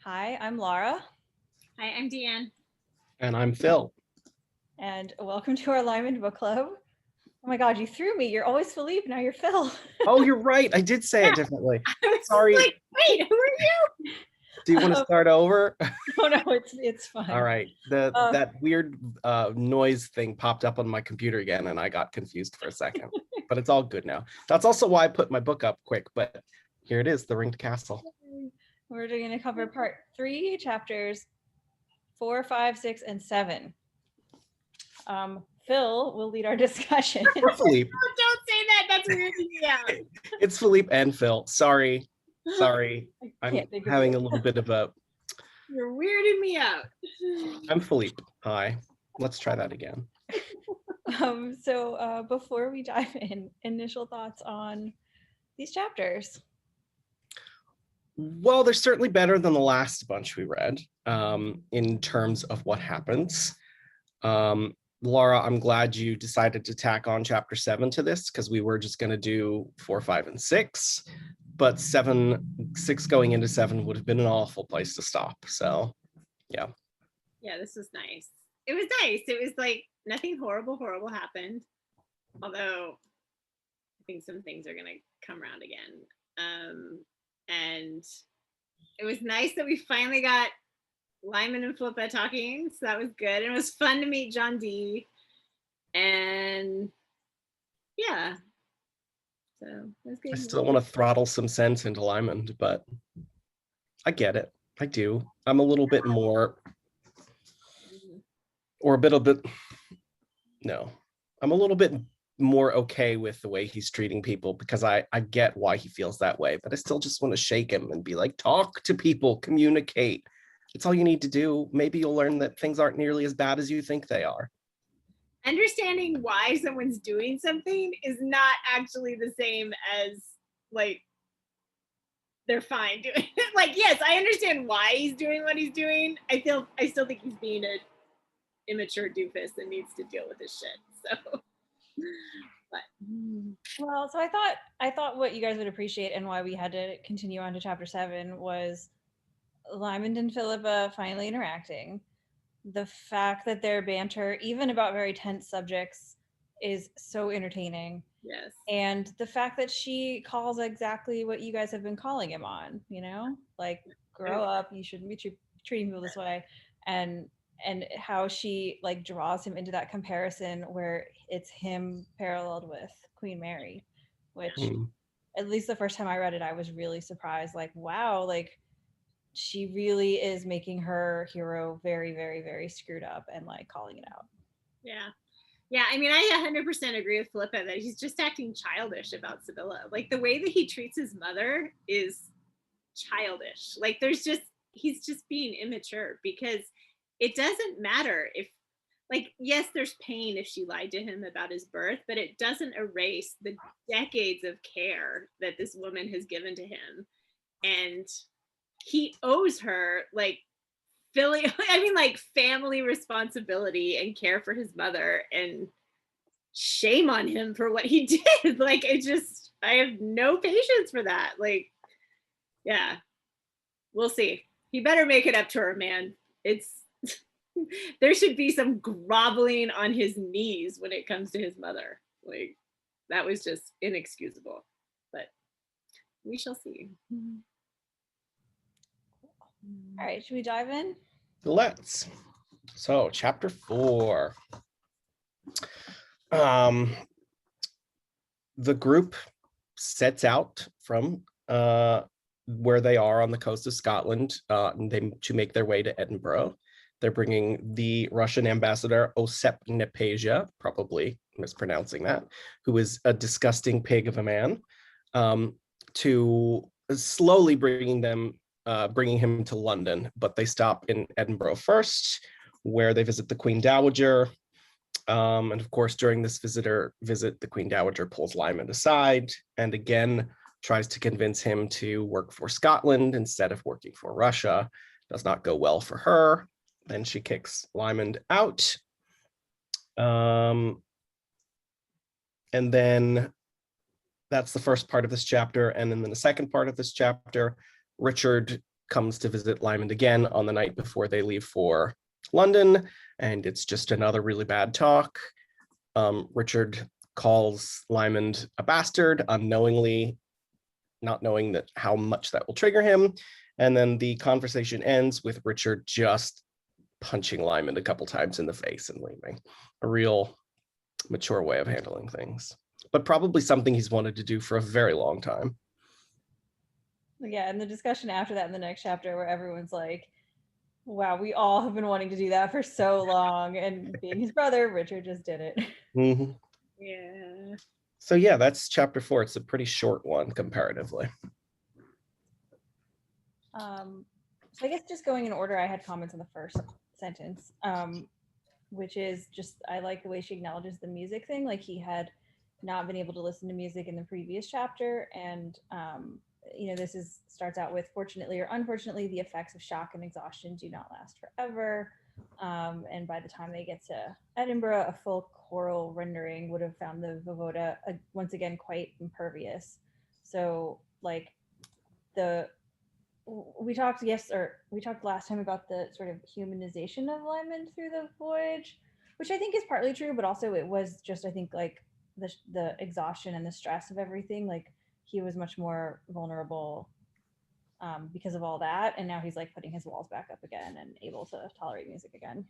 Hi, I'm Laura, Hi, I'm Deanne. And I'm Phil. and welcome to our Lymond book club. Oh my God, you threw me. You're always Philippe, now you're Phil. Oh, you're right. I did say it differently. Sorry. Like, wait, who are you? Do you want to start over? Oh no, it's fine. All right. That weird noise thing popped up on my computer again, and I got confused for a second. But it's all good now. That's also why I put my book up quick. But here it is, The Ringed Castle. We're going to cover part 3, chapters 4, 5, 6, and 7. Phil will lead our discussion. Or Philippe. Oh, don't say that. That's weirding me out. It's Philippe and Phil. Sorry. I'm having a little bit of a... You're weirding me out. I'm Philippe. Hi. Let's try that again. So before we dive in, initial thoughts on these chapters. Well, they're certainly better than the last bunch we read in terms of what happens. Laura, I'm glad you decided to tack on chapter 7 to this because we were just going to do 4, 5, and 6. But 6 going into 7 would have been an awful place to stop. So, yeah. Yeah, this was nice. It was nice. It was like nothing horrible happened. Although I think some things are going to come around again. And it was nice that we finally got Lymond and Philippe talking, so that was good. And it was fun to meet John D. And yeah, so it was good. I still want to throttle some sense into Lymond, but I get it. I do. I'm a little bit more, or a bit. No, I'm a little bit more okay with the way he's treating people because I get why he feels that way, but I still just want to shake him and be like, talk to people, communicate. It's all you need to do. Maybe you'll learn that things aren't nearly as bad as you think they are. Understanding why someone's doing something is not actually the same as like they're fine doing it. Like, yes, I understand why he's doing what he's doing. I still think he's being an immature doofus and needs to deal with his shit. So Well, so I thought what you guys would appreciate and why we had to continue on to chapter 7 was Lymond and Philippa finally interacting. The fact that their banter, even about very tense subjects, is so entertaining. yes. And the fact that she calls exactly what you guys have been calling him on, like grow up, you shouldn't be treating people this way. And how she like draws him into that comparison where it's him paralleled with Queen Mary, which at least the first time I read it, I was really surprised. Like, wow, like she really is making her hero very, very, very screwed up and like calling it out. Yeah, I mean, I 100% agree with Philippa that he's just acting childish about Sibylla. Like the way that he treats his mother is childish. Like he's just being immature because it doesn't matter if, like, yes, there's pain if she lied to him about his birth, but it doesn't erase the decades of care that this woman has given to him. And he owes her like family responsibility and care for his mother, and shame on him for what he did. Like, I have no patience for that. Like, yeah, we'll see. He better make it up to her, man. There should be some groveling on his knees when it comes to his mother. Like, that was just inexcusable, but we shall see. All right, should we dive in? Let's. So, chapter 4. The group sets out from where they are on the coast of Scotland to make their way to Edinburgh. They're bringing the Russian ambassador Osip Nepeja, probably mispronouncing that, who is a disgusting pig of a man, to slowly bringing him to London. But they stop in Edinburgh first, where they visit the Queen Dowager. And of course, during this visit, the Queen Dowager pulls Lymond aside and again tries to convince him to work for Scotland instead of working for Russia. Does not go well for her. Then she kicks Lymond out. And then that's the first part of this chapter. And then in the second part of this chapter, Richard comes to visit Lymond again on the night before they leave for London, and it's just another really bad talk. Richard calls Lymond a bastard unknowingly, not knowing that how much that will trigger him. And then the conversation ends with Richard just punching Lymond a couple times in the face and leaving. A real mature way of handling things, but probably something he's wanted to do for a very long time. Yeah, and the discussion after that in the next chapter where everyone's like, wow, we all have been wanting to do that for so long, and being his brother, Richard just did it. Mm-hmm. Yeah. So yeah, that's chapter 4. It's a pretty short one comparatively. So I guess just going in order, I had comments on the first sentence, which is just, I like the way she acknowledges the music thing. Like, he had not been able to listen to music in the previous chapter, and this starts out with, fortunately or unfortunately, the effects of shock and exhaustion do not last forever. And by the time they get to Edinburgh, a full choral rendering would have found the Voivode once again quite impervious. So, like, we talked last time about the sort of humanization of Lymond through the voyage, which I think is partly true, but also it was just, I think, like the exhaustion and the stress of everything. Like, he was much more vulnerable because of all that, and now he's like putting his walls back up again and able to tolerate music again.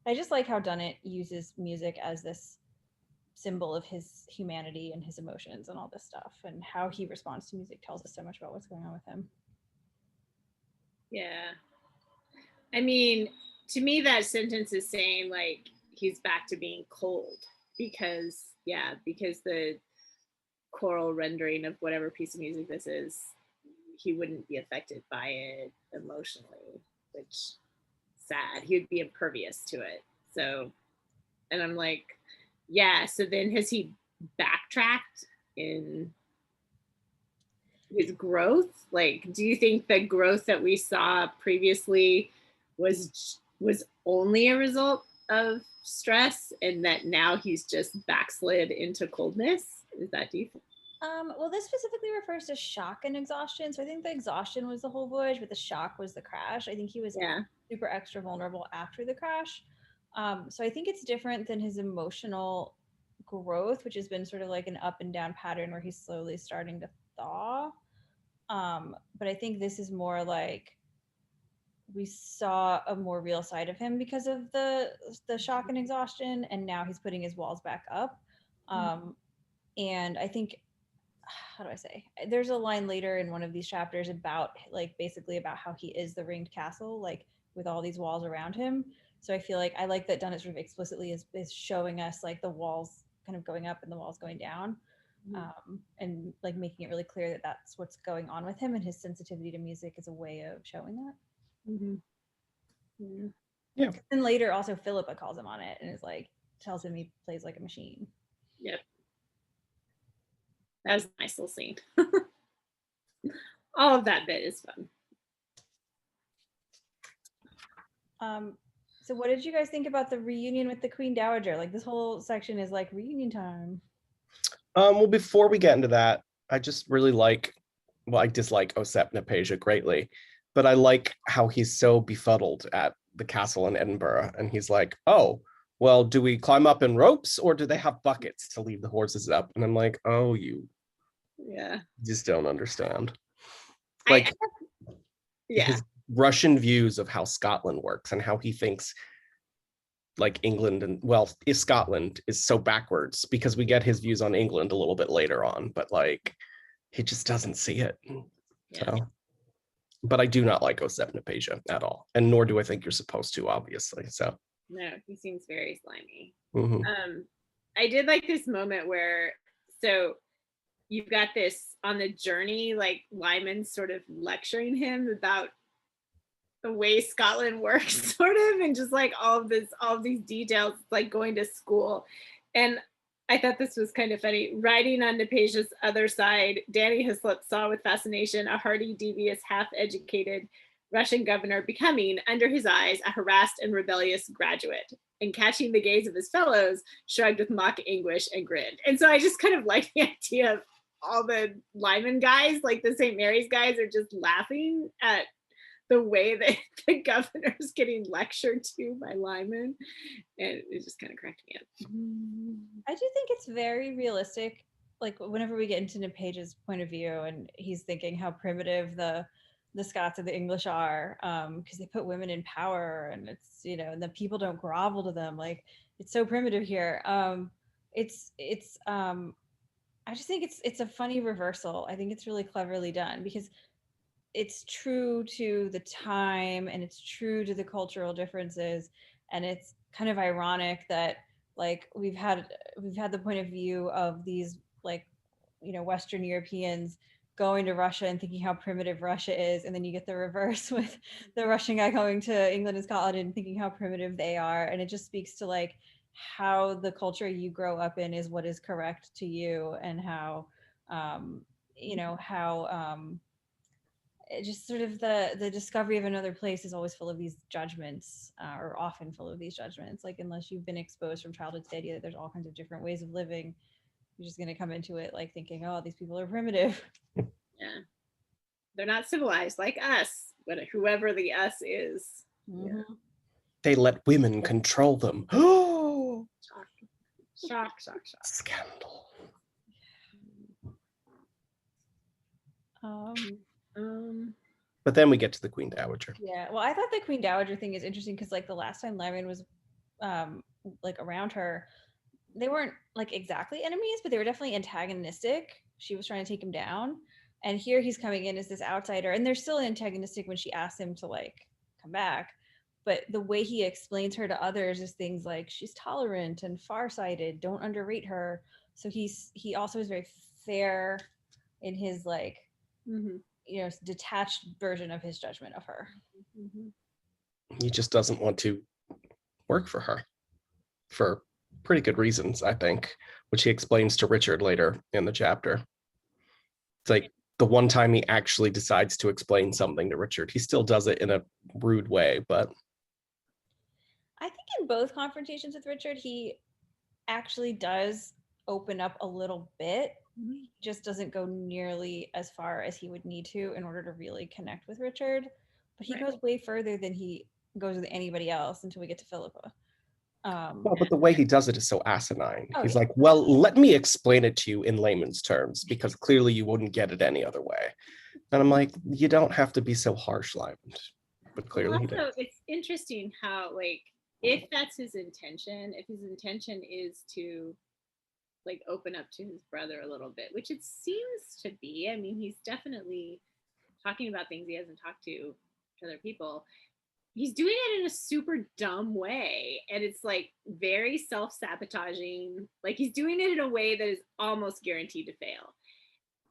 I just like how Dunnett uses music as this symbol of his humanity and his emotions and all this stuff, and how he responds to music tells us so much about what's going on with him. Yeah. I mean, to me, that sentence is saying, like, he's back to being cold because the choral rendering of whatever piece of music this is, he wouldn't be affected by it emotionally, which sad. He would be impervious to it. So, and I'm like, yeah, so then has he backtracked in his growth? Like, do you think the growth that we saw previously was only a result of stress, and that now he's just backslid into coldness? Is that, do you think? Well, this specifically refers to shock and exhaustion. So I think the exhaustion was the whole voyage, but the shock was the crash. I think he was super extra vulnerable after the crash. So I think it's different than his emotional growth, which has been sort of like an up and down pattern where he's slowly starting to thaw. But I think this is more like we saw a more real side of him because of the shock and exhaustion, and now he's putting his walls back up. And I think, how do I say? There's a line later in one of these chapters about, like, basically about how he is the ringed castle, like with all these walls around him. So I feel like I like that Dunnett sort of explicitly is showing us like the walls kind of going up and the walls going down, and like making it really clear that that's what's going on with him, and his sensitivity to music is a way of showing that. Yeah. And later also Philippe calls him on it and is like, tells him he plays like a machine. Yep. That was a nice little scene. All of that bit is fun. So what did you guys think about the reunion with the Queen Dowager? Like, this whole section is like reunion time. Well, before we get into that, I just really I dislike Osep-Napeja greatly, but I like how he's so befuddled at the castle in Edinburgh, and he's like, oh, well, do we climb up in ropes or do they have buckets to lead the horses up? And I'm like, oh, you just don't understand. Like, his Russian views of how Scotland works and how he thinks like England and, well, Scotland is so backwards, because we get his views on England a little bit later on, but like, he just doesn't see it. So, but I do not like Osep-Napeja at all, and nor do I think you're supposed to, obviously. So no, he seems very slimy. Mm-hmm. I did like this moment where, so you've got this on the journey, like Lymond sort of lecturing him about the way Scotland works, sort of, and just like all of these details, like going to school. And I thought this was kind of funny. Riding on Napeja's other side, Danny Hislop saw with fascination a hardy, devious, half-educated Russian governor becoming, under his eyes, a harassed and rebellious graduate, and catching the gaze of his fellows, shrugged with mock anguish and grinned. And so I just kind of like the idea of all the Lymond guys, like the St. Mary's guys, are just laughing at the way that the governor's getting lectured to by Lymond, and it just kind of cracked me up. I do think it's very realistic. Like whenever we get into Page's point of view, and he's thinking how primitive the Scots and the English are, because they put women in power, and it's, you know, and the people don't grovel to them. Like it's so primitive here. I just think it's a funny reversal. I think it's really cleverly done because it's true to the time and it's true to the cultural differences, and it's kind of ironic that like we've had the point of view of these, like, you know, Western Europeans going to Russia and thinking how primitive Russia is, and then you get the reverse with the Russian guy going to England and Scotland and thinking how primitive they are. And it just speaks to like how the culture you grow up in is what is correct to you, and how you know, how it just sort of the discovery of another place is always full of these judgments, or often full of these judgments. Like unless you've been exposed from childhood to the idea that there's all kinds of different ways of living, you're just going to come into it like thinking, oh, these people are primitive. Yeah, they're not civilized like us, but whoever the us is. Mm-hmm. Yeah. They let women control them. Oh, Shock. scandal. But then we get to the Queen Dowager. Yeah, well, I thought the Queen Dowager thing is interesting because like the last time Lymond was like around her, they weren't like exactly enemies, but they were definitely antagonistic. She was trying to take him down, and here he's coming in as this outsider, and they're still antagonistic when she asks him to like come back. But the way he explains her to others is things like she's tolerant and farsighted, don't underrate her. So he also is very fair in his like you know, detached version of his judgment of her. He just doesn't want to work for her for pretty good reasons, I think, which he explains to Richard later in the chapter. It's like the one time he actually decides to explain something to Richard. He still does it in a rude way, but I think in both confrontations with Richard, he actually does open up a little bit. He just doesn't go nearly as far as he would need to in order to really connect with Richard. But he goes way further than he goes with anybody else until we get to Philippa. well, but the way he does it is so asinine. Oh, He's yeah. like, well, let me explain it to you in layman's terms, because clearly you wouldn't get it any other way. And I'm like, you don't have to be so harsh, Lymond. But clearly he did. It's interesting how, like, if that's his intention, if his intention is to like open up to his brother a little bit, which it seems to be. I mean, he's definitely talking about things he hasn't talked to other people. He's doing it in a super dumb way, and it's like very self-sabotaging. Like he's doing it in a way that is almost guaranteed to fail,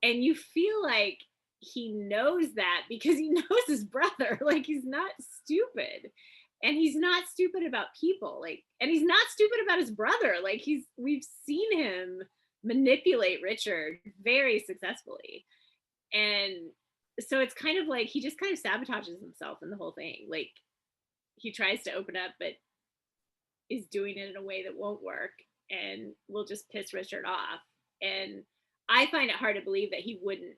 and you feel like he knows that because he knows his brother. Like he's not stupid, and he's not stupid about people, like, and he's not stupid about his brother. Like we've seen him manipulate Richard very successfully, and so it's kind of like he just kind of sabotages himself in the whole thing. Like he tries to open up, but is doing it in a way that won't work and will just piss Richard off. And I find it hard to believe that he wouldn't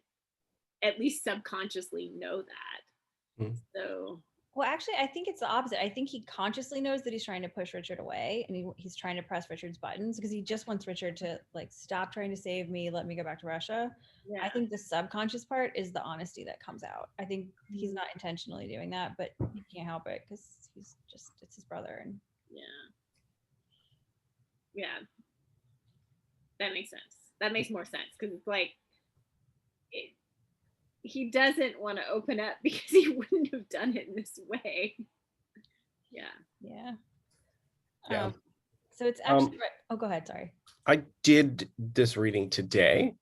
at least subconsciously know that. So, well, actually, I think it's the opposite. I think he consciously knows that he's trying to push Richard away, and he's trying to press Richard's buttons because he just wants Richard to like stop trying to save me, let me go back to Russia. Yeah. I think the subconscious part is the honesty that comes out. I think he's not intentionally doing that, but he can't help it because it's his brother. And yeah, that makes sense. That makes more sense because it's like he doesn't want to open up because he wouldn't have done it in this way. Yeah. So it's actually oh, go ahead. Sorry. I did this reading today.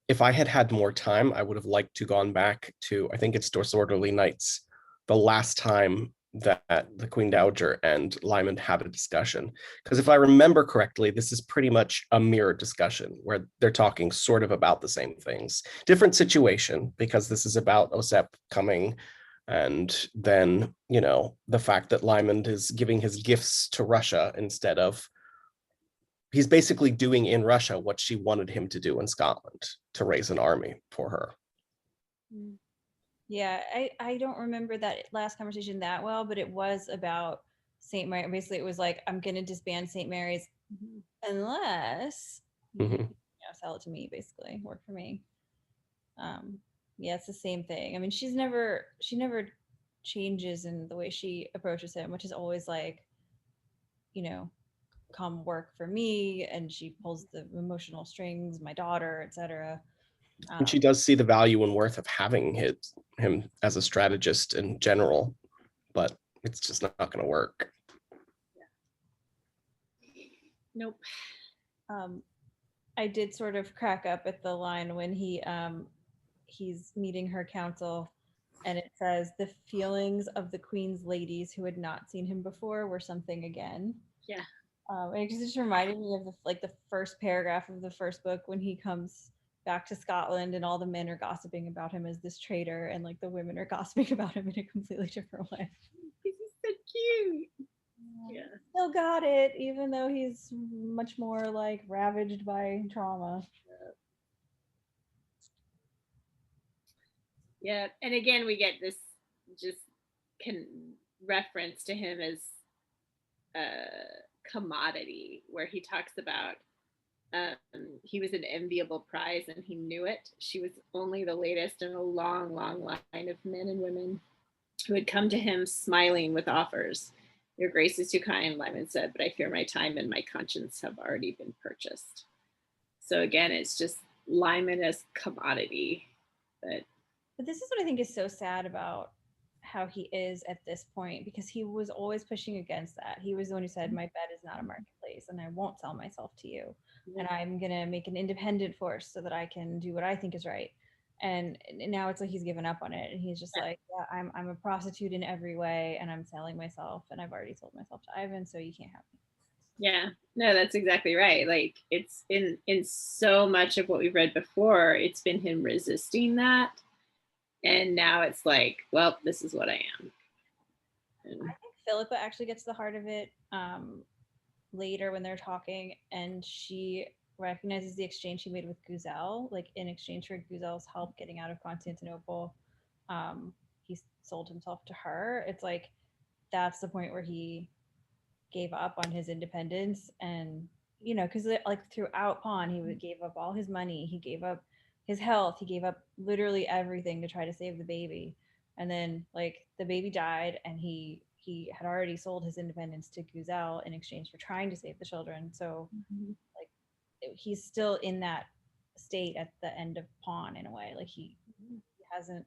If I had had more time, I would have liked to gone back to, I think it's Disorderly Nights, the last time that the Queen Dowager and Lymond had a discussion. Because if I remember correctly, this is pretty much a mirror discussion where they're talking sort of about the same things. Different situation, because this is about Osep coming, and then, you know, the fact that Lymond is giving his gifts to Russia instead of he's basically doing in Russia what she wanted him to do in Scotland, to raise an army for her. Yeah, I don't remember that last conversation that well, but it was about St. Mary. Basically, it was like, I'm going to disband St. Mary's unless you sell it to me, basically, work for me. Yeah, it's the same thing. I mean, she never changes in the way she approaches him, which is always like, come work for me, and she pulls the emotional strings, my daughter, etc. And she does see the value and worth of having him as a strategist in general, but it's just not going to work. Nope. I did sort of crack up at the line when he's meeting her council, and it says the feelings of the Queen's ladies who had not seen him before were something again. Yeah. It just reminded me of the first paragraph of the first book when he comes back to Scotland and all the men are gossiping about him as this traitor, and like the women are gossiping about him in a completely different way. He's so cute. Yeah. Still got it, even though he's much more like ravaged by trauma. Yeah, and again we get this just reference to him as a commodity, where he talks about he was an enviable prize and he knew it. She was only the latest in a long, long line of men and women who had come to him smiling with offers. Your grace is too kind, Lymond said, but I fear my time and my conscience have already been purchased. So again, it's just Lymond as commodity. But this is what I think is so sad about how he is at this point, because he was always pushing against that. He was the one who said, my bed is not a marketplace and I won't sell myself to you. And I'm going to make an independent force so that I can do what I think is right. And now it's like he's given up on it. And he's just like, yeah, I'm a prostitute in every way and I'm selling myself and I've already sold myself to Ivan, so you can't have me. Yeah, no, that's exactly right. Like it's in so much of what we've read before, it's been him resisting that. And now it's like, well, this is what I am. And I think Philippa actually gets the heart of it later when they're talking, and she recognizes the exchange he made with Guzel. Like in exchange for Guzel's help getting out of Constantinople, he sold himself to her. It's like that's the point where he gave up on his independence, and because like throughout Pawn, he gave up all his money, he gave up his health, he gave up literally everything to try to save the baby, and then like the baby died, and he had already sold his independence to Guzel in exchange for trying to save the children. So like he's still in that state at the end of Pawn in a way. Like he hasn't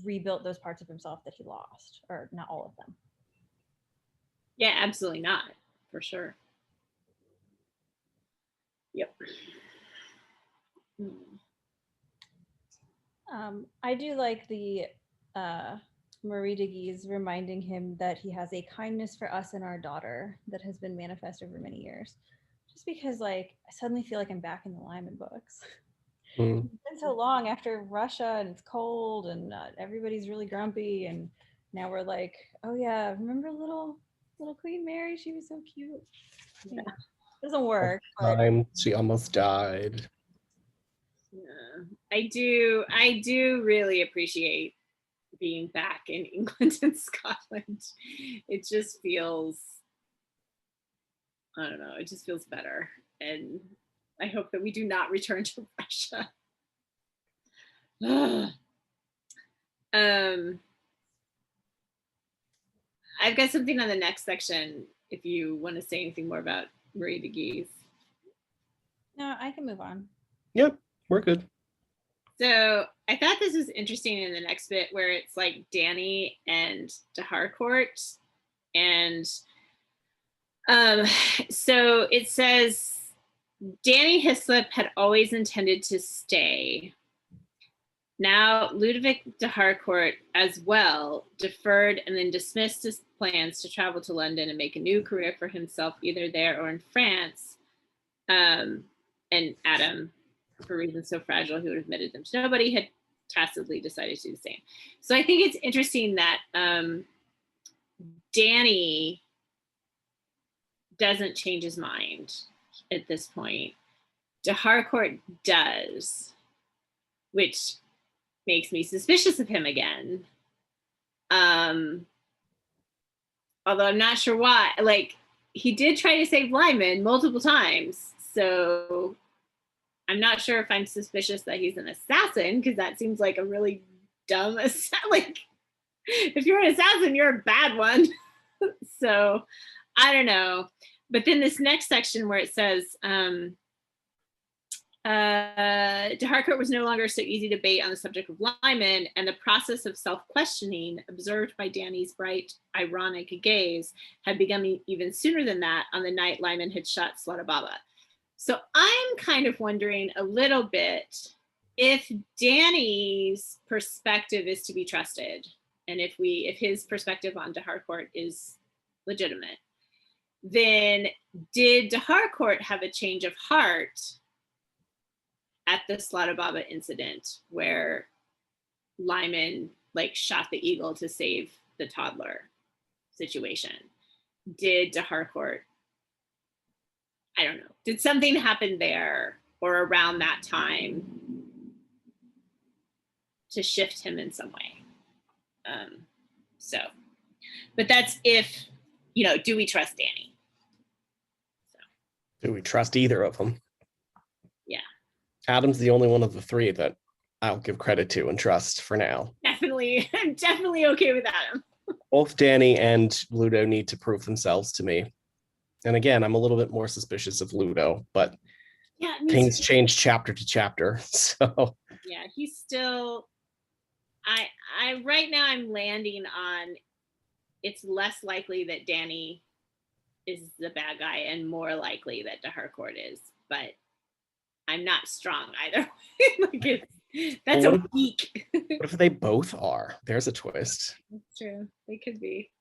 rebuilt those parts of himself that he lost, or not all of them. yeah, absolutely not, for sure. Yep. I do like the Marie de Guise reminding him that he has a kindness for us and our daughter that has been manifest over many years. Just because, like, I suddenly feel like I'm back in the Lymond books. It's been so long after Russia, and it's cold, and everybody's really grumpy, and now we're like, oh yeah, remember little Queen Mary? She was so cute. Yeah. Doesn't work. Time she almost died. Yeah, I do really appreciate being back in England and Scotland. It just feels, I don't know, it just feels better. And I hope that we do not return to Russia. I've got something on the next section if you want to say anything more about Marie de Guise. No, I can move on. Yep, we're good. So I thought this was interesting in the next bit, where it's like Dany and de Harcourt. And so it says, Dany Hislop had always intended to stay. Now Ludovic de Harcourt as well deferred and then dismissed his plans to travel to London and make a new career for himself, either there or in France. And Adam, for reasons so fragile he would have admitted them to nobody, had tacitly decided to do the same. So I think it's interesting that Dany doesn't change his mind. at this point. De Harcourt does, which makes me suspicious of him again. Although I'm not sure why. Like, he did try to save Lymond multiple times, so I'm not sure if I'm suspicious that he's an assassin, because that seems like a really dumb assassin. Like, if you're an assassin, you're a bad one. So I don't know. But then this next section where it says, de Harcourt was no longer so easy to bait on the subject of Lymond, and the process of self-questioning observed by Danny's bright, ironic gaze had begun even sooner than that on the night Lymond had shot Slaughter-Baba. So I'm kind of wondering a little bit if Danny's perspective is to be trusted, and if his perspective on de Harcourt is legitimate, then did de Harcourt have a change of heart at the Slaughter-Baba incident where Lymond like shot the eagle to save the toddler situation? Did de Harcourt, I don't know, did something happen there or around that time to shift him in some way? But that's if, do we trust Danny? So. Do we trust either of them? Yeah. Adam's the only one of the three that I'll give credit to and trust for now. Definitely. I'm definitely okay with Adam. Both Danny and Ludo need to prove themselves to me. And again, I'm a little bit more suspicious of Ludo, but yeah, things change chapter to chapter. So yeah, he's still, I right now I'm landing on it's less likely that Danny is the bad guy and more likely that de Harcourt is, but I'm not strong either. Like that's a weak. What if they both are? There's a twist. That's true. They could be.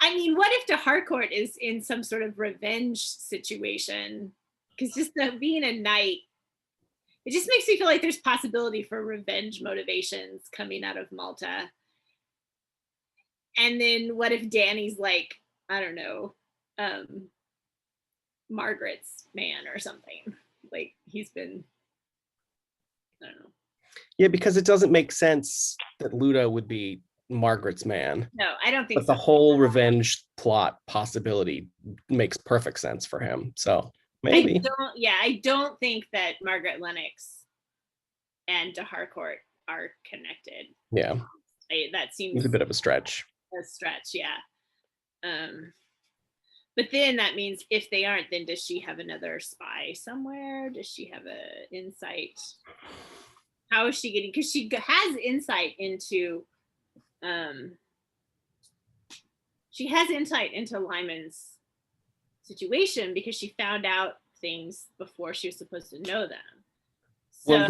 I mean, what if de Harcourt is in some sort of revenge situation? Because just being a knight, it just makes me feel like there's possibility for revenge motivations coming out of Malta. And then what if Danny's like, I don't know, Margaret's man or something? Like he's been, I don't know. Yeah, because it doesn't make sense that Ludo would be Margaret's man. No, I don't think so. But the whole revenge plot possibility makes perfect sense for him. So maybe. I don't think that Margaret Lennox and de Harcourt are connected. Yeah. That seems a bit of a stretch. Yeah. But then that means if they aren't, then does she have another spy somewhere? Does she have an insight? How is she getting, because she has insight into Lymond's situation because she found out things before she was supposed to know them. So well,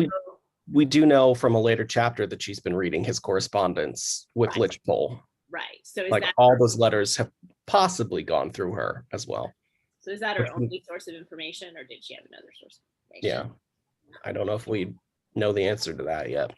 we do know from a later chapter that she's been reading his correspondence with Lichpole. Right. So like all those letters have possibly gone through her as well. So is that her only source of information, or did she have another source of Yeah. information? I don't know if we know the answer to that yet.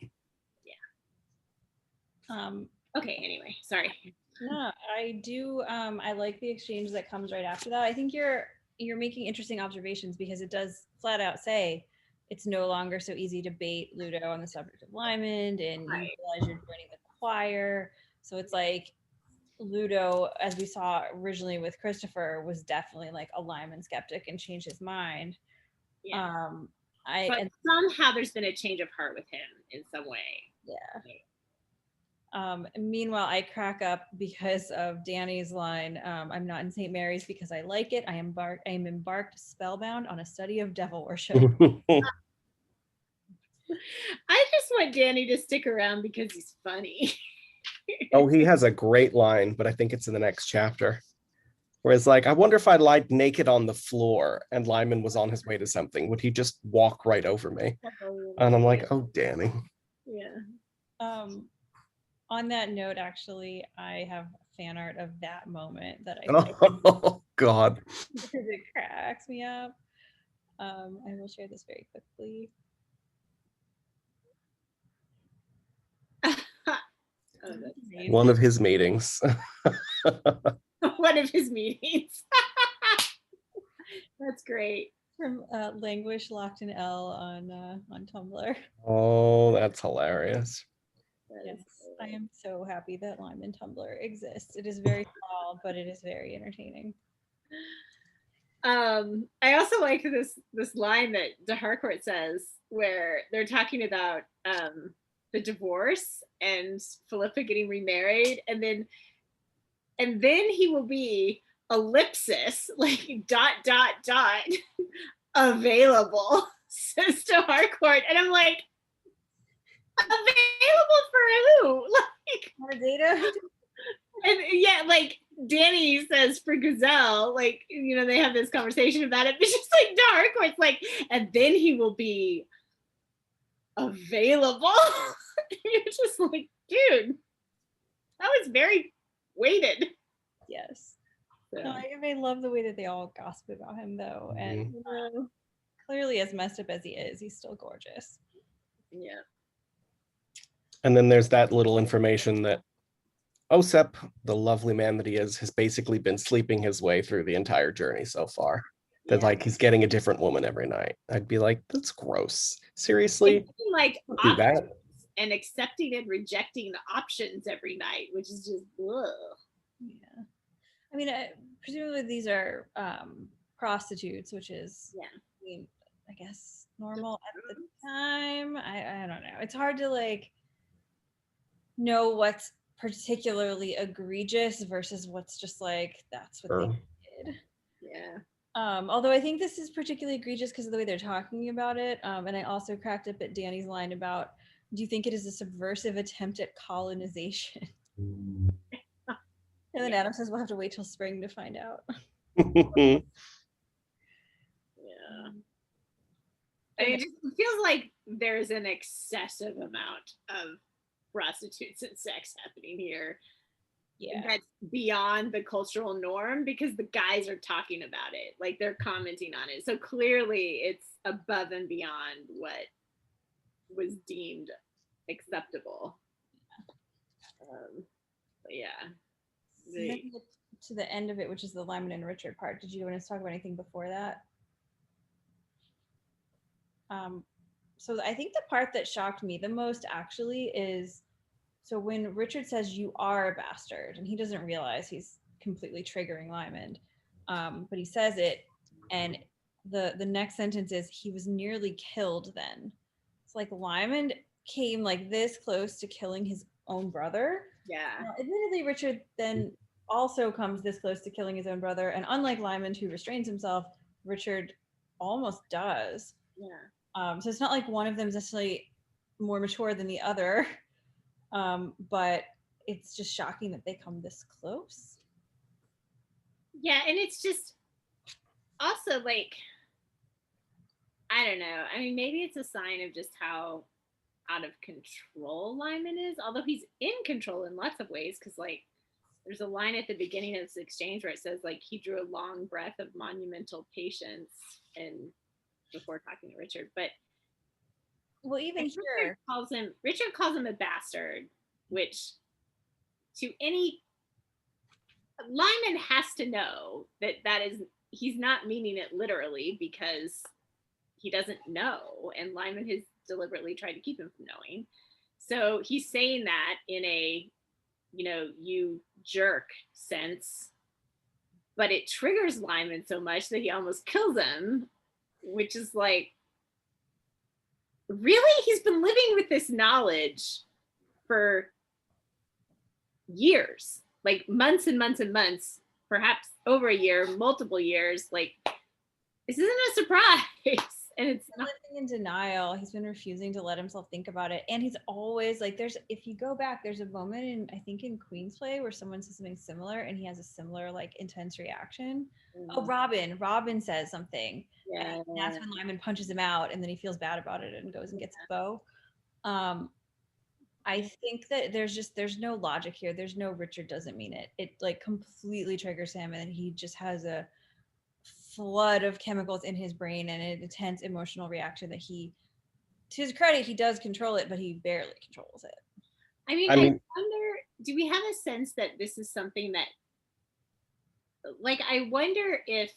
Yeah. Okay, anyway, sorry. No, I do. I like the exchange that comes right after that. I think you're making interesting observations because it does flat out say it's no longer so easy to bait Ludo on the subject of Lymond, and you realize you're joining the choir. So it's like Ludo, as we saw originally with Christopher, was definitely like a Lymond skeptic and changed his mind. Yeah. But somehow there's been a change of heart with him in some way. Yeah. Meanwhile, I crack up because of Danny's line, I'm not in St. Mary's because I like it. I am embarked spellbound on a study of devil worship. I just want Danny to stick around because he's funny. Oh, he has a great line, but I think it's in the next chapter. Where it's like, I wonder if I lied naked on the floor and Lymond was on his way to something. Would he just walk right over me? And I'm like, oh, Danny. Yeah. On that note, actually, I have fan art of that moment that I oh God. because it cracks me up. I will share this very quickly. One of his meetings. One of his meetings. That's great. From Languish Locked in L on Tumblr. Oh, that's hilarious. Yes, I am so happy that Lymond Tumblr exists. It is very small, but it is very entertaining. I also like this line that de Harcourt says where they're talking about the divorce and Philippa getting remarried, and then he will be ellipsis, like dot dot dot available, says de Harcourt, and I'm like, available for who? Like, More data. and yeah, like Danny says for Gazelle, like, you know, they have this conversation about it. It's just like dark, where it's like, and then he will be available. You're just like, dude, that was very weighted. Yes. So. No, I love the way that they all gossip about him, though. And you know, clearly, as messed up as he is, he's still gorgeous. Yeah. And then there's that little information that Osep, the lovely man that he is, has basically been sleeping his way through the entire journey so far. That like he's getting a different woman every night. I'd be like, that's gross. Seriously? Like do that? And accepting and rejecting the options every night, which is just ugh. Yeah. I mean, presumably these are prostitutes, which is, I mean, I guess normal at the time. I don't know. It's hard to like know what's particularly egregious versus what's just like that's what they did. Yeah. Although I think this is particularly egregious because of the way they're talking about it. And I also cracked up at Danny's line about, do you think it is a subversive attempt at colonization? And then Adam says we'll have to wait till spring to find out. Yeah. I mean, it just feels like there's an excessive amount of prostitutes and sex happening here. Yeah. That's beyond the cultural norm because the guys are talking about it. Like they're commenting on it. So clearly it's above and beyond what was deemed acceptable. But yeah. To the end of it, which is the Lymond and Richard part. Did you want to talk about anything before that? So I think the part that shocked me the most actually is, so when Richard says you are a bastard, and he doesn't realize he's completely triggering Lymond, but he says it, and the next sentence is he was nearly killed then. It's like Lymond came like this close to killing his own brother. Yeah. Now, admittedly, Richard then also comes this close to killing his own brother, and unlike Lymond, who restrains himself, Richard almost does. Yeah. So it's not like one of them is necessarily more mature than the other, but it's just shocking that they come this close. Yeah, and it's just also like, I don't know. I mean, maybe it's a sign of just how out of control Lymond is, although he's in control in lots of ways, because like there's a line at the beginning of this exchange where it says like he drew a long breath of monumental patience and before talking to Richard. But well, even here Richard calls him a bastard, which to any Lymond has to know that is, he's not meaning it literally because he doesn't know, and Lymond has deliberately tried to keep him from knowing. So he's saying that in a, you know, you jerk sense, but it triggers Lymond so much that he almost kills him, which is like, really? He's been living with this knowledge for years, like months and months and months, perhaps over a year, multiple years. Like, this isn't a surprise. And it's not living in denial. He's been refusing to let himself think about it. And he's always like, if you go back, there's a moment in, I think in Queen's Play where someone says something similar and he has a similar like intense reaction. Oh, Robin says something. Yeah. And that's when Lymond punches him out and then he feels bad about it and goes and gets a bow. I think that there's no logic here. There's no Richard doesn't mean it. It like completely triggers him and he just has a flood of chemicals in his brain and an intense emotional reaction that he, to his credit, he does control it, but he barely controls it. I mean, I wonder, do we have a sense that this is something that, like, I wonder if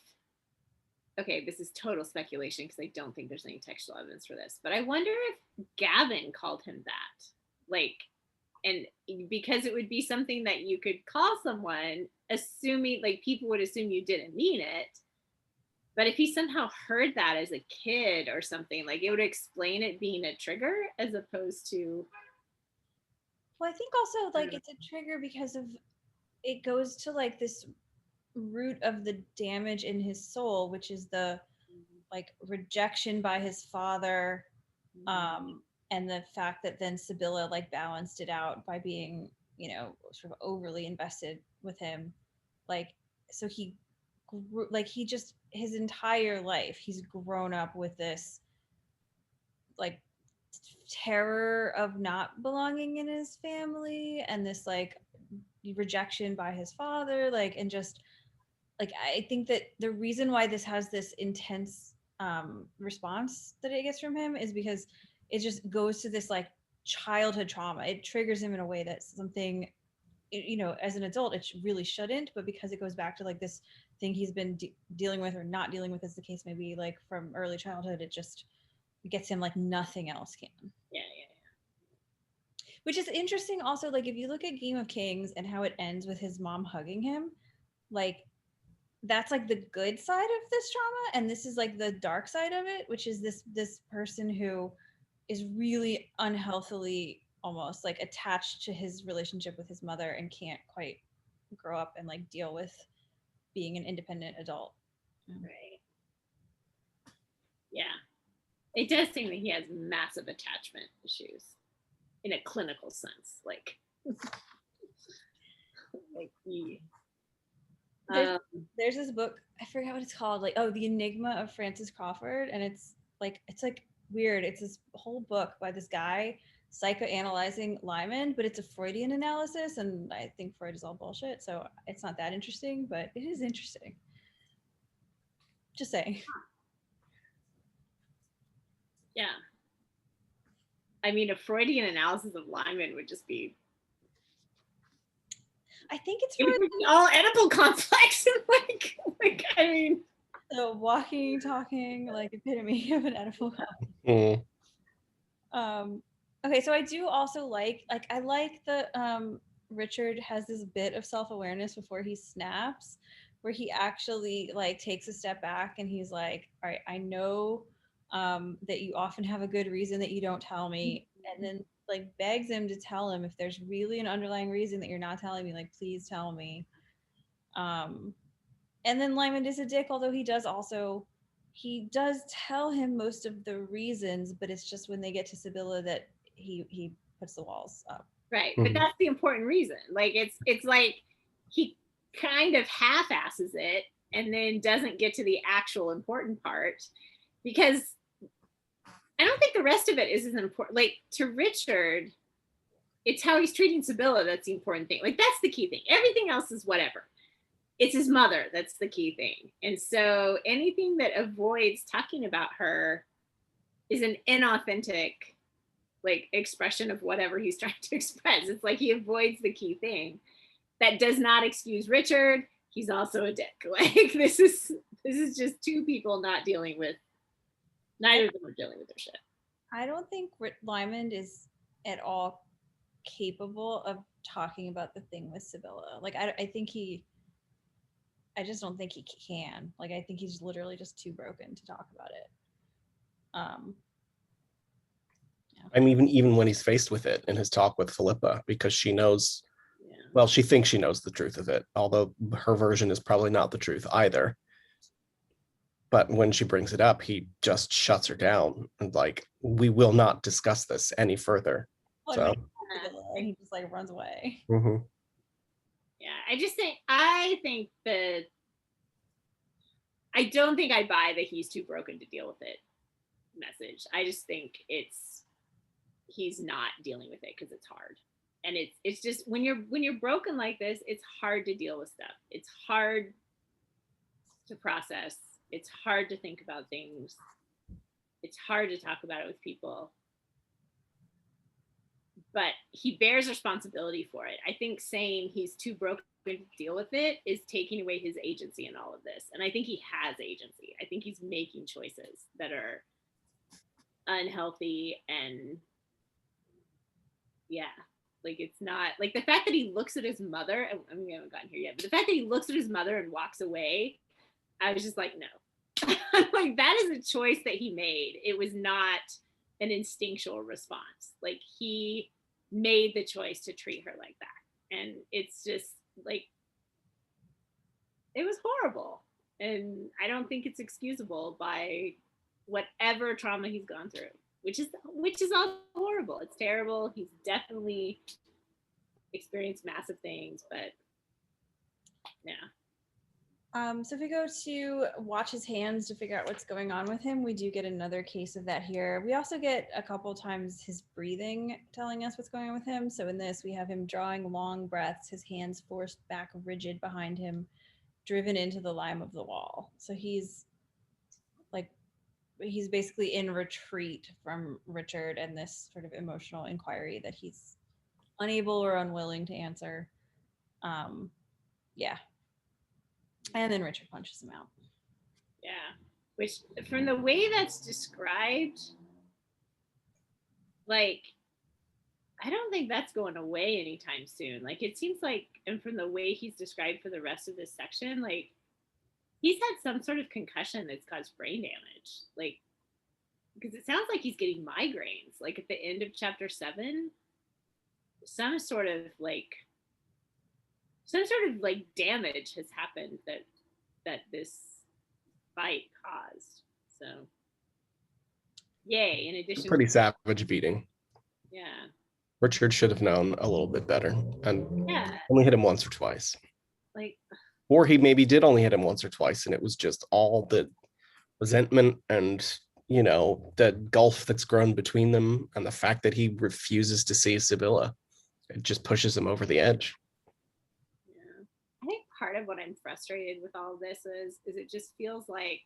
okay, this is total speculation because I don't think there's any textual evidence for this, but I wonder if Gavin called him that. Like, and because it would be something that you could call someone, assuming, like, people would assume you didn't mean it. But if he somehow heard that as a kid or something, like, it would explain it being a trigger as opposed to. Well, I think also like it's a trigger because of it goes to like this root of the damage in his soul, which is the like rejection by his father, and the fact that then Sibylla like balanced it out by being, you know, sort of overly invested with him. Like, so he grew, like he just his entire life he's grown up with this like terror of not belonging in his family and this like rejection by his father, like, and just like I think that the reason why this has this intense response that it gets from him is because it just goes to this like childhood trauma. It triggers him in a way that's something, you know, as an adult it really shouldn't, but because it goes back to like this thing he's been dealing with or not dealing with, as the case may be, like from early childhood, it just gets him like nothing else can. Yeah. Which is interesting also, like if you look at Game of Kings and how it ends with his mom hugging him, like that's like the good side of this trauma, and this is like the dark side of it, which is this person who is really unhealthily almost like attached to his relationship with his mother and can't quite grow up and like deal with being an independent adult. Right. Yeah. It does seem that he has massive attachment issues in a clinical sense. Like he. There's this book, I forget what it's called, like, oh, The Enigma of Francis Crawford, and it's like weird. It's this whole book by this guy psychoanalyzing Lymond, but it's a Freudian analysis, and I think Freud is all bullshit, so it's not that interesting, but it is interesting. Just saying. Yeah. I mean, a Freudian analysis of Lymond would just be. I think it's all Oedipal complex and like I mean, the walking, talking, like epitome of an Oedipal complex. Okay, so I do also like I like the Richard has this bit of self-awareness before he snaps, where he actually like takes a step back and he's like, all right, I know that you often have a good reason that you don't tell me, and then like begs him to tell him if there's really an underlying reason that you're not telling me, like please tell me. And then Lymond is a dick, although he does tell him most of the reasons, but it's just when they get to Sibylla that he puts the walls up. Right, but that's the important reason. Like it's like he kind of half-asses it and then doesn't get to the actual important part, because I don't think the rest of it is as important. Like to Richard, it's how he's treating Sibylla that's the important thing. Like that's the key thing. Everything else is whatever. It's his mother that's the key thing. And so anything that avoids talking about her is an inauthentic like expression of whatever he's trying to express. It's like he avoids the key thing. That does not excuse Richard. He's also a dick. Like this is just two people not dealing with, neither of them are dealing with their shit. I don't think Lymond is at all capable of talking about the thing with Sibylla. Like I just don't think he can. Like I think he's literally just too broken to talk about it. I mean, even when he's faced with it in his talk with Philippa, because she knows, well, she thinks she knows the truth of it, although her version is probably not the truth either. But when she brings it up, he just shuts her down and like, we will not discuss this any further. Well, and he just like runs away. Mm-hmm. Yeah, I don't think I buy that he's too broken to deal with it message. I just think he's not dealing with it because it's hard. And it's just when you're broken like this, it's hard to deal with stuff. It's hard to process. It's hard to think about things. It's hard to talk about it with people. but he bears responsibility for it. I think saying he's too broken to deal with it is taking away his agency in all of this. And I think he has agency. I think he's making choices that are unhealthy, and yeah, like it's not like the fact that he looks at his mother. I mean, we haven't gotten here yet, but the fact that he looks at his mother and walks away, I was just like, no. Like that is a choice that he made. It was not an instinctual response. Like he made the choice to treat her like that. And it's just like, it was horrible. And I don't think it's excusable by whatever trauma he's gone through, which is all horrible. It's terrible. He's definitely experienced massive things, but yeah. So if we go to watch his hands to figure out what's going on with him, we do get another case of that here. We also get a couple times his breathing telling us what's going on with him. So in this, we have him drawing long breaths, his hands forced back rigid behind him, driven into the lime of the wall. So he's basically in retreat from Richard and this sort of emotional inquiry that he's unable or unwilling to answer. Yeah. And then Richard punches him out. Yeah. Which, from the way that's described, like, I don't think that's going away anytime soon. Like, it seems like, and from the way he's described for the rest of this section, like, he's had some sort of concussion that's caused brain damage. Like, because it sounds like he's getting migraines. Like, at the end of chapter 7, some sort of damage has happened that this fight caused. So yay, in addition, pretty savage beating. Yeah, Richard should have known a little bit better and yeah, only hit him once or twice. like, Or he maybe did only hit him once or twice and it was just all the resentment and, you know, the gulf that's grown between them and the fact that he refuses to see Sibylla. It just pushes him over the edge. yeah. I think part of what I'm frustrated with all of this is it just feels like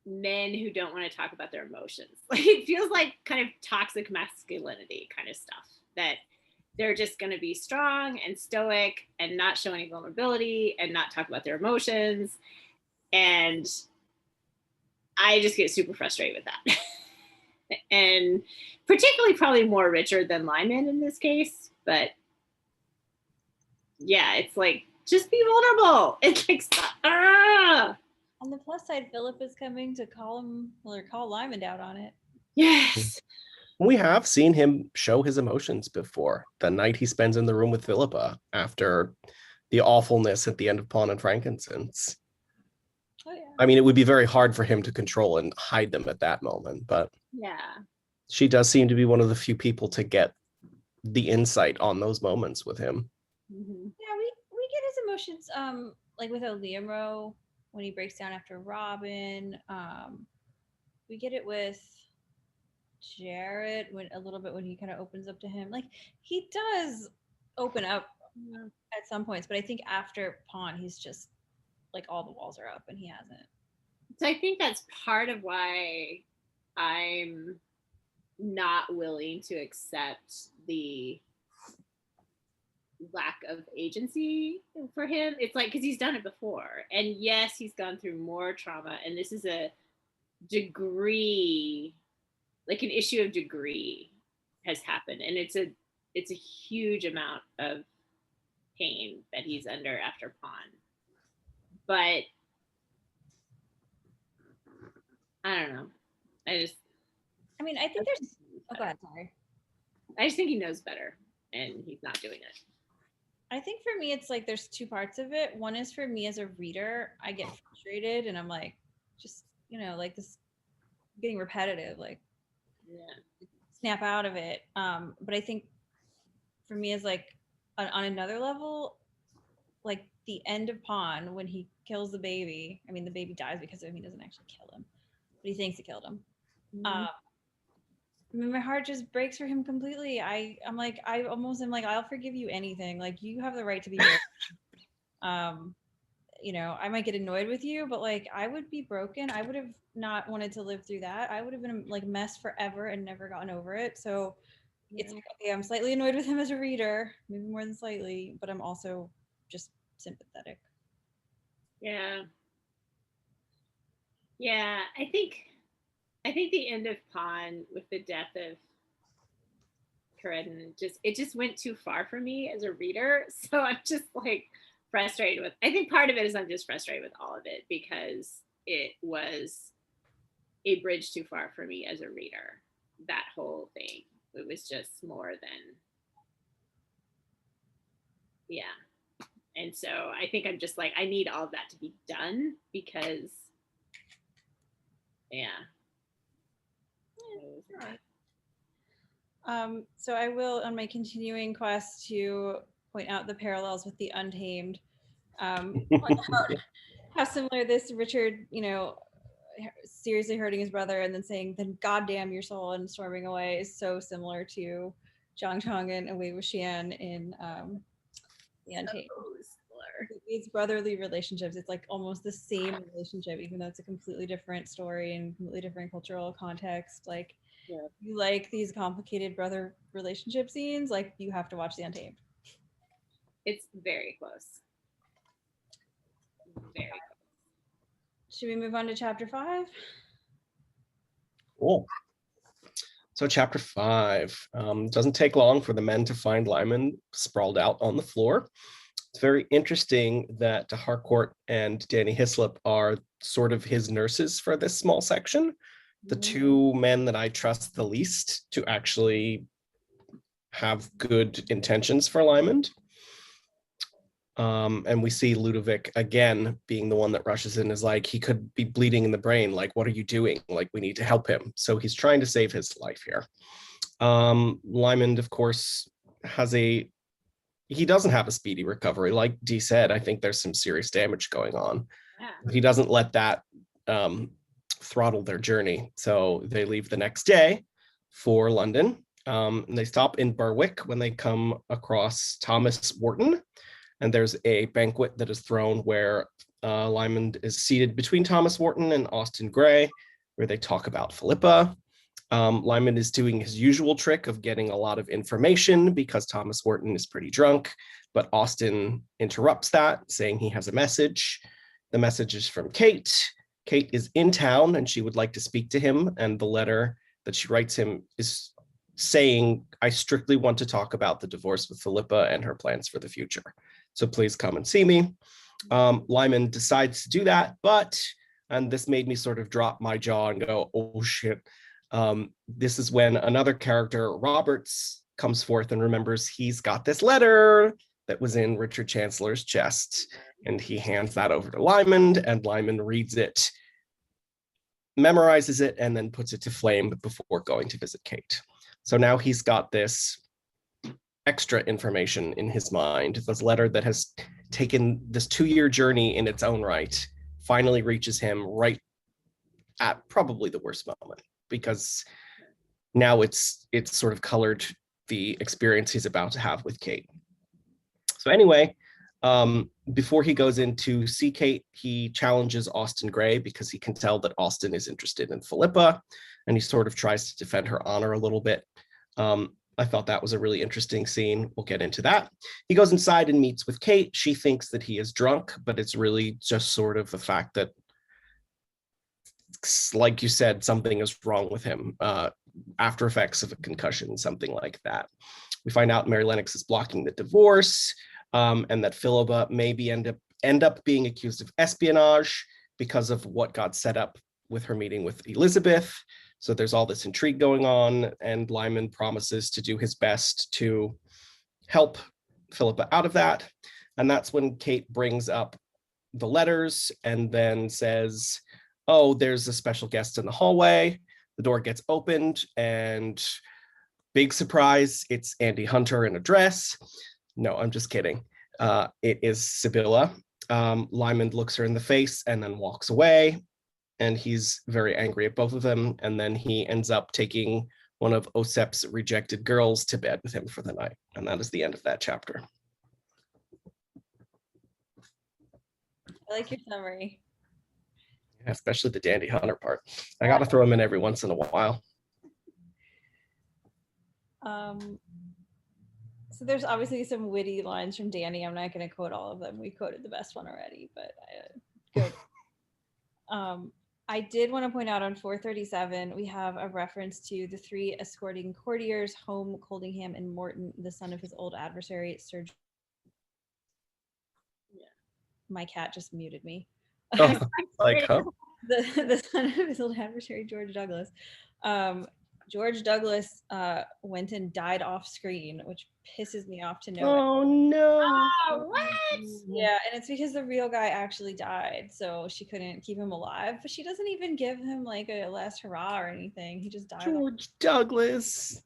men who don't want to talk about their emotions. Like, it feels like kind of toxic masculinity kind of stuff, that they're just going to be strong and stoic and not show any vulnerability and not talk about their emotions. And I just get super frustrated with that. And particularly probably more Richard than Lymond in this case. But yeah, it's like, just be vulnerable. It's like, On the plus side, Philippe is coming to call Lymond out on it. Yes. We have seen him show his emotions before. The night he spends in the room with Philippa after the awfulness at the end of Pawn and Frankincense. Oh yeah. I mean, it would be very hard for him to control and hide them at that moment, but yeah, she does seem to be one of the few people to get the insight on those moments with him. mm-hmm. Yeah, we get his emotions like with Liam when he breaks down after Robin. We get it with Jarrett when he kind of opens up to him. Like, he does open up at some points, but I think after Pawn, he's just like, all the walls are up and he hasn't. So I think that's part of why I'm not willing to accept the lack of agency for him. It's like, because he's done it before, and yes, he's gone through more trauma, and this is a degree, like an issue of degree has happened, and it's a huge amount of pain that he's under after Pawn. But I don't know. I think there's go ahead, sorry. I just think he knows better and he's not doing it. I think for me, it's like there's two parts of it. One is for me as a reader, I get frustrated and I'm like, just, like this getting repetitive, like, yeah, snap out of it. But I think for me as like on another level, like the end of Pawn when he kills the baby. I mean, the baby dies because of him. He doesn't actually kill him, but he thinks he killed him. mm-hmm. My heart just breaks for him completely. I'm like, I almost am like, I'll forgive you anything. Like, you have the right to be here. you know, I might get annoyed with you, but like I would be broken. I would have not wanted to live through that. I would have been like a mess forever and never gotten over it. So it's like, okay, I'm slightly annoyed with him as a reader, maybe more than slightly, but I'm also just sympathetic. Yeah. Yeah, I think the end of Pawn with the death of Corydon just went too far for me as a reader. So I'm just like frustrated with, I think part of it is I'm just frustrated with all of it because it was a bridge too far for me as a reader. That whole thing. It was just more than, yeah. And so I think I'm just like, I need all of that to be done because, yeah. So I will, on my continuing quest to point out the parallels with the Untamed, point out how similar this Richard, you know, seriously hurting his brother and then saying, then goddamn your soul and storming away is so similar to Zhang Chong and Wei Wuxian in the Untamed. These brotherly relationships, it's like almost the same relationship, even though it's a completely different story and completely different cultural context. Like, you like these complicated brother relationship scenes, like you have to watch The Untamed. It's very close. Very close. Should we move on to chapter 5? Cool. So chapter 5 doesn't take long for the men to find Lymond sprawled out on the floor. It's very interesting that Harcourt and Danny Hislop are sort of his nurses for this small section. The two men that I trust the least to actually have good intentions for Lymond. And we see Ludovic again being the one that rushes in, is like, he could be bleeding in the brain. Like, what are you doing? Like, we need to help him. So he's trying to save his life here. Lymond, of course, he doesn't have a speedy recovery. Like Dee said, I think there's some serious damage going on. Yeah. He doesn't let that throttle their journey. So they leave the next day for London. And they stop in Berwick when they come across Thomas Wharton. And there's a banquet that is thrown where Lymond is seated between Thomas Wharton and Austen Gray, where they talk about Philippa. Lymond is doing his usual trick of getting a lot of information because Thomas Wharton is pretty drunk, but Austen interrupts that, saying he has a message. The message is from Kate. Kate is in town and she would like to speak to him, and the letter that she writes him is saying, I strictly want to talk about the divorce with Philippa and her plans for the future. So please come and see me. Lymond decides to do that, and this made me sort of drop my jaw and go, oh shit. This is when another character, Roberts, comes forth and remembers he's got this letter that was in Richard Chancellor's chest, and he hands that over to Lymond, and Lymond reads it, memorizes it, and then puts it to flame before going to visit Kate. So now he's got this extra information in his mind. This letter that has taken this 2-year journey in its own right finally reaches him right at probably the worst moment, because now it's sort of colored the experience he's about to have with Kate. So anyway, before he goes in to see Kate, he challenges Austen Gray because he can tell that Austen is interested in Philippa, and he sort of tries to defend her honor a little bit. I thought that was a really interesting scene. We'll get into that. He goes inside and meets with Kate. She thinks that he is drunk, but it's really just sort of the fact that, like you said, something is wrong with him. After effects of a concussion, something like that. We find out Mary Lennox is blocking the divorce, and that Philippa maybe end up being accused of espionage because of what got set up with her meeting with Elizabeth. So there's all this intrigue going on, and Lymond promises to do his best to help Philippa out of that. And that's when Kate brings up the letters and then says, oh, there's a special guest in the hallway. The door gets opened and big surprise, it's Andy Hunter in a dress. No, I'm just kidding. It is Sibylla. Lymond looks her in the face and then walks away. And he's very angry at both of them. And then he ends up taking one of Osep's rejected girls to bed with him for the night. And that is the end of that chapter. I like your summary. Especially the Dandy Hunter part. I got to throw him in every once in a while. So there's obviously some witty lines from Danny. I'm not going to quote all of them. We quoted the best one already, but good. I did want to point out on 437, we have a reference to the 3 escorting courtiers, Home, Coldingham, and Morton, the son of his old adversary, Sir. Yeah. My cat just muted me. Oh, like, huh? The son of his old adversary, George Douglas. George Douglas went and died off screen, which pisses me off to no end. Oh no. Oh, what? Yeah, and it's because the real guy actually died, so she couldn't keep him alive. But she doesn't even give him like a last hurrah or anything. He just died. George Douglas.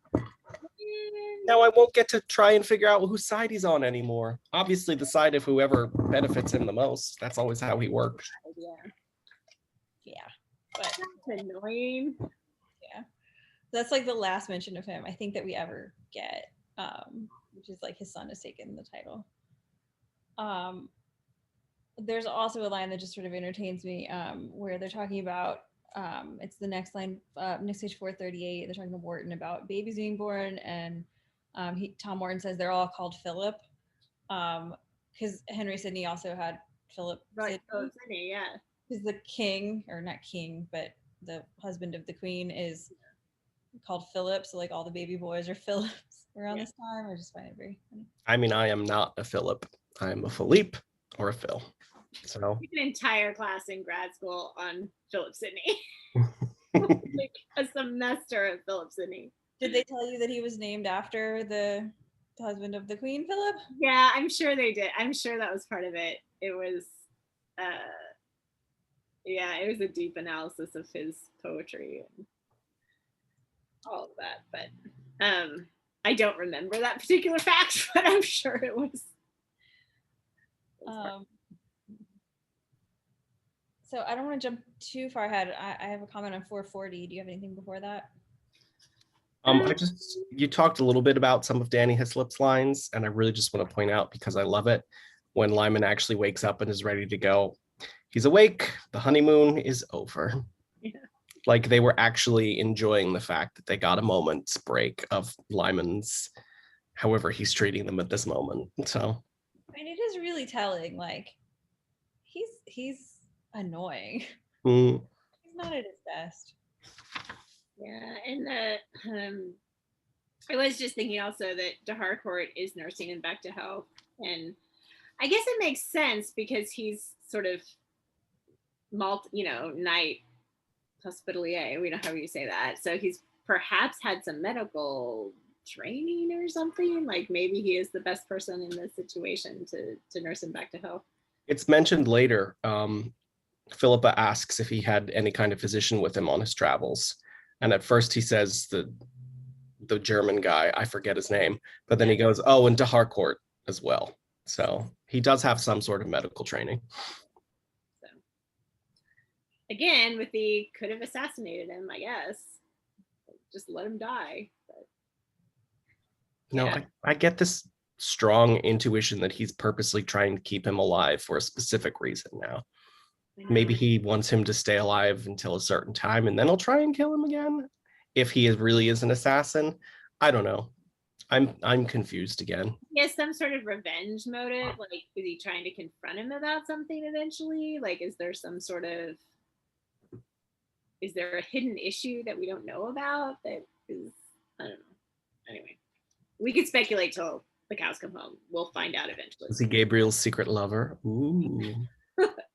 Now I won't get to try and figure out whose side he's on anymore. Obviously the side of whoever benefits him the most. That's always how he works. Yeah, but That's annoying. Yeah, that's like the last mention of him I think that we ever get, which is like his son has taken the title. There's also a line that just sort of entertains me, where they're talking about, it's the next line, next page 438. They're talking to Wharton about babies being born, and Tom Wharton says they're all called Philip, because Henry Sidney also had Philip. Right, Sidney, yeah. Because the king, or not king, but the husband of the queen is called Philip, so like all the baby boys are Philips around this time. I just find it very funny. I mean, I am not a Philip. I am a Philippe or a Phil. So an entire class in grad school on Philip Sidney. Like a semester of Philip Sidney. Did they tell you that he was named after the husband of the queen, Philip? Yeah, I'm sure they did. I'm sure that was part of it. It was yeah, it was a deep analysis of his poetry and all of that. But I don't remember that particular fact, but I'm sure it was. So I don't want to jump too far ahead. I have a comment on 440. Do you have anything before that? You talked a little bit about some of Danny Hislop's lines, and I really just want to point out, because I love it, when Lymond actually wakes up and is ready to go. He's awake. The honeymoon is over. Yeah. Like they were actually enjoying the fact that they got a moment's break of Lymond's, however he's treating them at this moment. So, I mean, it is really telling. Like, he's annoying. He's not at his best. Yeah, and I was just thinking also that de Harcourt is nursing him back to health, and I guess it makes sense because he's sort of knight hospitalier. We don't know how you say that. So he's perhaps had some medical training or something. Like maybe he is the best person in this situation to nurse him back to health. It's mentioned later. Philippa asks if he had any kind of physician with him on his travels. And at first he says the German guy, I forget his name, but then he goes, oh, and de Harcourt as well. So he does have some sort of medical training. So again, with the could have assassinated him, I guess. Just let him die. But, no, yeah. I get this strong intuition that he's purposely trying to keep him alive for a specific reason now. Maybe he wants him to stay alive until a certain time and then he'll try and kill him again. If he really is an assassin, I don't know. I'm confused again. He has some sort of revenge motive. Like, is he trying to confront him about something eventually? Like, is there a hidden issue that we don't know about? That is, I don't know. Anyway, we could speculate till the cows come home. We'll find out eventually. Is he Gabriel's secret lover? Ooh.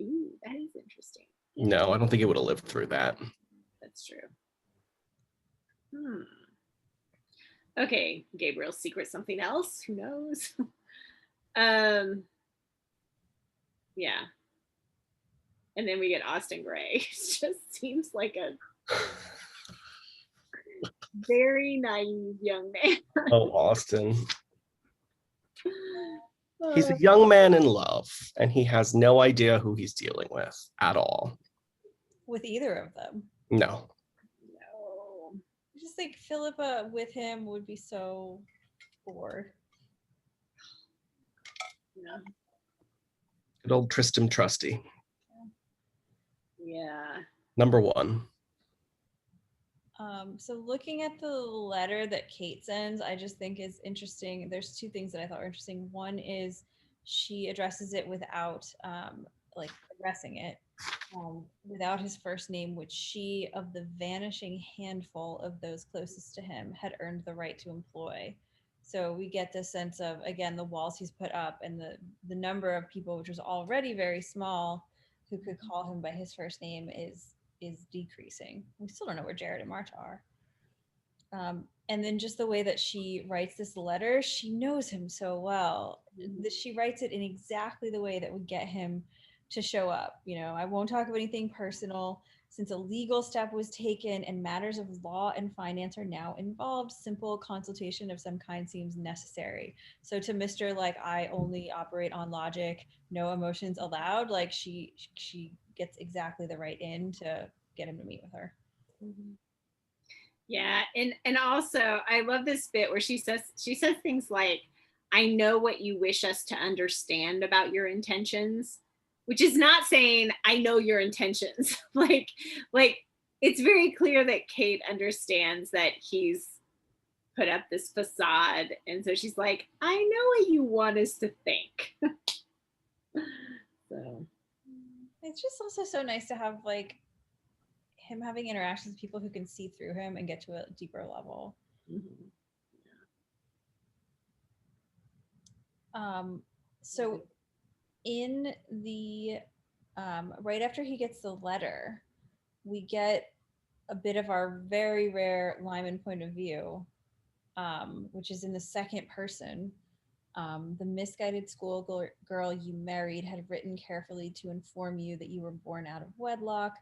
Ooh, that is interesting. No, I don't think he would have lived through that. That's true. Okay, Gabriel's secret something else. Who knows? Yeah. And then we get Austen Gray. It just seems like a very naive young man. Oh, Austen. He's a young man in love, and he has no idea who he's dealing with at all. With either of them? No. I just think Philippa with him would be so bored. Yeah. Good old Tristram Trusty. Yeah. Number one. So looking at the letter that Kate sends, I just think is interesting. There's two things that I thought were interesting. One is she addresses it without like addressing it, without his first name, which she, of the vanishing handful of those closest to him, had earned the right to employ. So we get this sense of, again, the walls he's put up and the number of people, which was already very small, who could call him by his first name is decreasing. We still don't know where Jared and Marta are. And then just the way that she writes this letter, she knows him so well. She writes it in exactly the way that would get him to show up. You know, I won't talk of anything personal. Since a legal step was taken and matters of law and finance are now involved, simple consultation of some kind seems necessary. So to Mr. like, I only operate on logic, no emotions allowed, like she gets exactly the right in to get him to meet with her. Yeah, and also I love this bit where she says things like, I know what you wish us to understand about your intentions, which is not saying I know your intentions. like it's very clear that Kate understands that he's put up this facade, and so she's like, I know what you want us to think. So it's just also so nice to have like him having interactions with people who can see through him and get to a deeper level. So in the right after he gets the letter, we get a bit of our very rare Lymond point of view, which is in the second person. The misguided schoolgirl you married had written carefully to inform you that you were born out of wedlock,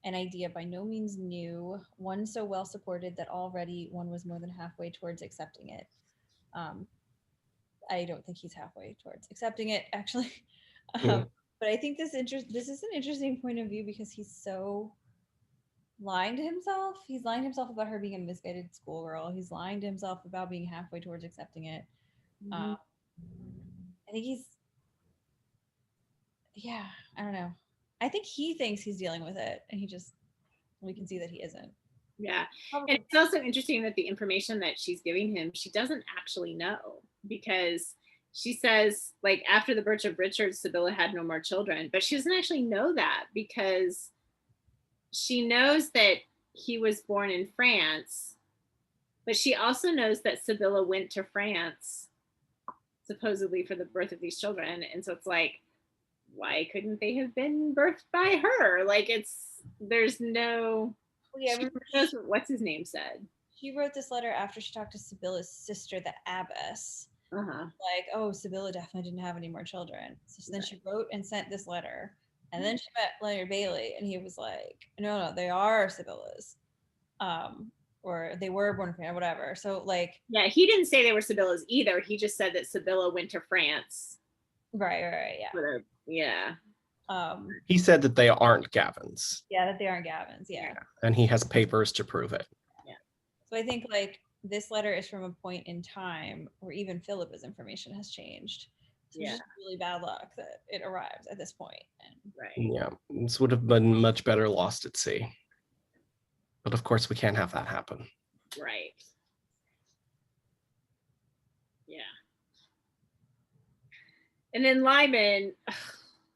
an idea by no means new, one so well supported that already one was more than halfway towards accepting it. I don't think he's halfway towards accepting it, actually. But I think this is an interesting point of view because he's so lying to himself. He's lying to himself about her being a misguided schoolgirl. He's lying to himself about being halfway towards accepting it. I think I don't know. I think he thinks he's dealing with it, and we can see that he isn't. Yeah. And it's also interesting that the information that she's giving him, she doesn't actually know, because she says, like, after the birth of Richard, Sibylla had no more children, but she doesn't actually know that, because she knows that he was born in France, but she also knows that Sibylla went to France supposedly for the birth of these children. And so it's like, why couldn't they have been birthed by her? Like, there's no, what's his name said. She wrote this letter after she talked to Sibylla's sister, the abbess. Like, oh, Sibylla definitely didn't have any more children. So then she wrote and sent this letter. And then she met Leonard Bailey, and he was like, no, they are Sibylla's. Or they were born in France, or whatever. So, like... Yeah, he didn't say they were Sibylla's either. He just said that Sibylla went to France. Right, yeah. Yeah. He said that they aren't Gavin's. Yeah, that they aren't Gavin's, yeah. And he has papers to prove it. Yeah. So I think, like, this letter is from a point in time where even Philippe's information has changed. So it's just really bad luck that it arrives at this point. Right. Yeah, this would have been much better lost at sea. But of course, we can't have that happen. Right. Yeah. And then Lymond,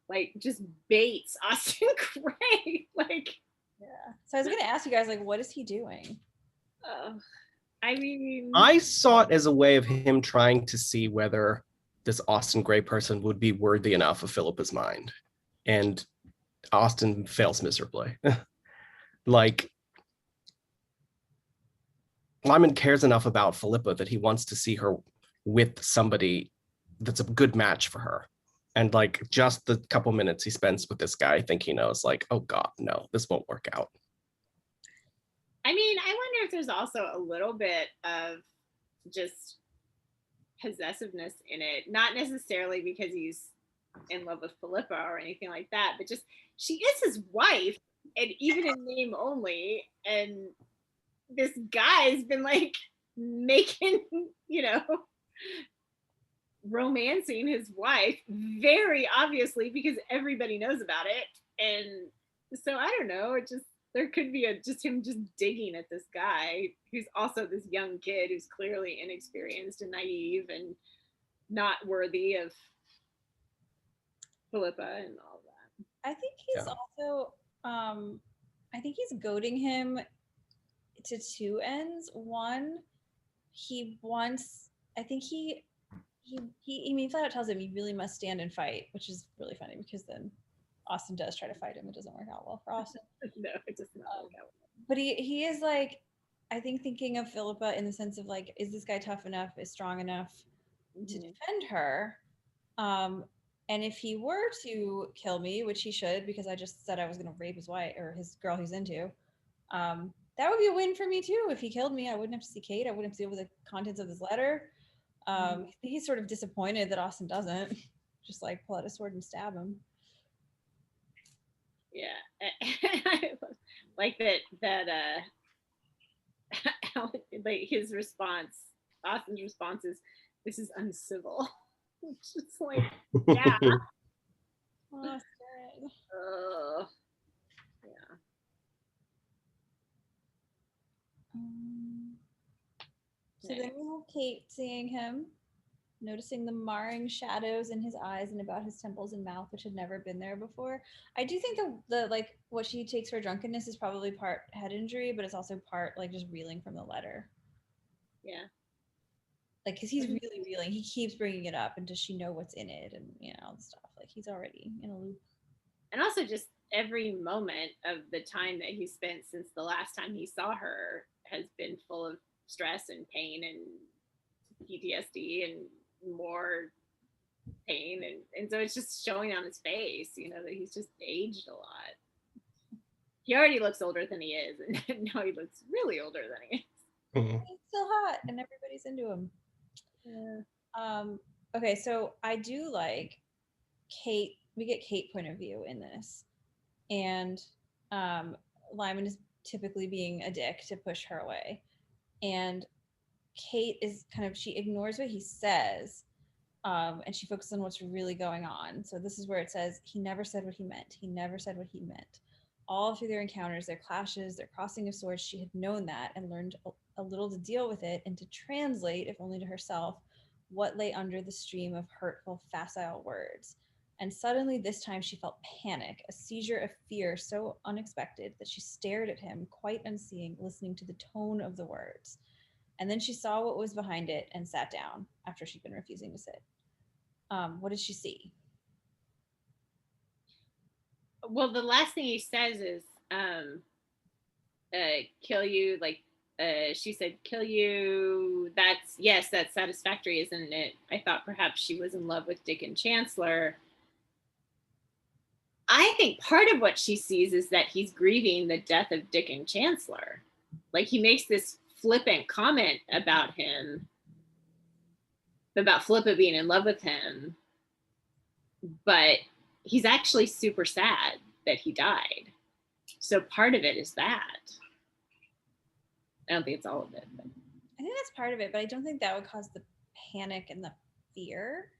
like, just baits Austen Gray. Like, yeah. So I was going to ask you guys, like, what is he doing? I mean, I saw it as a way of him trying to see whether this Austen Gray person would be worthy enough of Philippa's mind. And Austen fails miserably. Like, Lymond cares enough about Philippa that he wants to see her with somebody that's a good match for her. And like, just the couple minutes he spends with this guy, I think he knows, like, oh God, no, this won't work out. I mean, I wonder if there's also a little bit of just possessiveness in it, not necessarily because he's in love with Philippa or anything like that, but just she is his wife, and even in name only, and this guy's been like making, romancing his wife very obviously because everybody knows about it, and So I don't know. It just there could be just him just digging at this guy who's also this young kid who's clearly inexperienced and naive and not worthy of Philippa and all that. I think he's also I think he's goading him to two ends. One, he wants I think he flat out tells him you really must stand and fight, which is really funny because then Austin does try to fight him. It doesn't work out well for Austin. No, it does not work out. But he is like, I think thinking of Philippa in the sense of like, is this guy tough enough, is strong enough to defend her? And if he were to kill me, which he should, because I just said I was going to rape his wife or his girl he's into, that would be a win for me too. If he killed me, I wouldn't have to see Kate. I wouldn't have to deal with the contents of his letter. He's sort of disappointed that Austin doesn't just like pull out a sword and stab him. Yeah, like that like his response, Austin's response is, "This is uncivil." It's just like, yeah. Oh, yeah. So then we have Kate seeing him, noticing the marring shadows in his eyes and about his temples and mouth, which had never been there before. I do think the like what she takes for drunkenness is probably part head injury, but it's also part like just reeling from the letter. Yeah. Like, because he's really reeling. He keeps bringing it up, and does she know what's in it, and all the stuff. Like, he's already in a loop. And also, just every moment of the time that he spent since the last time he saw her has been full of stress and pain and PTSD and more pain, and so it's just showing on his face, that he's just aged a lot. He already looks older than he is, and now he looks really older than he is. He's still hot, and everybody's into him. Yeah. Okay, so I do like Kate. We get Kate point of view in this, and Lymond is typically being a dick to push her away, and Kate is she ignores what he says, and she focuses on what's really going on. So this is where it says he never said what he meant. He never said what he meant. All through their encounters, their clashes, their crossing of swords, she had known that and learned a little to deal with it and to translate, if only to herself, what lay under the stream of hurtful, facile words. And suddenly this time she felt panic, a seizure of fear so unexpected that she stared at him, quite unseeing, listening to the tone of the words. And then she saw what was behind it and sat down after she'd been refusing to sit. What did she see? Well, the last thing he says is, kill you, she said, kill you, that's satisfactory, isn't it? I thought perhaps she was in love with Dickon Chancellor. I think part of what she sees is that he's grieving the death of Dickon Chancellor. Like, he makes this flippant comment about him, about Philippa being in love with him, but he's actually super sad that he died. So part of it is that. I don't think it's all of it. But I think that's part of it, but I don't think that would cause the panic and the fear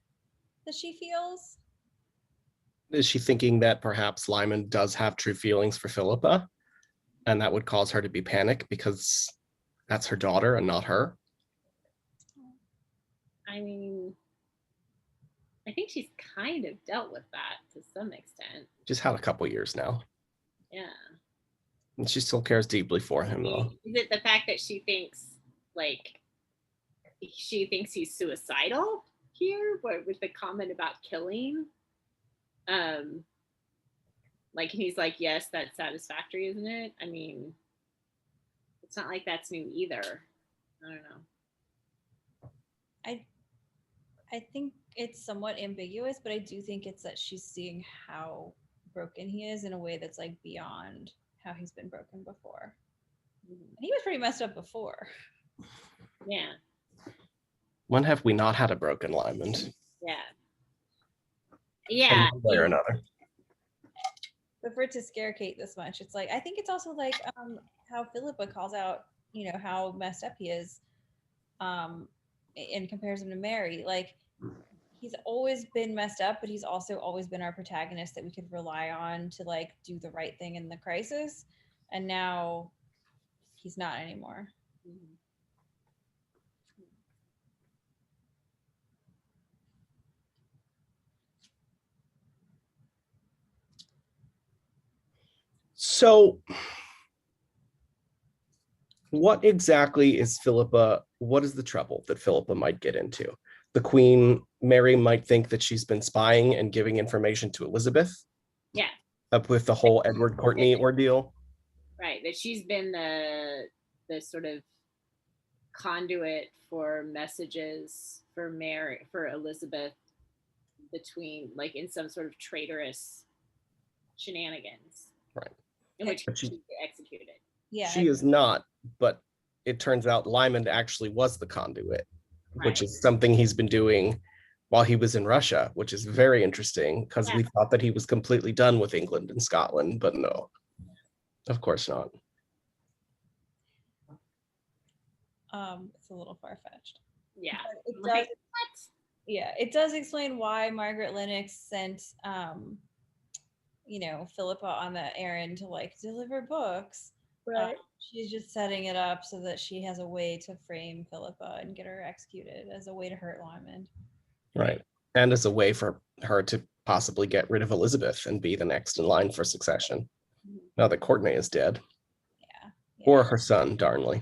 that she feels. Is she thinking that perhaps Lymond does have true feelings for Philippa, and that would cause her to be panicked because that's her daughter and not her? I mean, I think she's kind of dealt with that to some extent. She's had a couple years now. Yeah. And she still cares deeply for him, though. Is it the fact that she thinks he's suicidal here, with the comment about killing? He's like, yes, that's satisfactory, isn't it? I mean, it's not like that's new either. I don't know. I think it's somewhat ambiguous, but I do think it's that she's seeing how broken he is in a way that's like beyond how he's been broken before. And he was pretty messed up before. Yeah. When have we not had a broken Lymond? Yeah. Yeah. One way or another. But for it to scare Kate this much, it's like, I think it's also like how Philippa calls out, how messed up he is, and compares him to Mary. Like, he's always been messed up, but he's also always been our protagonist that we could rely on to like do the right thing in the crisis. And now he's not anymore. Mhm. So what exactly is Philippa? What is the trouble that Philippa might get into? The Queen Mary might think that she's been spying and giving information to Elizabeth. Yeah. Up with the whole Edward Courtney ordeal. Right. That she's been the sort of conduit for messages for Mary, for Elizabeth, between like in some sort of traitorous shenanigans. Right. In which But she executed. Yeah. She is not, but it turns out Lymond actually was the conduit, Right. which is something he's been doing while he was in Russia, which is very interesting because we thought that he was completely done with England and Scotland, but no, of course not. It's a little far-fetched. Yeah. But it does, yeah, it does explain why Margaret Lennox sent Philippa on the errand to like deliver books. Right. She's just setting it up so that she has a way to frame Philippa and get her executed as a way to hurt Lymond. Right. And as a way for her to possibly get rid of Elizabeth and be the next in line for succession. Now that Courtney is dead. Yeah. Or her son, Darnley.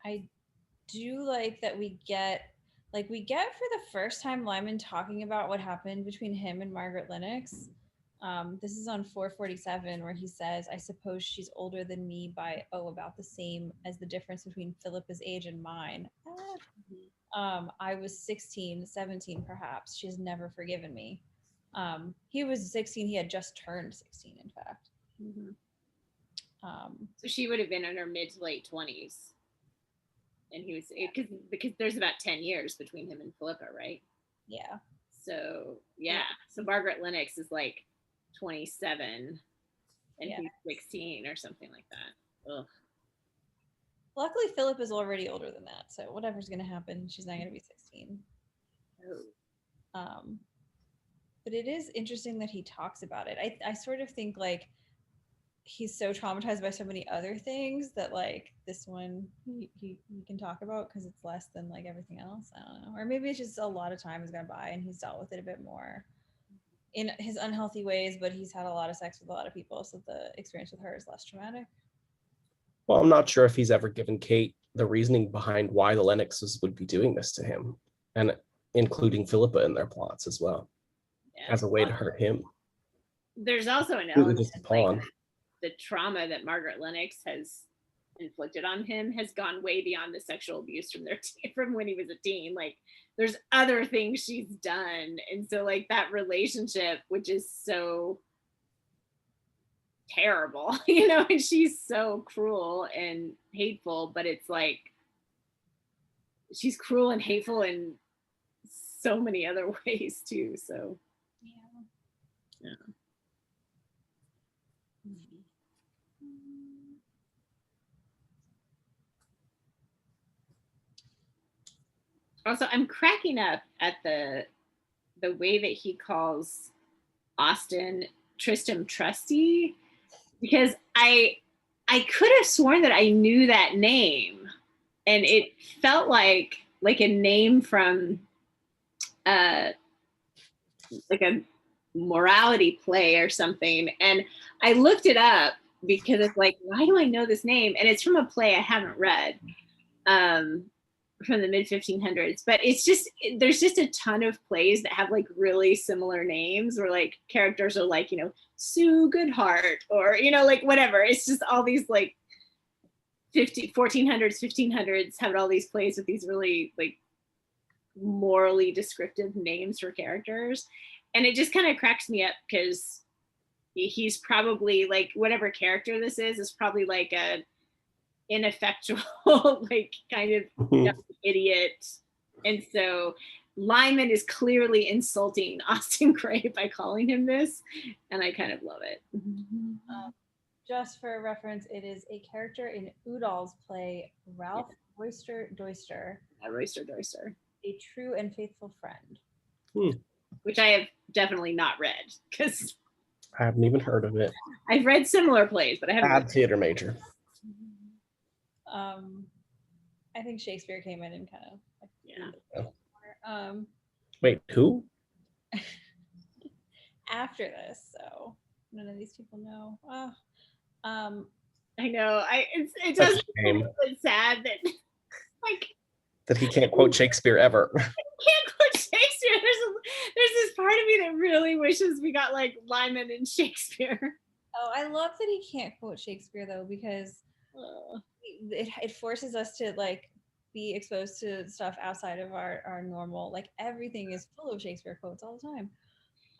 I do like that we get for the first time Lymond talking about what happened between him and Margaret Lennox. This is on 447 where he says, I suppose she's older than me by about the same as the difference between Philippa's age and mine. I was 16, 17 perhaps. She's never forgiven me. He was 16. He had just turned 16, in fact. So she would have been in her mid to late 20s. And he was, because there's about 10 years between him and Philippa, right? Yeah. So, yeah. So Margaret Lennox is like 27 and he's 16 or something like that. Ugh. Luckily, Philip is already older than that. So whatever's going to happen, she's not going to be 16. Oh. But it is interesting that he talks about it. I sort of think like he's so traumatized by so many other things that like this one he can talk about because it's less than like everything else. I don't know. Or maybe it's just a lot of time has gone by and he's dealt with it a bit more in his unhealthy ways, but he's had a lot of sex with a lot of people, so the experience with her is less traumatic. Well, I'm not sure if he's ever given Kate the reasoning behind why the Lennoxes would be doing this to him, and including Philippa in their plots as well, as a way to hurt him. There's also an element just a pawn. like the trauma that Margaret Lennox has inflicted on him has gone way beyond the sexual abuse from when he was a teen. Like there's other things she's done, and so like that relationship, which is so terrible, and she's so cruel and hateful, but it's like she's cruel and hateful in so many other ways too. So yeah. Also, I'm cracking up at the way that he calls Austen Tristram Trusty, because I could have sworn that I knew that name, and it felt like a name from like a morality play or something. And I looked it up because it's like, why do I know this name? And it's from a play I haven't read. From the mid 1500s, but it's just there's just a ton of plays that have like really similar names where like characters are like Sue Goodhart or like whatever. It's just all these like 1400s 1500s have all these plays with these really like morally descriptive names for characters, and it just kind of cracks me up because he's probably like whatever character this is probably like a ineffectual like kind of idiot, and so Lymond is clearly insulting Austen Gray by calling him this, and I kind of love it. just for reference, it is a character in Udall's play Ralph Royster Doyster, Royster, a true and faithful friend. which I have definitely not read because I haven't even heard of it. I've read similar plays, but I haven't. Bad theater major. I think Shakespeare came in and kind of Wait, who? after this, so none of these people know. I know. It does feel sad that like that he can't quote Shakespeare ever. Can't quote Shakespeare. There's this part of me that really wishes we got like Lymond and Shakespeare. Oh, I love that he can't quote Shakespeare though, because it forces us to like be exposed to stuff outside of our normal, like everything is full of Shakespeare quotes all the time.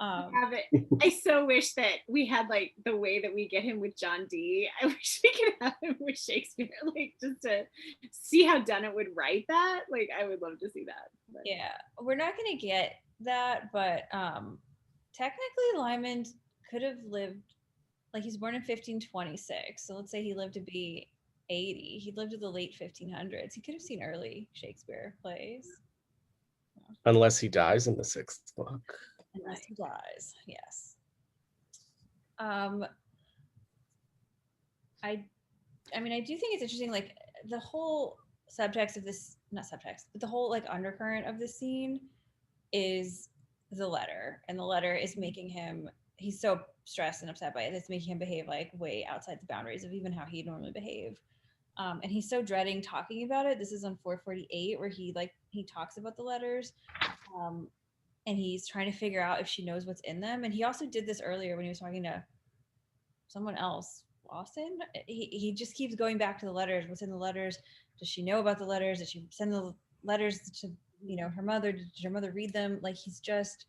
I so wish that we had like the way that we get him with John Dee. I wish we could have him with Shakespeare, like just to see how Dunnett would write that. Like I would love to see that. But. Yeah, we're not gonna get that, but technically Lymond could have lived, like he's born in 1526, so let's say he lived to be 80. He lived to the late 1500s. He could have seen early Shakespeare plays. Unless he dies in the 6th book. Unless he dies, yes. I mean, I do think it's interesting, like the whole subtext of this, not subtext, but the whole like undercurrent of the scene is the letter, and the letter is making him, he's so stressed and upset by it, it's making him behave like way outside the boundaries of even how he'd normally behave. And he's so dreading talking about it. This is on 448 where he talks about the letters. And he's trying to figure out if she knows what's in them. And he also did this earlier when he was talking to someone else, Lawson. He just keeps going back to the letters. What's in the letters? Does she know about the letters? Did she send the letters to, her mother? Did her mother read them? Like he's just,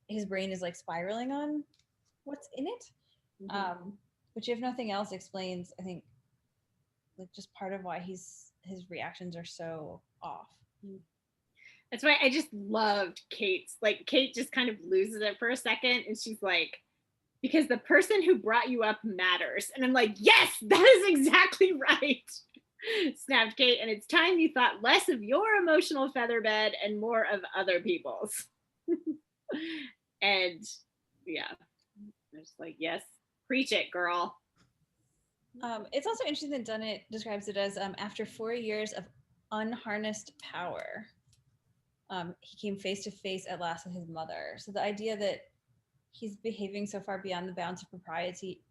his brain is like spiraling on what's in it. Mm-hmm. Which if nothing else explains, I think, like just part of why his reactions are so off. That's why I just loved Kate's, like Kate just kind of loses it for a second and she's like, because the person who brought you up matters. And I'm like, yes, that is exactly right. Snapped Kate. And it's time you thought less of your emotional featherbed and more of other people's. And yeah, I'm just like, yes, preach it, girl. It's also interesting that Dunnett describes it as after 4 years of unharnessed power. He came face to face at last with his mother. So the idea that he's behaving so far beyond the bounds of propriety,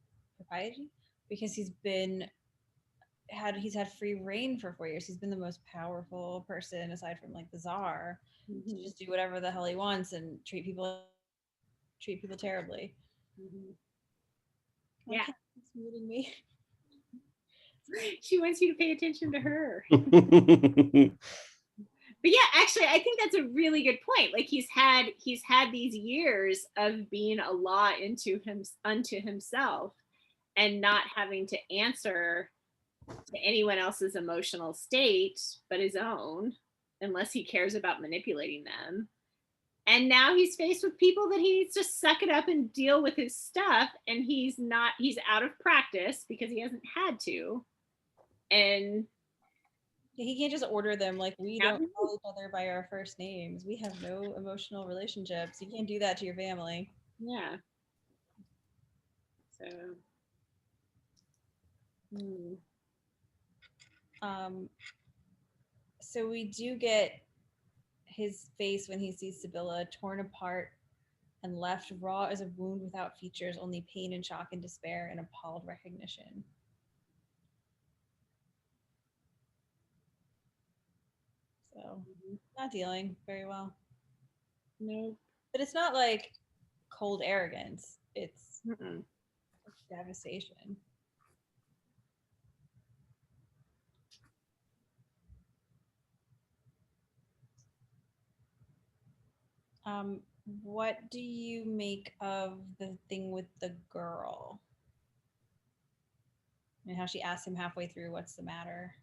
because he's had free reign for 4 years. He's been the most powerful person aside from like the Tsar, to just do whatever the hell he wants and treat people terribly. Yeah, it's muting me. She wants you to pay attention to her. But yeah, actually, I think that's a really good point. Like he's had these years of being a law unto himself and not having to answer to anyone else's emotional state but his own, unless he cares about manipulating them. And now he's faced with people that he needs to suck it up and deal with his stuff. And he's out of practice because he hasn't had to. And he can't just order them, like we don't call each other by our first names. We have no emotional relationships. You can't do that to your family. Yeah. So we do get his face when he sees Sibylla torn apart and left raw as a wound without features, only pain and shock and despair and appalled recognition. So not dealing very well. No. But it's not like cold arrogance. It's devastation. What do you make of the thing with the girl? And how she asked him halfway through, what's the matter?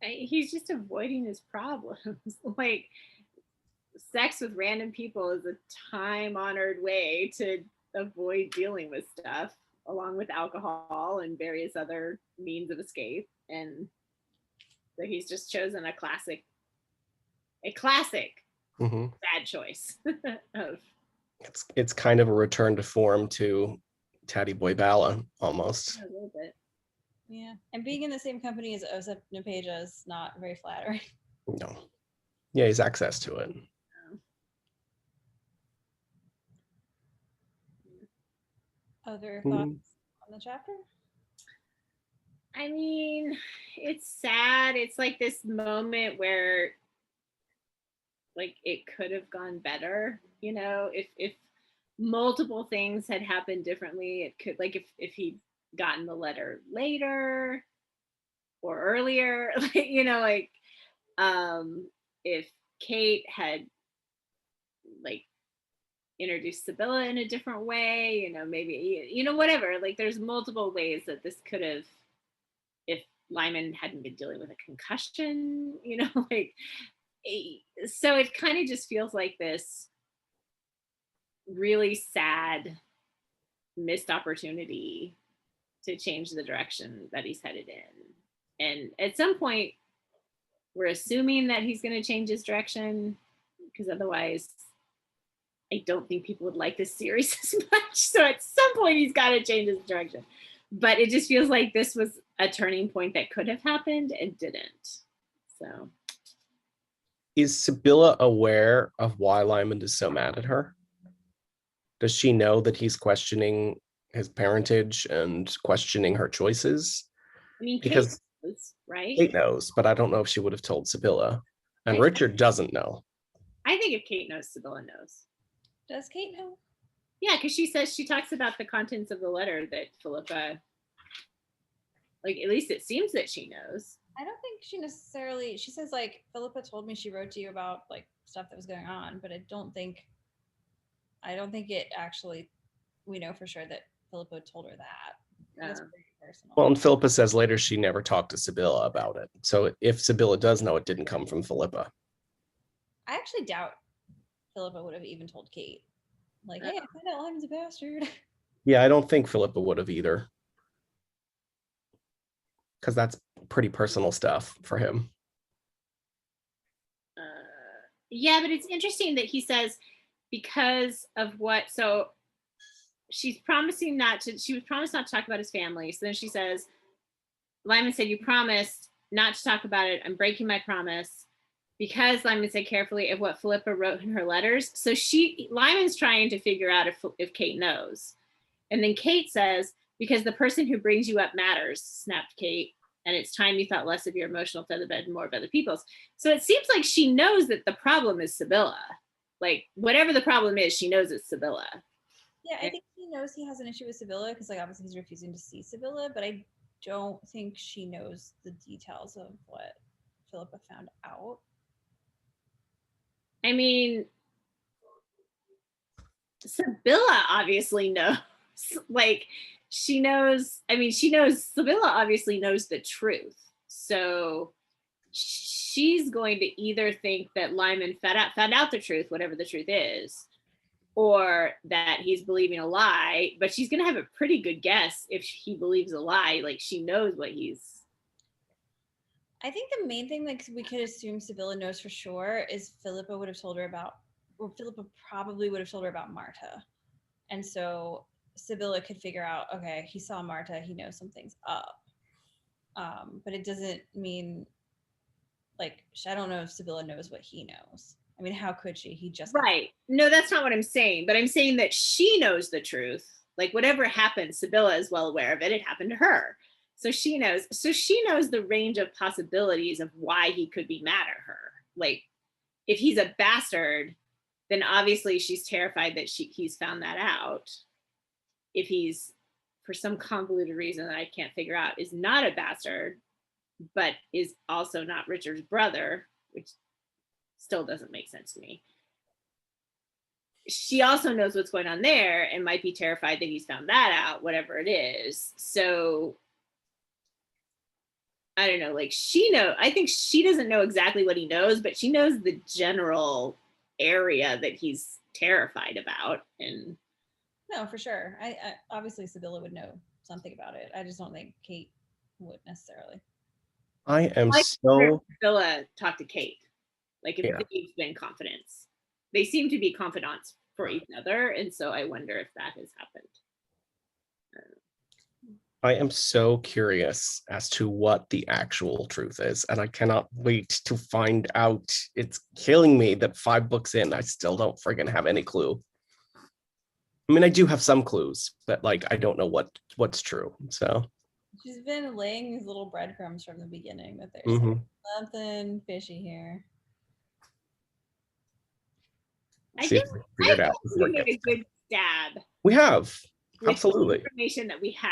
He's just avoiding his problems. Like, sex with random people is a time-honored way to avoid dealing with stuff. along with alcohol and various other means of escape. And so he's just chosen a classic bad choice of. It's kind of a return to form to Tatty Boy Bala almost. A little bit. Yeah, and being in the same company as Osip Nepeja is not very flattering. No. Yeah, he's access to it. Other thoughts on the chapter? I mean, it's sad. It's like this moment where like it could have gone better, you know, if multiple things had happened differently. It could, like, if he'd gotten the letter later or earlier, like, you know, like if Kate had like introduced Sibylla in a different way, you know, maybe, you know, whatever, like there's multiple ways that this could have, if Lymond hadn't been dealing with a concussion, you know, like, so it kind of just feels like this really sad missed opportunity to change the direction that he's headed in. And at some point, we're assuming that he's going to change his direction, because otherwise I don't think people would like this series as much. So at some point he's got to change his direction. But it just feels like this was a turning point that could have happened and didn't. So. Is Sibylla aware of why Lymond is so mad at her? Does she know that he's questioning his parentage and questioning her choices? I mean, because Kate knows, right? Kate knows, but I don't know if she would have told Sibylla. And Richard doesn't know. I think if Kate knows, Sibylla knows. Does Kate know? Yeah, because she talks about the contents of the letter that Philippa, like, at least it seems that she knows. I don't think she necessarily, she says like, Philippa told me she wrote to you about like stuff that was going on, but I don't think it actually, we know for sure that Philippa told her that. That's pretty personal. Well, and Philippa says later she never talked to Sibylla about it. So if Sibylla does know, it didn't come from Philippa. I actually doubt Philippa would have even told Kate. Like, hey, I found out Lymond's a bastard. Yeah, I don't think Philippa would have either. Because that's pretty personal stuff for him. Yeah, but it's interesting that he says because of what, so she was promised not to talk about his family. So then she says, Lymond said, you promised not to talk about it. I'm breaking my promise, because Lymond said carefully of what Philippa wrote in her letters. So Lymond's trying to figure out if Kate knows. And then Kate says, because the person who brings you up matters, snapped Kate. And it's time you thought less of your emotional featherbed and more of other people's. So it seems like she knows that the problem is Sibylla. Like, whatever the problem is, she knows it's Sibylla. Yeah, I think he knows he has an issue with Sibylla, because like obviously he's refusing to see Sibylla, but I don't think she knows the details of what Philippa found out. I mean, Sibylla obviously knows. Like, Sibylla obviously knows the truth. So she's going to either think that Lymond found out the truth, whatever the truth is, or that he's believing a lie, but she's going to have a pretty good guess if he believes a lie. Like, she knows what he's. I think the main thing that we could assume Sibylla knows for sure is Philippa probably would have told her about Marta. And so Sibylla could figure out, okay, he saw Marta, he knows something's up. But it doesn't mean, like, I don't know if Sibylla knows what he knows. I mean, how could she? He just. Right. No, that's not what I'm saying. But I'm saying that she knows the truth. Like, whatever happened, Sibylla is well aware of it. It happened to her. So she knows the range of possibilities of why he could be mad at her. Like, if he's a bastard, then obviously she's terrified that he's found that out. If he's, for some convoluted reason that I can't figure out, is not a bastard, but is also not Richard's brother, which still doesn't make sense to me. She also knows what's going on there and might be terrified that he's found that out, whatever it is. So I don't know, like, I think she doesn't know exactly what he knows, but she knows the general area that he's terrified about. And No, for sure. I obviously Sibylla would know something about it. I just don't think Kate would necessarily. I am Like so Philippe talked to Kate, like if Yeah. they've been confidants. They seem to be confidants for each other, and so I wonder if that has happened. I am so curious as to what the actual truth is, and I cannot wait to find out. It's killing me that 5 books in, I still don't friggin' have any clue. I mean, I do have some clues, but like I don't know what's true. So She's been laying these little breadcrumbs from the beginning that there's something fishy here. I see if think we figured out before we it made a gets there. good stab We have with absolutely the information that we have.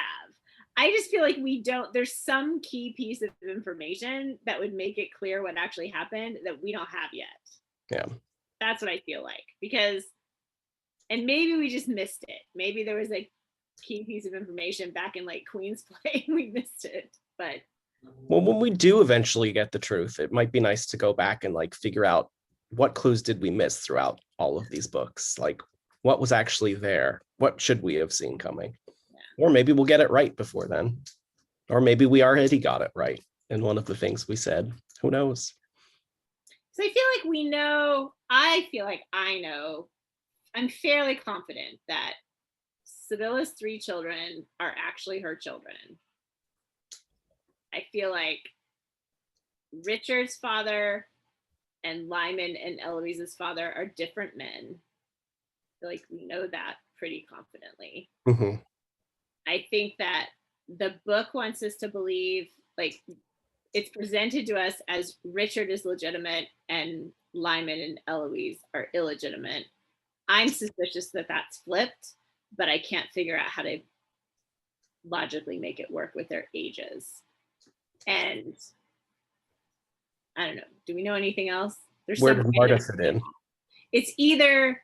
I just feel like we don't, there's some key piece of information that would make it clear what actually happened that we don't have yet. Yeah. That's what I feel like, because, and maybe we just missed it. Maybe there was a key piece of information back in like Queen's Play and we missed it, but. Well, when we do eventually get the truth, it might be nice to go back and like figure out what clues did we miss throughout all of these books? Like what was actually there? What should we have seen coming? Yeah. Or maybe we'll get it right before then. Or maybe we already got it right in one of the things we said. Who knows? So I feel like we know, I feel like I know, I'm fairly confident that Sibylla's 3 children are actually her children. I feel like Richard's father and Lymond and Eloise's father are different men. I feel like we know that pretty confidently. Mm-hmm. I think that the book wants us to believe, like, it's presented to us as Richard is legitimate and Lymond and Eloise are illegitimate. I'm suspicious that that's flipped, but I can't figure out how to logically make it work with their ages. And I don't know. Do we know anything else? There's Where does Marta fit in? It's either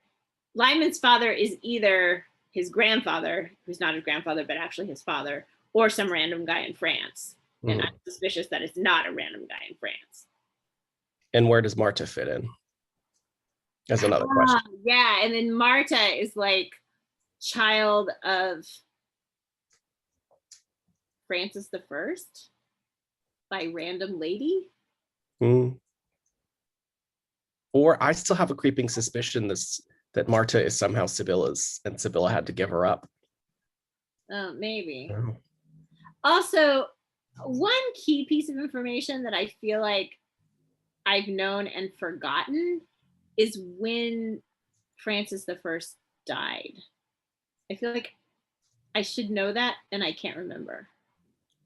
Lymond's father is either his grandfather, who's not his grandfather, but actually his father, or some random guy in France. And I'm suspicious that it's not a random guy in France. And where does Marta fit in? That's another question. Yeah, and then Marta is like child of Francis the First by random lady. Or I still have a creeping suspicion that Marta is somehow Sibylla's and Sibylla had to give her up. Oh, maybe. Also, one key piece of information that I feel like I've known and forgotten is when Francis the First died. I feel like I should know that and I can't remember.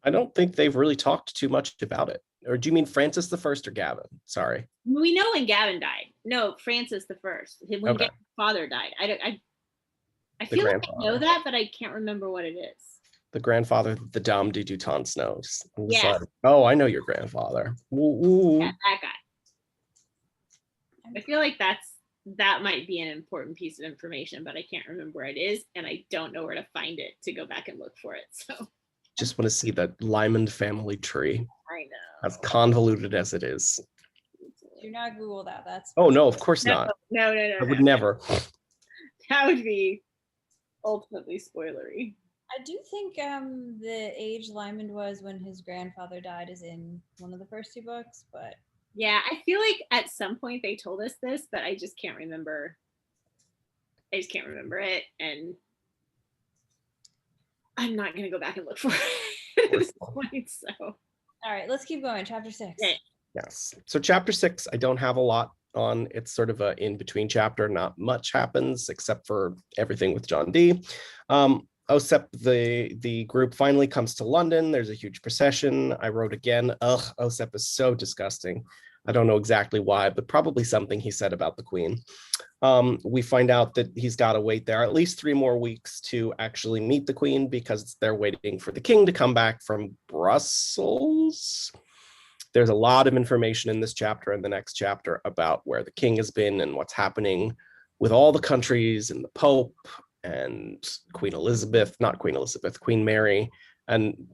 I don't think they've really talked too much about it. Or do you mean Francis the First or Gavin? Sorry. We know when Gavin died. No, Francis the First. When Gavin's father died. I feel like I know that, but I can't remember what it is. The grandfather that the Dame de Dutance knows. Yeah. Like, oh, I know your grandfather. Ooh. Yeah, that guy. I feel like that might be an important piece of information, but I can't remember where it is, and I don't know where to find it to go back and look for it. So just want to see that Lymond family tree. I know. As convoluted as it is. Do not Google that. That's no, of course not. No. I would never. That would be ultimately spoilery. I do think the age Lymond was when his grandfather died is in one of the first 2 books, but yeah, I feel like at some point they told us this, but I just can't remember. I just can't remember it, and I'm not going to go back and look for it at this point. So, all right, let's keep going. Chapter 6. Okay. Yes. So chapter 6, I don't have a lot on. It's sort of a in-between chapter. Not much happens except for everything with John Dee. OSEP, the group finally comes to London. There's a huge procession. I wrote again, OSEP is so disgusting. I don't know exactly why, but probably something he said about the Queen. We find out that he's got to wait there at least 3 more weeks to actually meet the Queen because they're waiting for the King to come back from Brussels. There's a lot of information in this chapter and the next chapter about where the King has been and what's happening with all the countries and the Pope and Queen Mary, and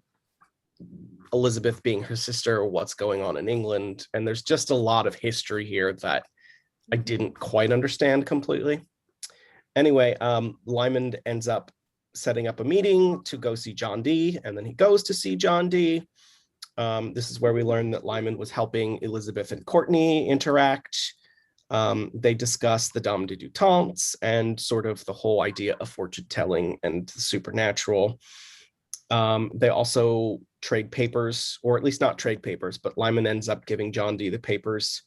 Elizabeth being her sister, what's going on in England. And there's just a lot of history here that I didn't quite understand completely. Anyway, Lymond ends up setting up a meeting to go see John Dee, and then he goes to see John Dee. This is where we learn that Lymond was helping Elizabeth and Courtney interact. They discuss the dame de dutantes and sort of the whole idea of fortune telling and the supernatural. They also trade papers, or at least not trade papers, but Lymond ends up giving John Dee the papers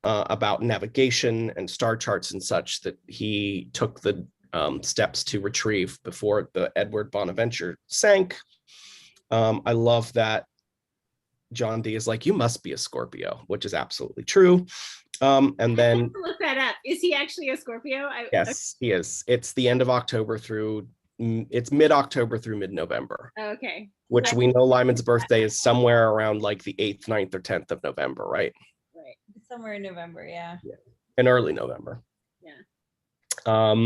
about navigation and star charts and such that he took the steps to retrieve before the Edward Bonaventure sank. I love that John Dee is like, you must be a Scorpio, which is absolutely true. And then look that up. Is he actually a Scorpio? Yes, he is. It's the end of October through, it's mid-October through mid-November. Okay. Which we know Lymond's birthday is somewhere around like the 8th, 9th, or 10th of November, right? Right. Somewhere in November, yeah. In early November. Yeah.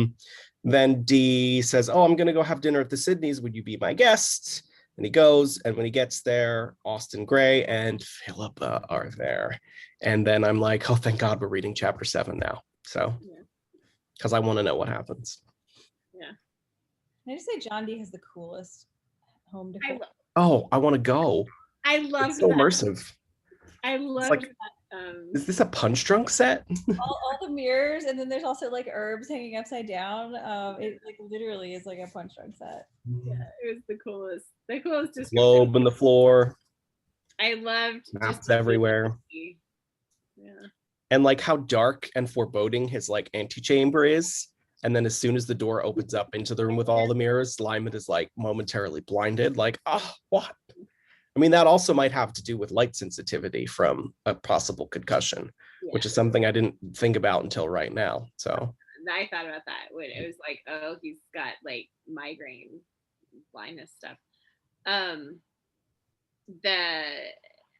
Then Dee says, oh, I'm going to go have dinner at the Sydneys. Would you be my guest? And he goes, and when he gets there, Austen Gray and Philippa are there. And then I'm like, oh, thank God we're reading chapter 7 now. So, because I want to know what happens. Yeah. Can I just say John Dee has the coolest home decor? I want to go. I love it's so immersive. I love like, that. Is this a punch drunk set? all the mirrors, and then there's also like herbs hanging upside down. It like literally is like a punch drunk set. Yeah, it was the coolest. The coolest description. Globe on the floor. I loved maps everywhere. Yeah. And like how dark and foreboding his like antechamber is. And then as soon as the door opens up into the room with all the mirrors, Lymond is like momentarily blinded, like, oh, what? I mean, that also might have to do with light sensitivity from a possible concussion, which is something I didn't think about until right now. So I thought about that when it was like, oh, he's got like migraine blindness stuff.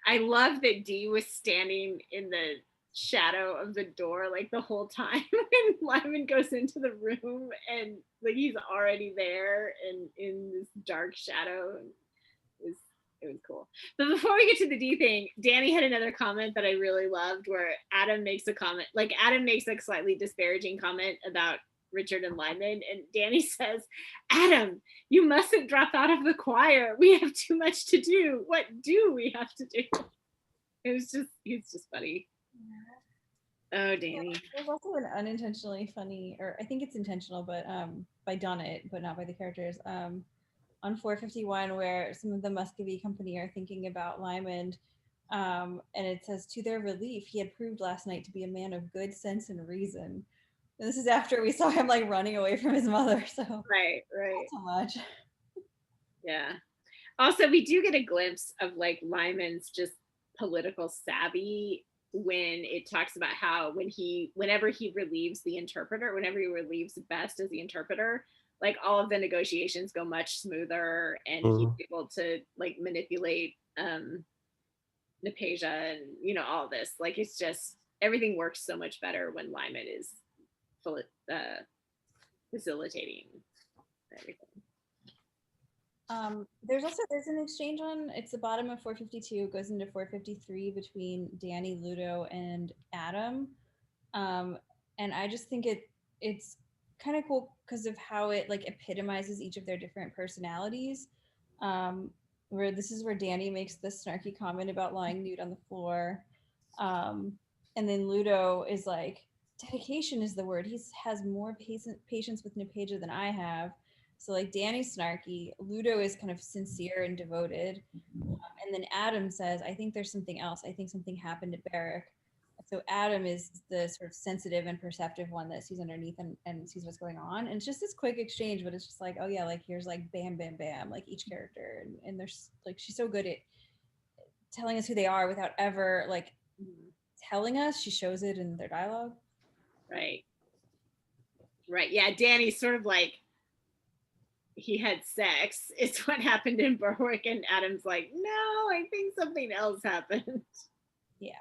I love that Dee was standing in the shadow of the door like the whole time when Lymond goes into the room, and like he's already there and in this dark shadow. It was cool. But before we get to the D thing, Danny had another comment that I really loved where Adam makes a comment, like Adam makes a slightly disparaging comment about Richard and Lymond, and Danny says, Adam, you mustn't drop out of the choir. We have too much to do. What do we have to do? It's just funny. Oh, Danny. There's also an unintentionally funny, or I think it's intentional, but by Dunnett, but not by the characters. On 451, where some of the Muscovy company are thinking about Lymond, and it says, to their relief, he had proved last night to be a man of good sense and reason. And this is after we saw him like running away from his mother. So right. Not so much. Yeah. Also, we do get a glimpse of like Lymond's just political savvy when it talks about how whenever he relieves the interpreter, whenever he relieves Best as the interpreter, like all of the negotiations go much smoother, and he's able to like manipulate Napasia and all this. Like it's just everything works so much better when Lymond is facilitating everything. There's an exchange on, it's the bottom of 452, goes into 453 between Danny, Ludo, and Adam. And I just think it's kind of cool because of how it like epitomizes each of their different personalities. Where this is where Danny makes this snarky comment about lying nude on the floor. And then Ludo is like, dedication is the word. He has more patience with Napasia than I have. So like Danny's snarky, Ludo is kind of sincere and devoted. And then Adam says, I think there's something else. I think something happened to Barrack. So Adam is the sort of sensitive and perceptive one that sees underneath and sees what's going on. And it's just this quick exchange, but it's just like, oh yeah, like here's like bam, bam, bam, like each character. And there's like, she's so good at telling us who they are without ever like telling us. She shows it in their dialogue. Right. Yeah, Danny's sort of like, he had sex. It's what happened in Berwick, and Adam's like, no, I think something else happened. Yeah.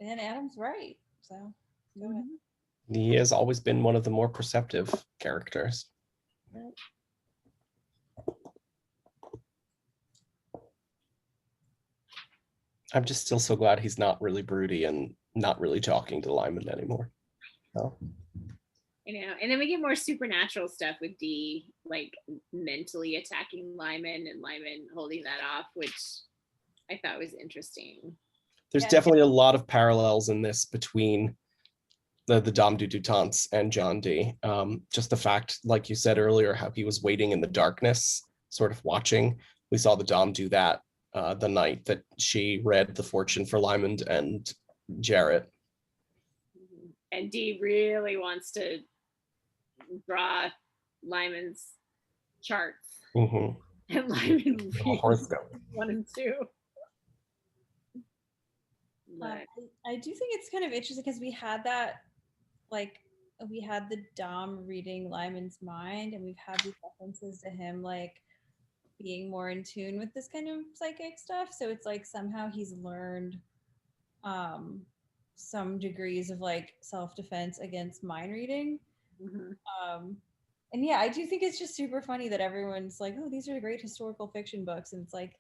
And Adam's right. So go ahead. He has always been one of the more perceptive characters. Right. I'm just still so glad he's not really broody and not really talking to Lymond anymore. Oh. And then we get more supernatural stuff with Dee, like mentally attacking Lymond and Lymond holding that off, which I thought was interesting. There's definitely a lot of parallels in this between the Dame du Dutance and John Dee. Just the fact, like you said earlier, how he was waiting in the darkness, sort of watching. We saw the Dame do that the night that she read the fortune for Lymond and Jarrett. And Dee really wants to draw Lymond's charts. Mm-hmm. And Lymond really 1 and 2. I do think it's kind of interesting because we had that, like, we had the Dom reading Lymond's mind, and we've had these references to him, like, being more in tune with this kind of psychic stuff. So it's like somehow he's learned some degrees of like self-defense against mind reading. And yeah, I do think it's just super funny that everyone's like, oh, these are great historical fiction books, and it's like,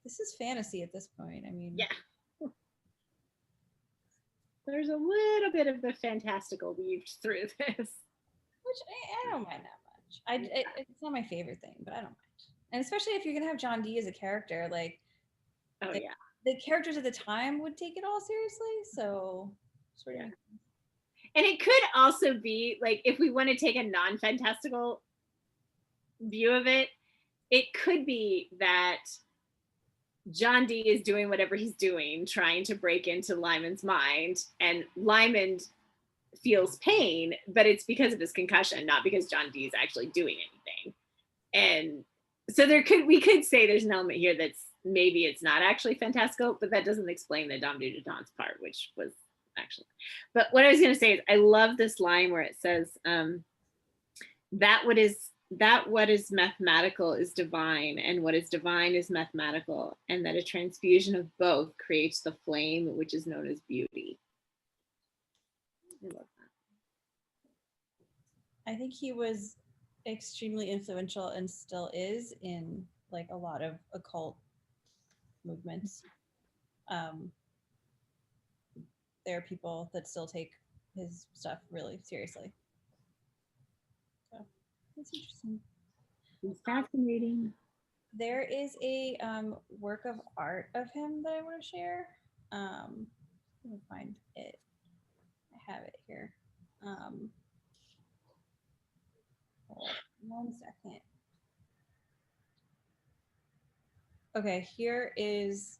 this is fantasy at this point. I mean, yeah, there's a little bit of the fantastical weaved through this, which I don't mind that much. It's not my favorite thing, but I don't mind. And especially if you're gonna have John Dee as a character, like, the characters at the time would take it all seriously. So sort of. Yeah. And it could also be like, if we want to take a non-fantastical view of it, it could be that John Dee is doing whatever he's doing, trying to break into Lymond's mind, and Lymond feels pain, but it's because of his concussion, not because John Dee is actually doing anything. And so we could say there's an element here that's maybe it's not actually fantastical, but that doesn't explain the Dame du Dutance part, which was actually. But what I was going to say is I love this line where it says that what is mathematical is divine, and what is divine is mathematical, and that a transfusion of both creates the flame which is known as beauty. I love that. I think he was extremely influential and still is in like a lot of occult movements. There are people that still take his stuff really seriously. So it's interesting. It's fascinating. There is a work of art of him that I want to share. Let me find it. I have it here. Hold on 1 second. Okay, here is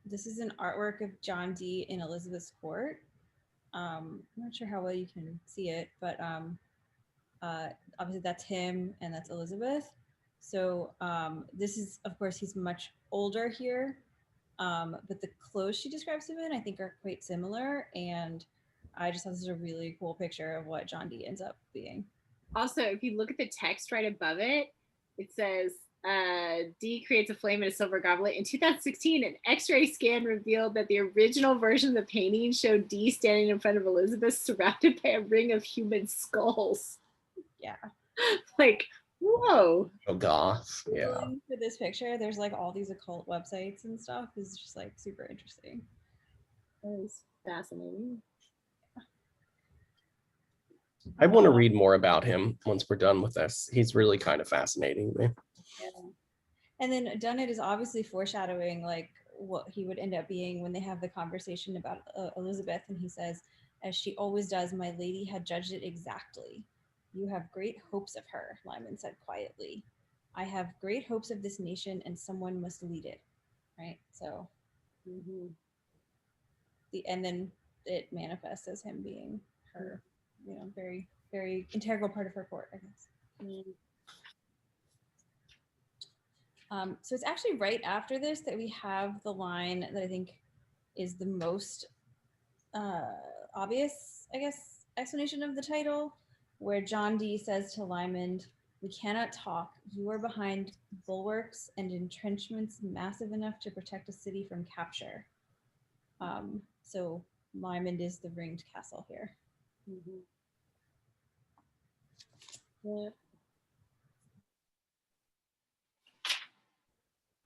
this is an artwork of John Dee in Elizabeth's court. I'm not sure how well you can see it, but obviously that's him and that's Elizabeth. So this is, of course, he's much older here, but the clothes she describes him in, I think, are quite similar. And I just thought this is a really cool picture of what John Dee ends up being. Also, if you look at the text right above it, it says, Dee creates a flame in a silver goblet. In 2016, an X-ray scan revealed that the original version of the painting showed Dee standing in front of Elizabeth surrounded by a ring of human skulls. Yeah. Like, whoa. Oh, gosh. Yeah. For this picture, there's like all these occult websites and stuff. It's just like super interesting. That is fascinating. I want to read more about him once we're done with this. He's really kind of fascinating to me. Yeah. And then Dunnett is obviously foreshadowing like what he would end up being when they have the conversation about Elizabeth. And he says, as she always does, my lady had judged it exactly. You have great hopes of her, Lymond said quietly. I have great hopes of this nation, and someone must lead it. Right? So, and then it manifests as him being her, you know, very, very integral part of her court, I guess. So it's actually right after this that we have the line that I think is the most obvious, I guess, explanation of the title, where John Dee says to Lymond, we cannot talk. You are behind bulwarks and entrenchments massive enough to protect a city from capture. So Lymond is the ringed castle here. Yeah.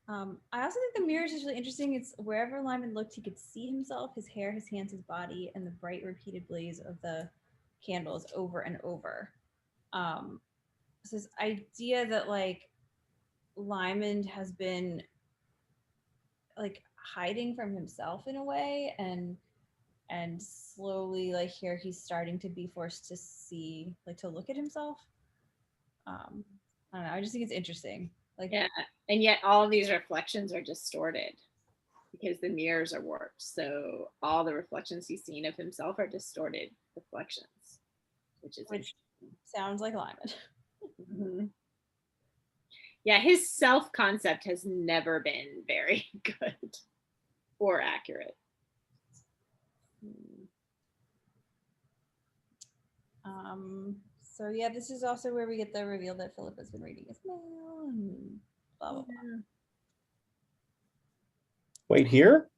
I also think the mirrors is really interesting. It's wherever Lyman looked, he could see himself, his hair, his hands, his body, and the bright repeated blaze of the candles over and over. So this idea that like Lyman has been like hiding from himself in a way, and slowly like here he's starting to be forced to see, like to look at himself. um I don't know, I just think it's interesting, like Yeah, and yet all of these reflections are distorted because the mirrors are warped. So all the reflections he's seen of himself are distorted reflections, which is which sounds like Lyman. mm-hmm. Yeah, his self-concept has never been very good or accurate. So yeah, this is also where we get the reveal that Philip has been reading his mail and blah blah blah. Wait, here?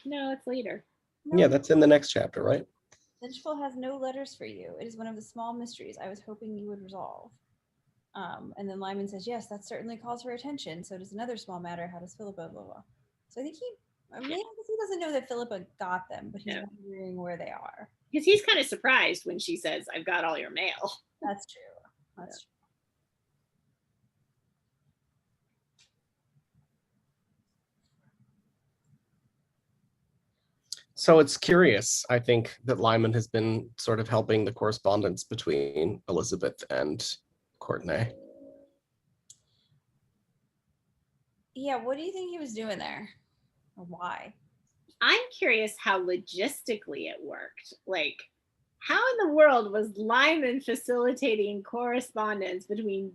No, it's later. No, Yeah, that's in the next chapter, right? Lynchville has no letters for you. It is one of the small mysteries I was hoping you would resolve. And then Lyman says, yes, that certainly calls for attention. So does another small matter. How does Philippa, blah, blah. So I think maybe he doesn't know that Philippa got them, but he's wondering where they are. Because he's kind of surprised when she says, I've got all your mail. That's true. That's true. So it's curious, I think, that Lyman has been sort of helping the correspondence between Elizabeth and Courtenay. Yeah, what do you think he was doing there? Or why? I'm curious how logistically it worked. Like, how in the world was Lyman facilitating correspondence between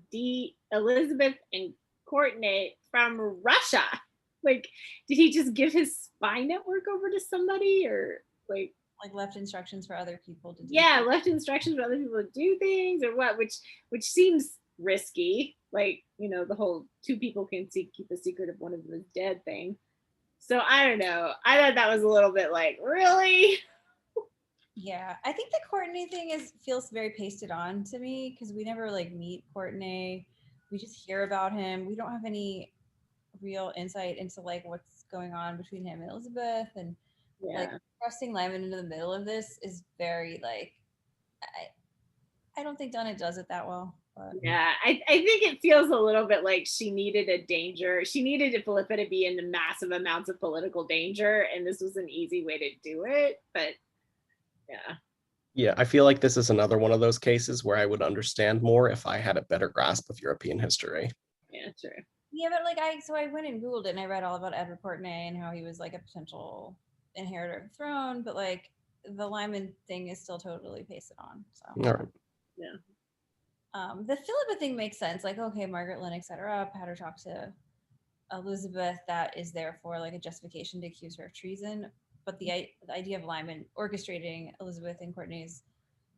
Elizabeth and Courtenay from Russia? Like, did he just give his spy network over to somebody, or like left instructions for other people to do things? Left instructions for other people to do things, or what? Which seems risky. Like, the whole two people can keep a secret if one of them is dead thing. So I don't know. I thought that was a little bit like, really? Yeah, I think the Courtenay thing feels very pasted on to me because we never like meet Courtenay. We just hear about him. We don't have any real insight into like what's going on between him and Elizabeth, and like thrusting Lyman into the middle of this is very like I don't think Dunnett does it that well. But. Yeah, I think it feels a little bit like she needed a danger. She needed Philippa to be in massive amounts of political danger, and this was an easy way to do it. But yeah. Yeah, I feel like this is another one of those cases where I would understand more if I had a better grasp of European history. Yeah, true. Yeah, but like I went and Googled it and I read all about Edward Courtenay and how he was like a potential inheritor of the throne, but like the Lyman thing is still totally pasted on. So all right. Yeah. The Philippa thing makes sense. Like, okay, Margaret Lennox set her up, had her talk to Elizabeth. That is therefore like a justification to accuse her of treason. But the idea of Lyman orchestrating Elizabeth and Courtenay's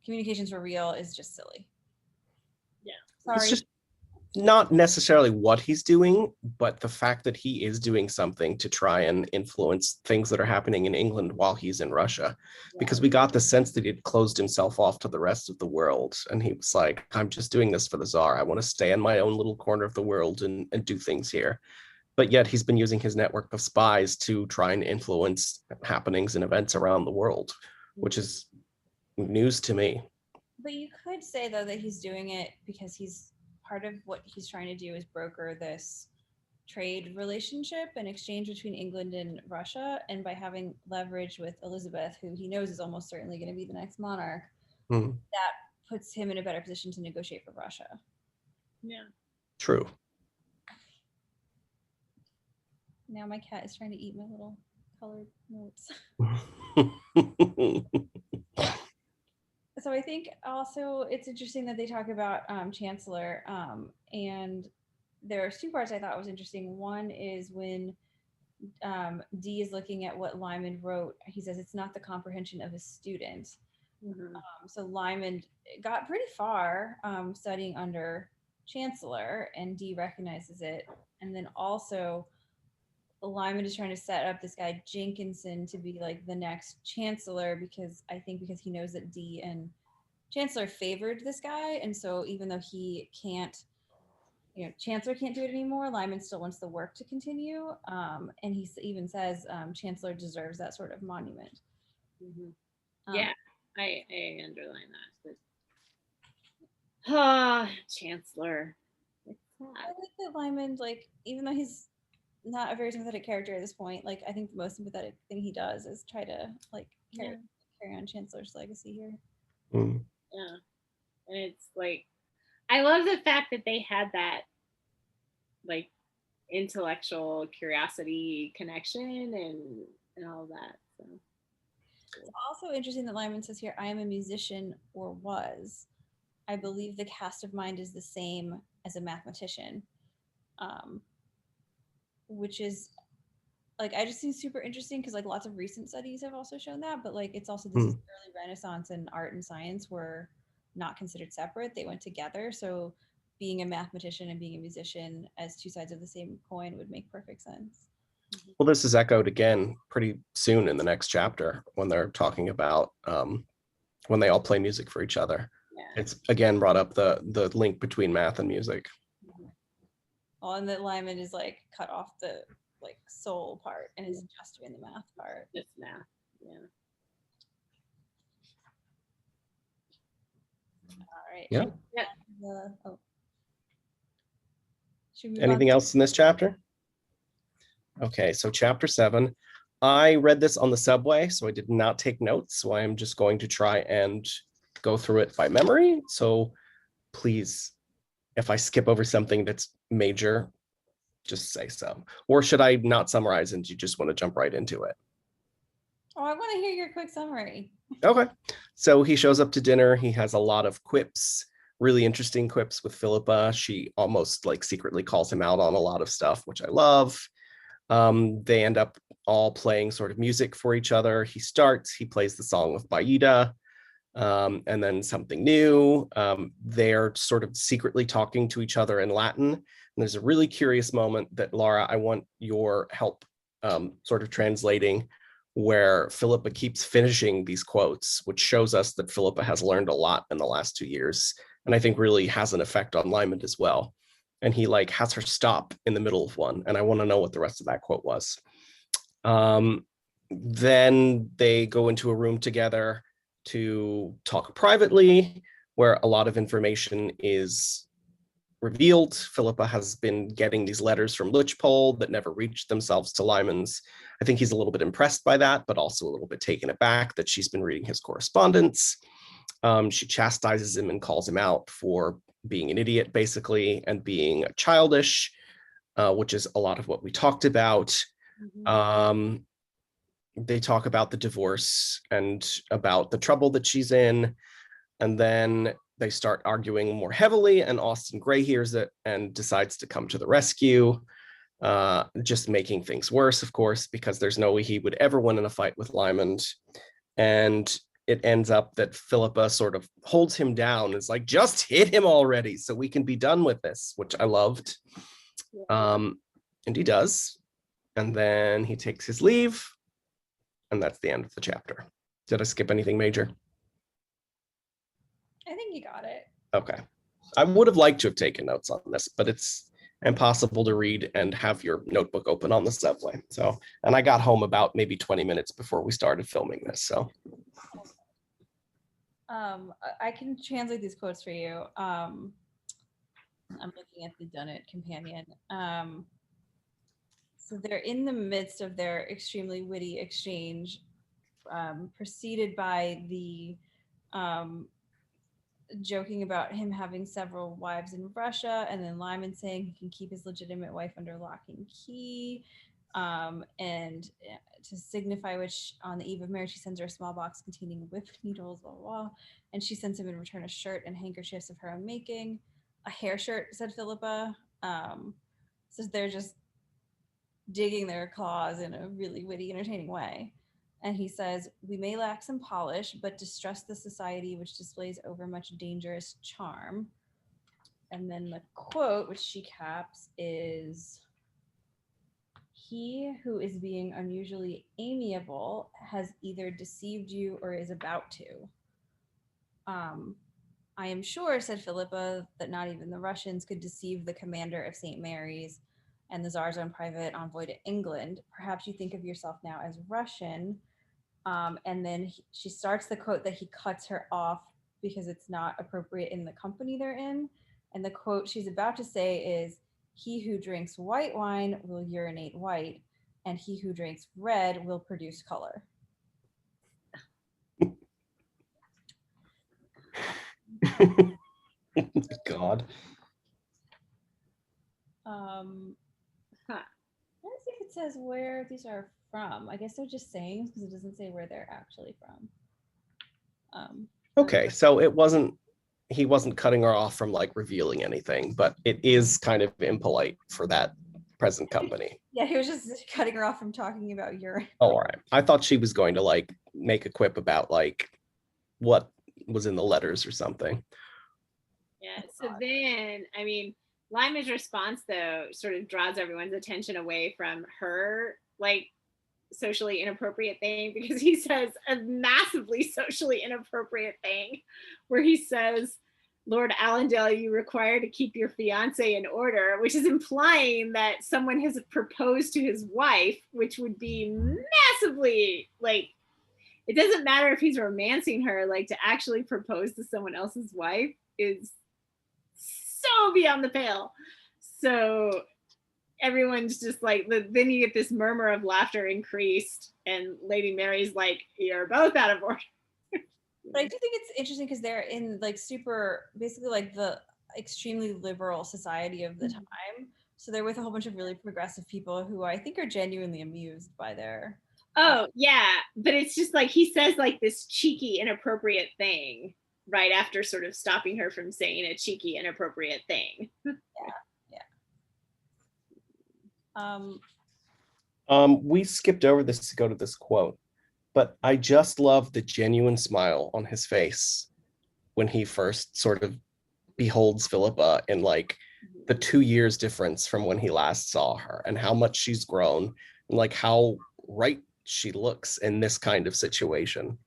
communications for real is just silly. Yeah. Sorry. It's just not necessarily what he's doing, but the fact that he is doing something to try and influence things that are happening in England while he's in Russia. Yeah. Because we got the sense that he'd closed himself off to the rest of the world. And he was like, I'm just doing this for the Tsar. I want to stay in my own little corner of the world and do things here. But yet he's been using his network of spies to try and influence happenings and events around the world, which is news to me. But you could say, though, that he's doing it because part of what he's trying to do is broker this trade relationship and exchange between England and Russia. And by having leverage with Elizabeth, who he knows is almost certainly going to be the next monarch, that puts him in a better position to negotiate for Russia. Yeah. True. Now my cat is trying to eat my little colored notes. So I think also it's interesting that they talk about Chancellor, and there's two parts I thought was interesting. One is when Dee is looking at what Lymond wrote. He says it's not the comprehension of a student. Mm-hmm. So Lymond got pretty far studying under Chancellor, and Dee recognizes it. And then also Lymond is trying to set up this guy Jenkinson to be like the next Chancellor because he knows that Dee and Chancellor favored this guy, and so even though he can't Chancellor can't do it anymore. Lymond still wants the work to continue. And he even says Chancellor deserves that sort of monument. Yeah, I underline that. But, Chancellor. I like that Lymond, like, even though he's not a very sympathetic character at this point, like, I think the most sympathetic thing he does is try to, like, carry on Chancellor's legacy here. Yeah. And it's like, I love the fact that they had that, like, intellectual curiosity connection and all that. So. It's also interesting that Lymond says here, I am a musician or was. I believe the cast of mind is the same as a mathematician, which is, like, I just think super interesting because, like, lots of recent studies have also shown that, but, like, it's also this is early Renaissance, and art and science were not considered separate. They went together. So being a mathematician and being a musician as two sides of the same coin would make perfect sense. Well, this is echoed again pretty soon in the next chapter when they're talking about when they all play music for each other. Yeah. It's again brought up the link between math and music. Well, and that Lymond is, like, cut off the, like, soul part and is just doing the math part. Just math, yeah. All right. Yeah. Anything else in this chapter? Okay, so chapter 7. I read this on the subway, so I did not take notes. So I am just going to try and go through it by memory. So please, if I skip over something that's major, just say so. Or should I not summarize and you just want to jump right into it? Oh, I want to hear your quick summary. Okay. So he shows up to dinner. He has a lot of quips, really interesting quips with Philippa. She almost, like, secretly calls him out on a lot of stuff, which I love. They end up all playing sort of music for each other. He plays the song of Baida, and then something new. They're sort of secretly talking to each other in Latin. And there's a really curious moment that, Laura, I want your help sort of translating, where Philippa keeps finishing these quotes, which shows us that Philippa has learned a lot in the last 2 years, and I think really has an effect on Lymond as well. And he, like, has her stop in the middle of one, and I want to know what the rest of that quote was. Then they go into a room together to talk privately, where a lot of information is revealed. Philippa has been getting these letters from Luchpole that never reached themselves to Lymond's. I think he's a little bit impressed by that, but also a little bit taken aback that she's been reading his correspondence. She chastises him and calls him out for being an idiot, basically, and being childish, which is a lot of what we talked about. They talk about the divorce and about the trouble that she's in, and then they start arguing more heavily, and Austen Gray hears it and decides to come to the rescue, just making things worse, of course, because there's no way he would ever win in a fight with Lymond. And it ends up that Philippa sort of holds him down. It's like, just hit him already so we can be done with this, which I loved. And he does. And then he takes his leave. And that's the end of the chapter. Did I skip anything major? I think you got it. Okay. I would have liked to have taken notes on this, but it's impossible to read and have your notebook open on the subway. So, and I got home about maybe 20 minutes before we started filming this. So I can translate these quotes for you. I'm looking at the Dunnett companion. So they're in the midst of their extremely witty exchange, preceded by the joking about him having several wives in Russia, and then Lymond saying he can keep his legitimate wife under lock and key. And to signify which, on the eve of marriage, he sends her a small box containing whip needles, blah, blah, blah. And she sends him in return a shirt and handkerchiefs of her own making. A hair shirt, said Philippa. So they're just digging their claws in a really witty, entertaining way. And he says, we may lack some polish, but distrust the society which displays overmuch dangerous charm. And then the quote, which she caps, is, he who is being unusually amiable has either deceived you or is about to. I am sure, said Philippa, that not even the Russians could deceive the commander of St. Mary's and the Tsar's own private envoy to England. Perhaps you think of yourself now as Russian. And then she starts the quote that he cuts her off because it's not appropriate in the company they're in. And the quote she's about to say is, he who drinks white wine will urinate white, and he who drinks red will produce color. God. Let's see if it says where these are from. I guess they're just sayings because it doesn't say where they're actually from. Okay, so he wasn't cutting her off from like revealing anything, but it is kind of impolite for that present company. Yeah, he was just cutting her off from talking about urine. Oh, all right. I thought she was going to like make a quip about like what was in the letters or something. Yeah. So then, I mean, Lymond's response though sort of draws everyone's attention away from her like socially inappropriate thing, because he says a massively socially inappropriate thing where he says, Lord Allendale, you require to keep your fiance in order, which is implying that someone has proposed to his wife, which would be massively like, it doesn't matter if he's romancing her, like to actually propose to someone else's wife is so beyond the pale. So everyone's just like, then you get this murmur of laughter increased, and Lady Mary's like, you're both out of order. But I do think it's interesting because they're in like super, basically like the extremely liberal society of the time. So they're with a whole bunch of really progressive people who I think are genuinely amused by their. Oh, yeah. But it's just like he says like this cheeky, inappropriate thing right after sort of stopping her from saying a cheeky, inappropriate thing. We skipped over this to go to this quote, but I just love the genuine smile on his face when he first sort of beholds Philippa, and like the 2 years difference from when he last saw her and how much she's grown and like how right she looks in this kind of situation.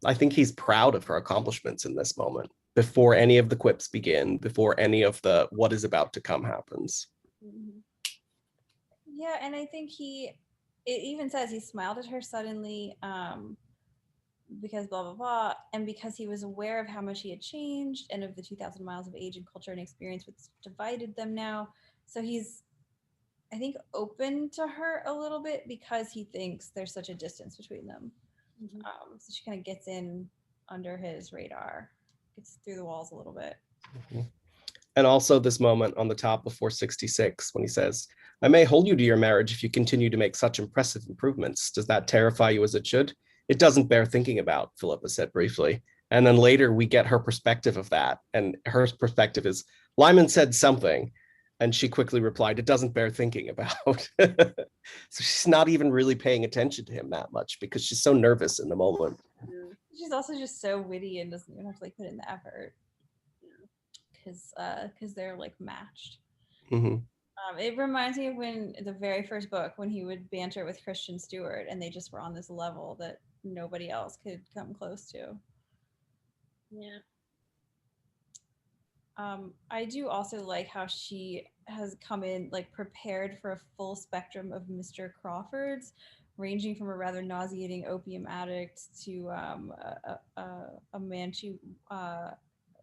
I think he's proud of her accomplishments in this moment before any of the quips begin, before any of the what is about to come happens. Yeah, and I think it even says he smiled at her suddenly because blah, blah, blah, and because he was aware of how much he had changed and of the 2,000 miles of age and culture and experience which divided them now. So he's, I think, open to her a little bit because he thinks there's such a distance between them. So she kind of gets in under his radar, gets through the walls a little bit. And also this moment on the top of 466 when he says, I may hold you to your marriage if you continue to make such impressive improvements. Does that terrify you as it should? It doesn't bear thinking about, Philippa said briefly. And then later we get her perspective of that. And her perspective is, Lymond said something. And she quickly replied, it doesn't bear thinking about. So she's not even really paying attention to him that much because she's so nervous in the moment. She's also just so witty and doesn't even have to like put in the effort. Because they're like matched. It reminds me of when the very first book, when he would banter with Christian Stewart and they just were on this level that nobody else could come close to. Yeah. I do also like how she has come in like prepared for a full spectrum of Mr. Crawfords, ranging from a rather nauseating opium addict to a man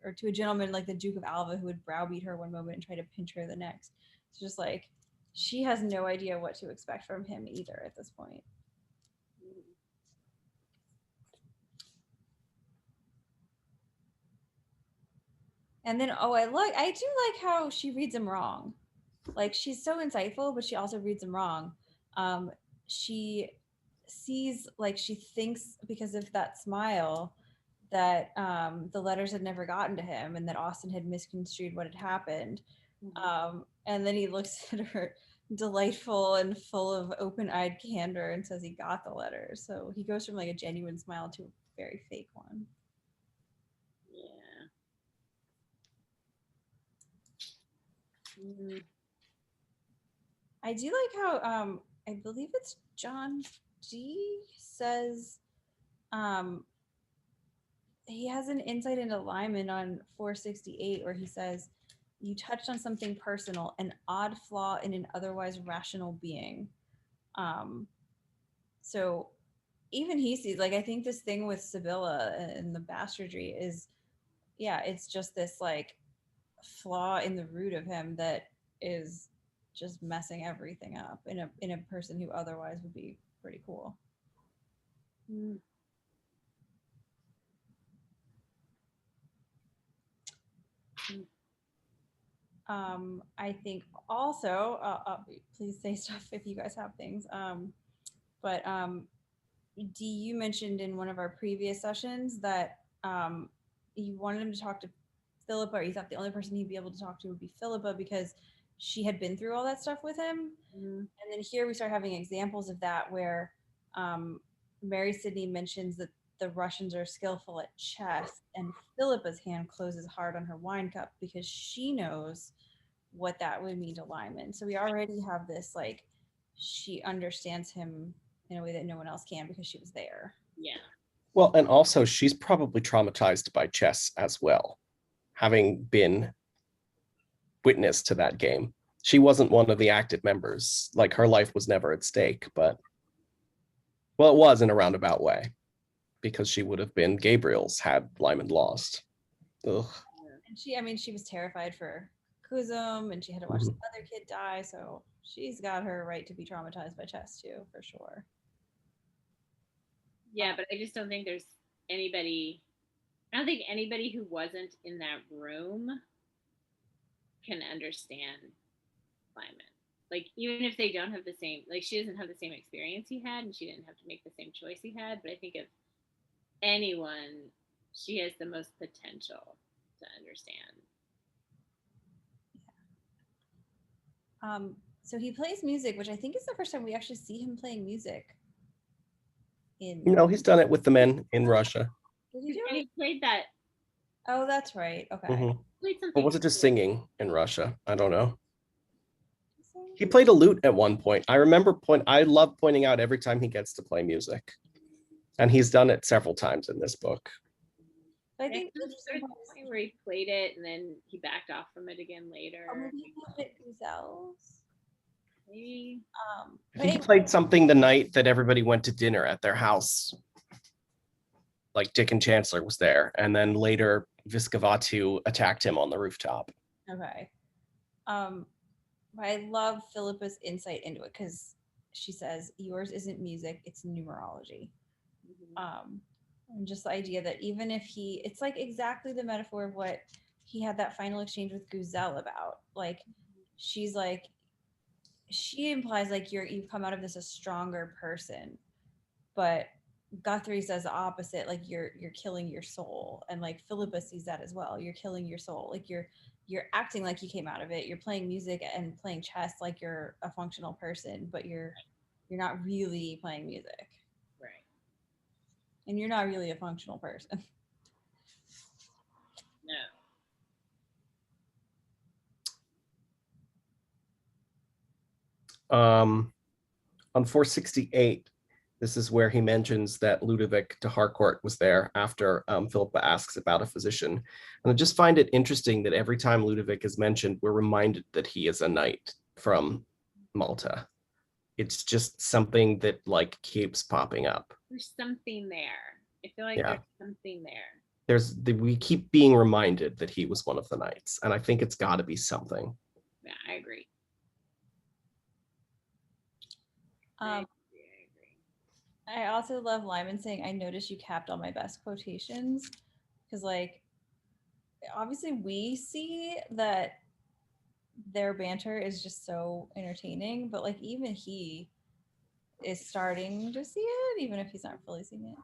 or to a gentleman like the Duke of Alva who would browbeat her one moment and try to pinch her the next. It's just like she has no idea what to expect from him either at this point. And then I do like how she reads him wrong. Like she's so insightful, but she also reads him wrong. She sees, like, she thinks because of that smile that the letters had never gotten to him and that Austen had misconstrued what had happened. And then he looks at her delightful and full of open-eyed candor and says he got the letters. So he goes from like a genuine smile to a very fake one. Yeah. I do like how I believe it's John G says he has an insight into Lymond on 468 where he says, "You touched on something personal, an odd flaw in an otherwise rational being." So even he sees, like, I think this thing with Sibylla and the bastardry is, yeah, it's just this like flaw in the root of him that is just messing everything up in a person who otherwise would be pretty cool. Mm. I think also, please say stuff if you guys have things. But Dee, you mentioned in one of our previous sessions that you wanted him to talk to Philippa, or you thought the only person he'd be able to talk to would be Philippa because she had been through all that stuff with him. Mm. And then here we start having examples of that where Mary Sidney mentions that the Russians are skillful at chess, and Philippa's hand closes hard on her wine cup because she knows what that would mean to Lymond. So we already have this, like, she understands him in a way that no one else can because she was there. Yeah. Well, and also she's probably traumatized by chess as well, having been witness to that game. She wasn't one of the active members. Like, her life was never at stake, but, well, it was in a roundabout way, because she would have been Gabriel's had Lymond lost. Ugh. And she, I mean, she was terrified for Kuzum, and she had to watch the other kid die, so she's got her right to be traumatized by chess too, for sure. Yeah, but I just don't think there's anybody. I don't think anybody who wasn't in that room can understand Lymond. Like, even if they don't have the same, like, she doesn't have the same experience he had, and she didn't have to make the same choice he had. But I think if anyone, she has the most potential to understand. So he plays music, which I think is the first time we actually see him playing music. He's done it with the men in Russia. Did he do And it? he played that. Oh, that's right. Okay. Played something. Or was it just singing in Russia? I don't know. He played a lute at one point. I remember I love pointing out every time he gets to play music. And he's done it several times in this book. But I think there's a point where he played it and then he backed off from it again later. Oh, maybe he played it Guzel's. Maybe. I think he played something the night that everybody went to dinner at their house. Like, Dick and Chancellor was there, and then later Viscavatu attacked him on the rooftop. Okay. I love Philippa's insight into it because she says, yours isn't music, it's numerology. Mm-hmm. And just the idea that even if it's like exactly the metaphor of what he had that final exchange with Guzel about. Like, she's like, she implies like you've come out of this a stronger person, but Guthrie says the opposite, like you're killing your soul, and like Philippa sees that as well. You're killing your soul, like you're acting like you came out of it. You're playing music and playing chess like you're a functional person, but you're not really playing music, Right? And you're not really a functional person. No. On 468, this is where he mentions that Ludovic de Harcourt was there after Philippa asks about a physician. And I just find it interesting that every time Ludovic is mentioned, we're reminded that he is a knight from Malta. It's just something that, like, keeps popping up. There's something there. I feel like there's something there. We keep being reminded that he was one of the knights, and I think it's got to be something. Yeah, I agree. I also love Lymond saying, I noticed you capped all my best quotations, because, like, obviously we see that their banter is just so entertaining, but like even he is starting to see it, even if he's not fully seeing it.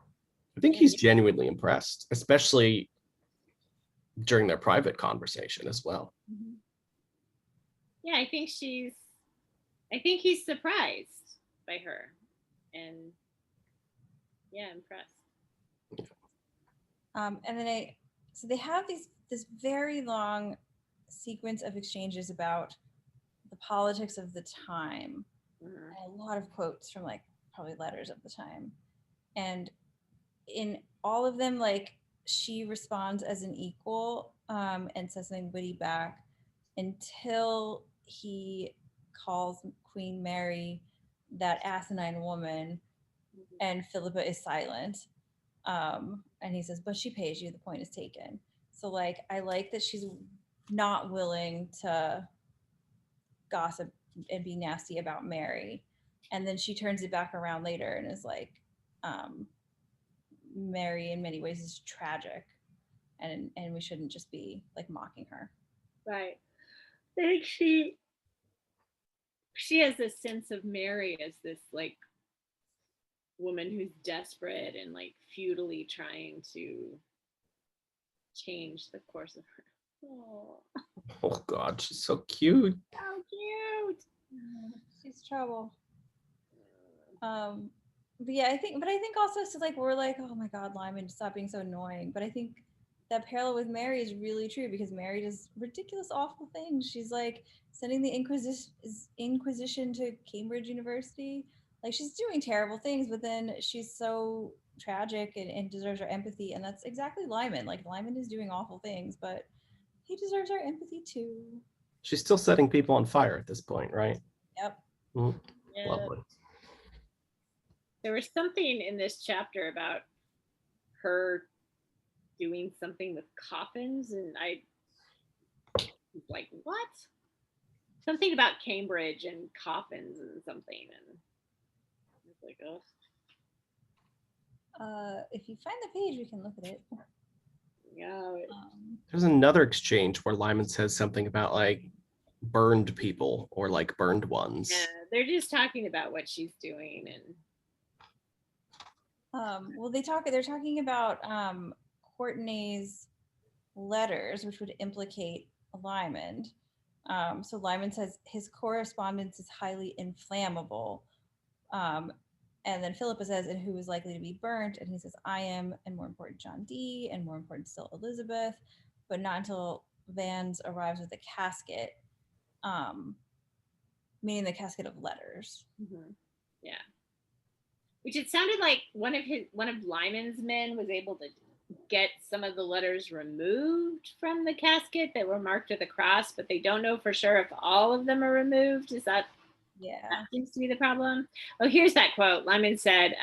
I think he's genuinely impressed, especially during their private conversation as well. Mm-hmm. Yeah, I think he's surprised by her, and impressed. And then so they have this very long sequence of exchanges about the politics of the time. Mm-hmm. And a lot of quotes from, like, probably letters of the time. And in all of them, like, she responds as an equal, and says something witty back until he calls Queen Mary that asinine woman, and Philippa is silent. And he says, but she pays you, the point is taken. So like, I like that she's not willing to gossip and be nasty about Mary. And then she turns it back around later and is like, um, Mary in many ways is tragic, and we shouldn't just be like mocking her. Right. I think she has this sense of Mary as this like woman who's desperate and like futilely trying to change the course of her. Oh God, she's so cute. So cute. She's trouble. But yeah, I think also it's like we're like, oh my God, Lymond, stop being so annoying. But I think that parallel with Mary is really true, because Mary does ridiculous, awful things. She's like sending the Inquisition to Cambridge University. Like, she's doing terrible things, but then she's so tragic and deserves our empathy. And that's exactly Lymond. Like, Lymond is doing awful things, but he deserves our empathy too. She's still setting people on fire at this point, right? Yep. Mm, Yeah. lovely. There was something in this chapter about her doing something with coffins, and I was like, what? Something about Cambridge and coffins and something, and I was like, oh. If you find the page, we can look at it. Yeah. There's another exchange where Lyman says something about like burned people or like burned ones. Yeah, they're just talking about what she's doing, and well, they're talking about Courtney's letters, which would implicate Lymond. So Lymond says his correspondence is highly inflammable. And then Philippa says, and who is likely to be burnt? And he says, I am, and more important, John D., and more important still, Elizabeth, but not until Vans arrives with a casket, meaning the casket of letters. mm-hmm. Yeah. Which it sounded like one of Lyman's men was able to get some of the letters removed from the casket that were marked with a cross, but they don't know for sure if all of them are removed. Is that? Yeah. That seems to be the problem. Oh, here's that quote. Lyman said,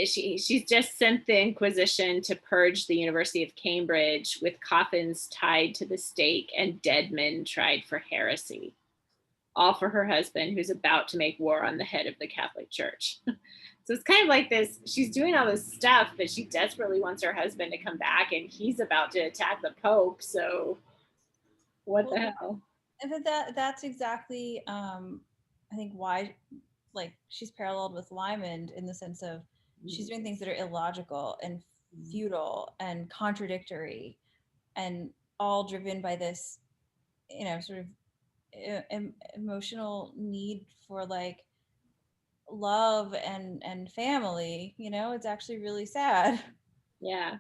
she's just sent the Inquisition to purge the University of Cambridge with coffins tied to the stake and dead men tried for heresy. All for her husband, who's about to make war on the head of the Catholic Church. So it's kind of like this, she's doing all this stuff, but she desperately wants her husband to come back, and he's about to attack the Pope, so what the hell? And that's exactly, I think, why, like, she's paralleled with Lymond in the sense of she's doing things that are illogical and futile and contradictory, and all driven by this, sort of emotional need for like love and family. It's actually really sad. Yeah.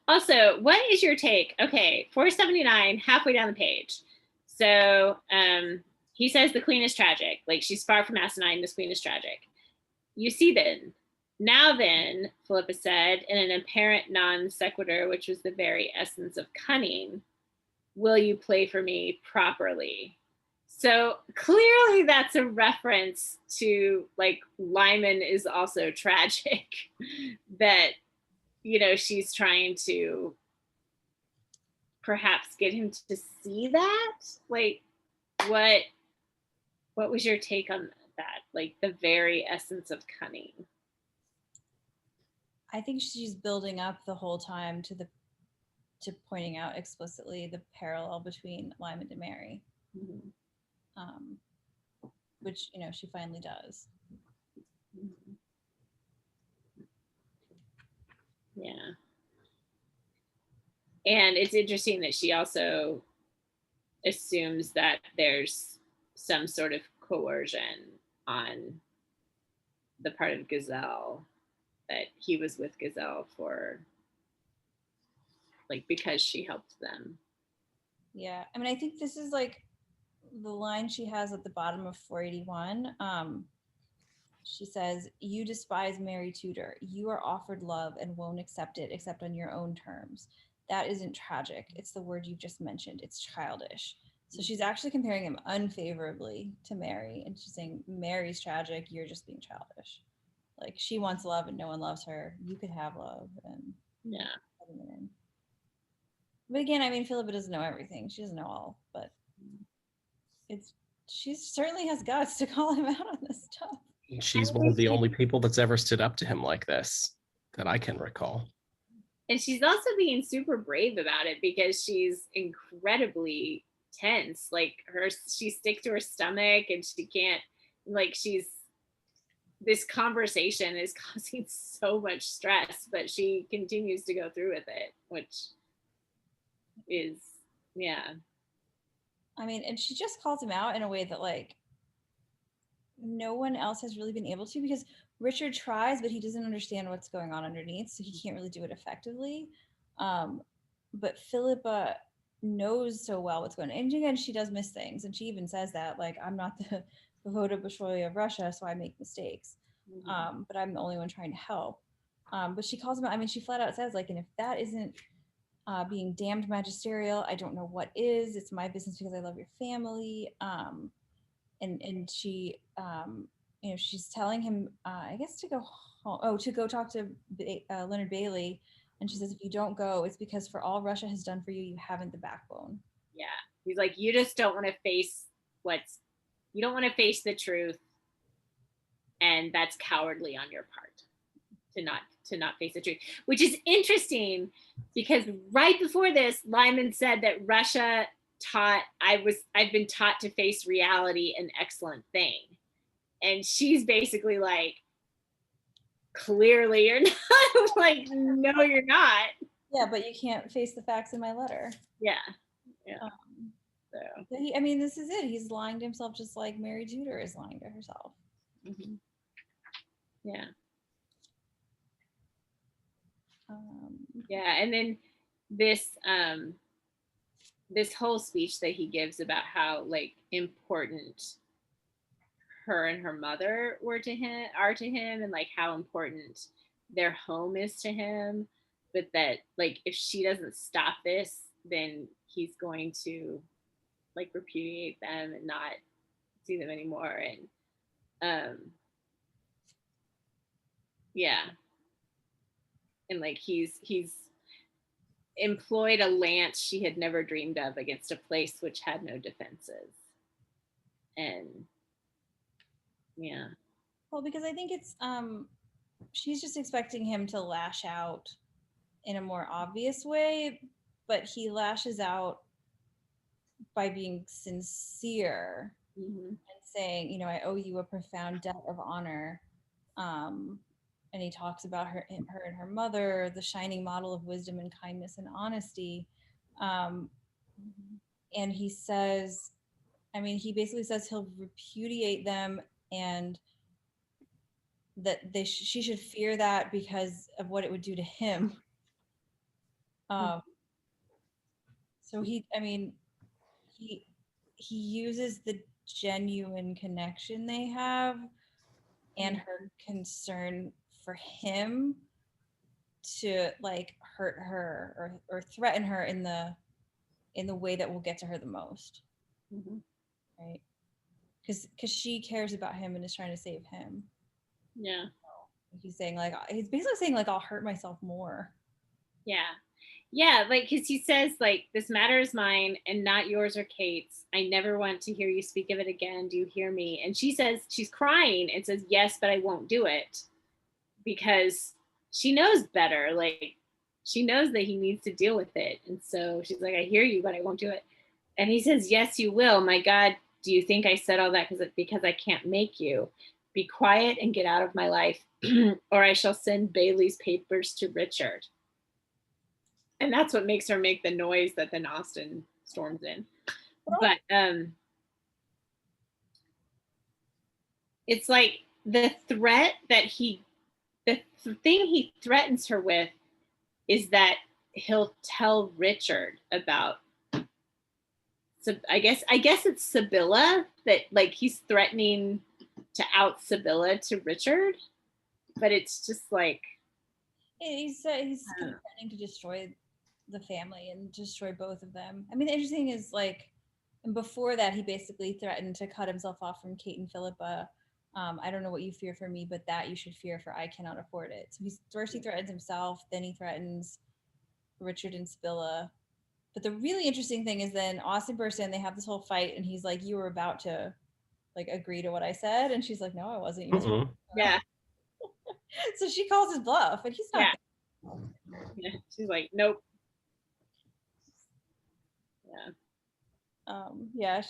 Also, what is your take? Okay, 479, halfway down the page. So he says the queen is tragic. Like, she's far from asinine. This queen is tragic. You see then, now then, Philippa said in an apparent non sequitur, which was the very essence of cunning, will you play for me properly? So clearly that's a reference to like Lymond is also tragic, that, she's trying to perhaps get him to see that. Like, what was your take on that? Like, the very essence of cunning. I think she's building up the whole time to pointing out explicitly the parallel between Lymond and Mary, which she finally does. Yeah. And it's interesting that she also assumes that there's some sort of coercion on the part of Gazelle, that he was with Gazelle for, like, because she helped them. Yeah. I mean, I think this is like the line she has at the bottom of 481, she says, "You despise Mary Tudor. You are offered love and won't accept it except on your own terms. That isn't tragic. It's the word you've just mentioned. It's childish." So she's actually comparing him unfavorably to Mary, and she's saying, Mary's tragic, you're just being childish. Like, she wants love and no one loves her. You could have love and Yeah. letting it in. But again, I mean, Philippa doesn't know everything. She doesn't know all, but she certainly has guts to call him out on this stuff. She's one of the only people that's ever stood up to him like this that I can recall. And she's also being super brave about it because she's incredibly tense. Like she sticks to her stomach and she can't, like, this conversation is causing so much stress, but she continues to go through with it, which is, yeah. I mean, and she just calls him out in a way that, like, no one else has really been able to, because Richard tries, but he doesn't understand what's going on underneath, so he can't really do it effectively. But Philippa knows so well what's going on. And again, she does miss things, and she even says that, like, I'm not the Voda Bolshoi of Russia, so I make mistakes. But I'm the only one trying to help. But she calls him out. I mean, she flat out says, like, and if that isn't being damned magisterial, I don't know what is. It's my business because I love your family. And she, she's telling him, I guess, to go home. Oh, to go talk to Leonard Bailey. And she says, if you don't go, it's because for all Russia has done for you, you haven't the backbone. Yeah. He's like, you just don't want to face you don't want to face the truth. And that's cowardly on your part to not face the truth, which is interesting because right before this, Lymond said that Russia I've been taught to face reality, an excellent thing. And she's basically like, clearly you're not. Like, no, you're not. Yeah, but you can't face the facts in my letter. Yeah. So I mean, this is it. He's lying to himself just like Mary Tudor is lying to herself. Mm-hmm. Yeah. Yeah, and then this whole speech that he gives about how, like, important her and her mother are to him, and like how important their home is to him, but that, like, if she doesn't stop this, then he's going to, like, repudiate them and not see them anymore. And yeah, and like he's employed a lance she had never dreamed of against a place which had no defenses. And yeah. Well, because I think it's she's just expecting him to lash out in a more obvious way, but he lashes out by being sincere and saying, I owe you a profound debt of honor. And he talks about her and her mother, the shining model of wisdom and kindness and honesty. And he says, he basically says he'll repudiate them, and that she should fear that because of what it would do to him. So he uses the genuine connection they have and her concern for him to, like, hurt her or threaten her in the way that will get to her the most. Right? Because she cares about him and is trying to save him. Yeah. He's saying, like, he's basically saying, like, I'll hurt myself more. Yeah, like, because he says, like, this matter is mine and not yours or Kate's. I never want to hear you speak of it again. Do you hear me? And she says, she's crying and says, yes, but I won't do it, because she knows better. Like, she knows that he needs to deal with it. And so she's like, I hear you, but I won't do it. And he says, yes, you will. My God, do you think I said all that because I can't make you? Be quiet and get out of my life, or I shall send Bailey's papers to Richard. And that's what makes her make the noise that then Austen storms in. But it's like the thing he threatens her with is that he'll tell Richard about So I guess it's Sibylla that like he's threatening to out Sibylla to Richard, but it's just like he's kind of threatening to destroy the family and destroy both of them. I mean, the interesting is like, and before that, he basically threatened to cut himself off from Kate and Philippa. I don't know what you fear for me, but that you should fear, for I cannot afford it. So first he threatens himself, then he threatens Richard and Sibylla. But the really interesting thing is then Austin bursts in, they have this whole fight, and he's like, you were about to like agree to what I said. And she's like, no, I wasn't. You just yeah. So she calls his bluff, and he's not. Yeah. She's like, nope. Yeah.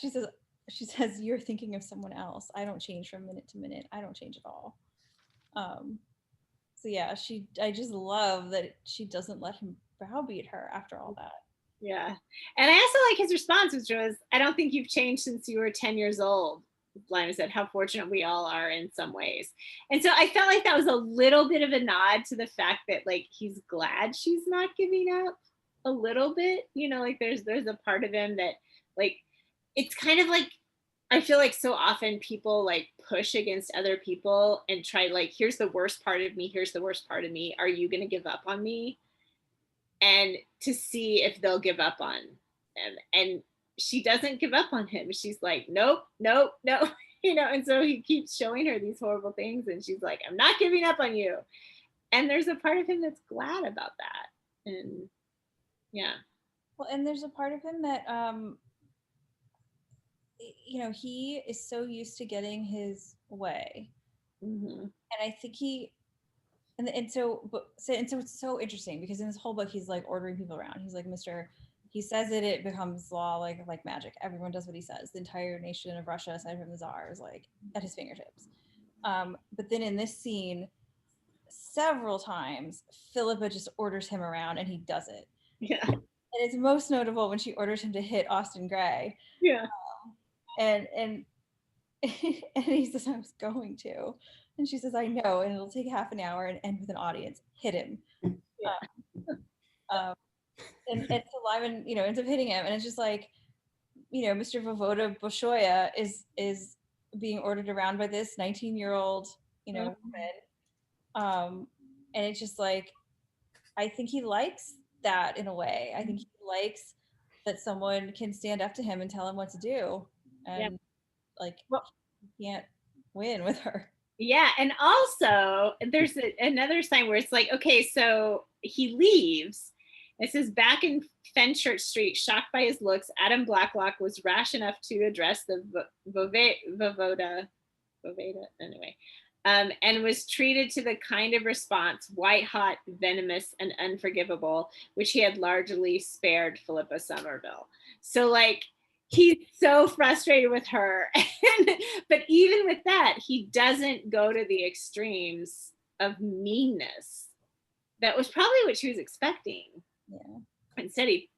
She says, you're thinking of someone else. I don't change from minute to minute. I don't change at all. So yeah, I just love that she doesn't let him browbeat her after all that. Yeah. And I also like his response, which was, I don't think you've changed since you were 10 years old. Lymond said, how fortunate we all are in some ways. And so I felt like that was a little bit of a nod to the fact that like he's glad she's not giving up a little bit, you know, like there's a part of him that like, it's kind of like, I feel like so often people like push against other people and try like, here's the worst part of me, here's the worst part of me, are you going to give up on me? And to see if they'll give up on him. And she doesn't give up on him. She's like, nope, nope, no, you know, and so he keeps showing her these horrible things and she's like, I'm not giving up on you. And there's a part of him that's glad about that. And yeah. Well, and there's a part of him that you know, he is so used to getting his way. And I think so it's so interesting because in this whole book he's like ordering people around. He's like, he says it becomes law like magic. Everyone does what he says. The entire nation of Russia, aside from the Tsar, is like at his fingertips. But then in this scene, several times Philippa just orders him around and he does it. Yeah. And it's most notable when she orders him to hit Austin Gray. Yeah. And and he says, I was going to. And she says, I know, and it'll take half an hour and end with an audience. Hit him. Yeah. And so Lymond, you know, ends up hitting him. And it's just like, you know, Mr. Vovoda Bolshoya is being ordered around by this 19-year-old, you know, woman. And it's just like, I think he likes that in a way. I think he likes that someone can stand up to him and tell him what to do. And like, he can't win with her. Yeah. And also there's another sign where it's like, okay, so he leaves. It says, back in Fenchurch Street, shocked by his looks, Adam Blacklock was rash enough to address the Vovoda, anyway, and was treated to the kind of response, white hot, venomous, and unforgivable, which he had largely spared Philippa Somerville. So like, he's so frustrated with her. But even with that, he doesn't go to the extremes of meanness. That was probably what she was expecting. Yeah. Instead, he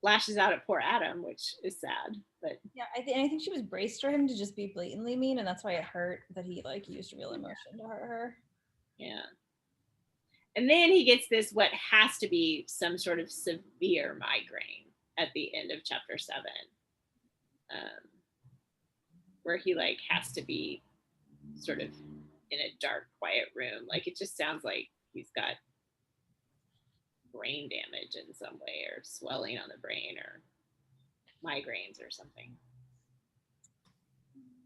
lashes out at poor Adam, which is sad. But yeah, I think she was braced for him to just be blatantly mean, and that's why it hurt that he like used real emotion to hurt her. Yeah. And then he gets this what has to be some sort of severe migraine at the end of chapter 7, where he like has to be sort of in a dark, quiet room. Like it just sounds like he's got brain damage in some way, or swelling on the brain, or migraines or something.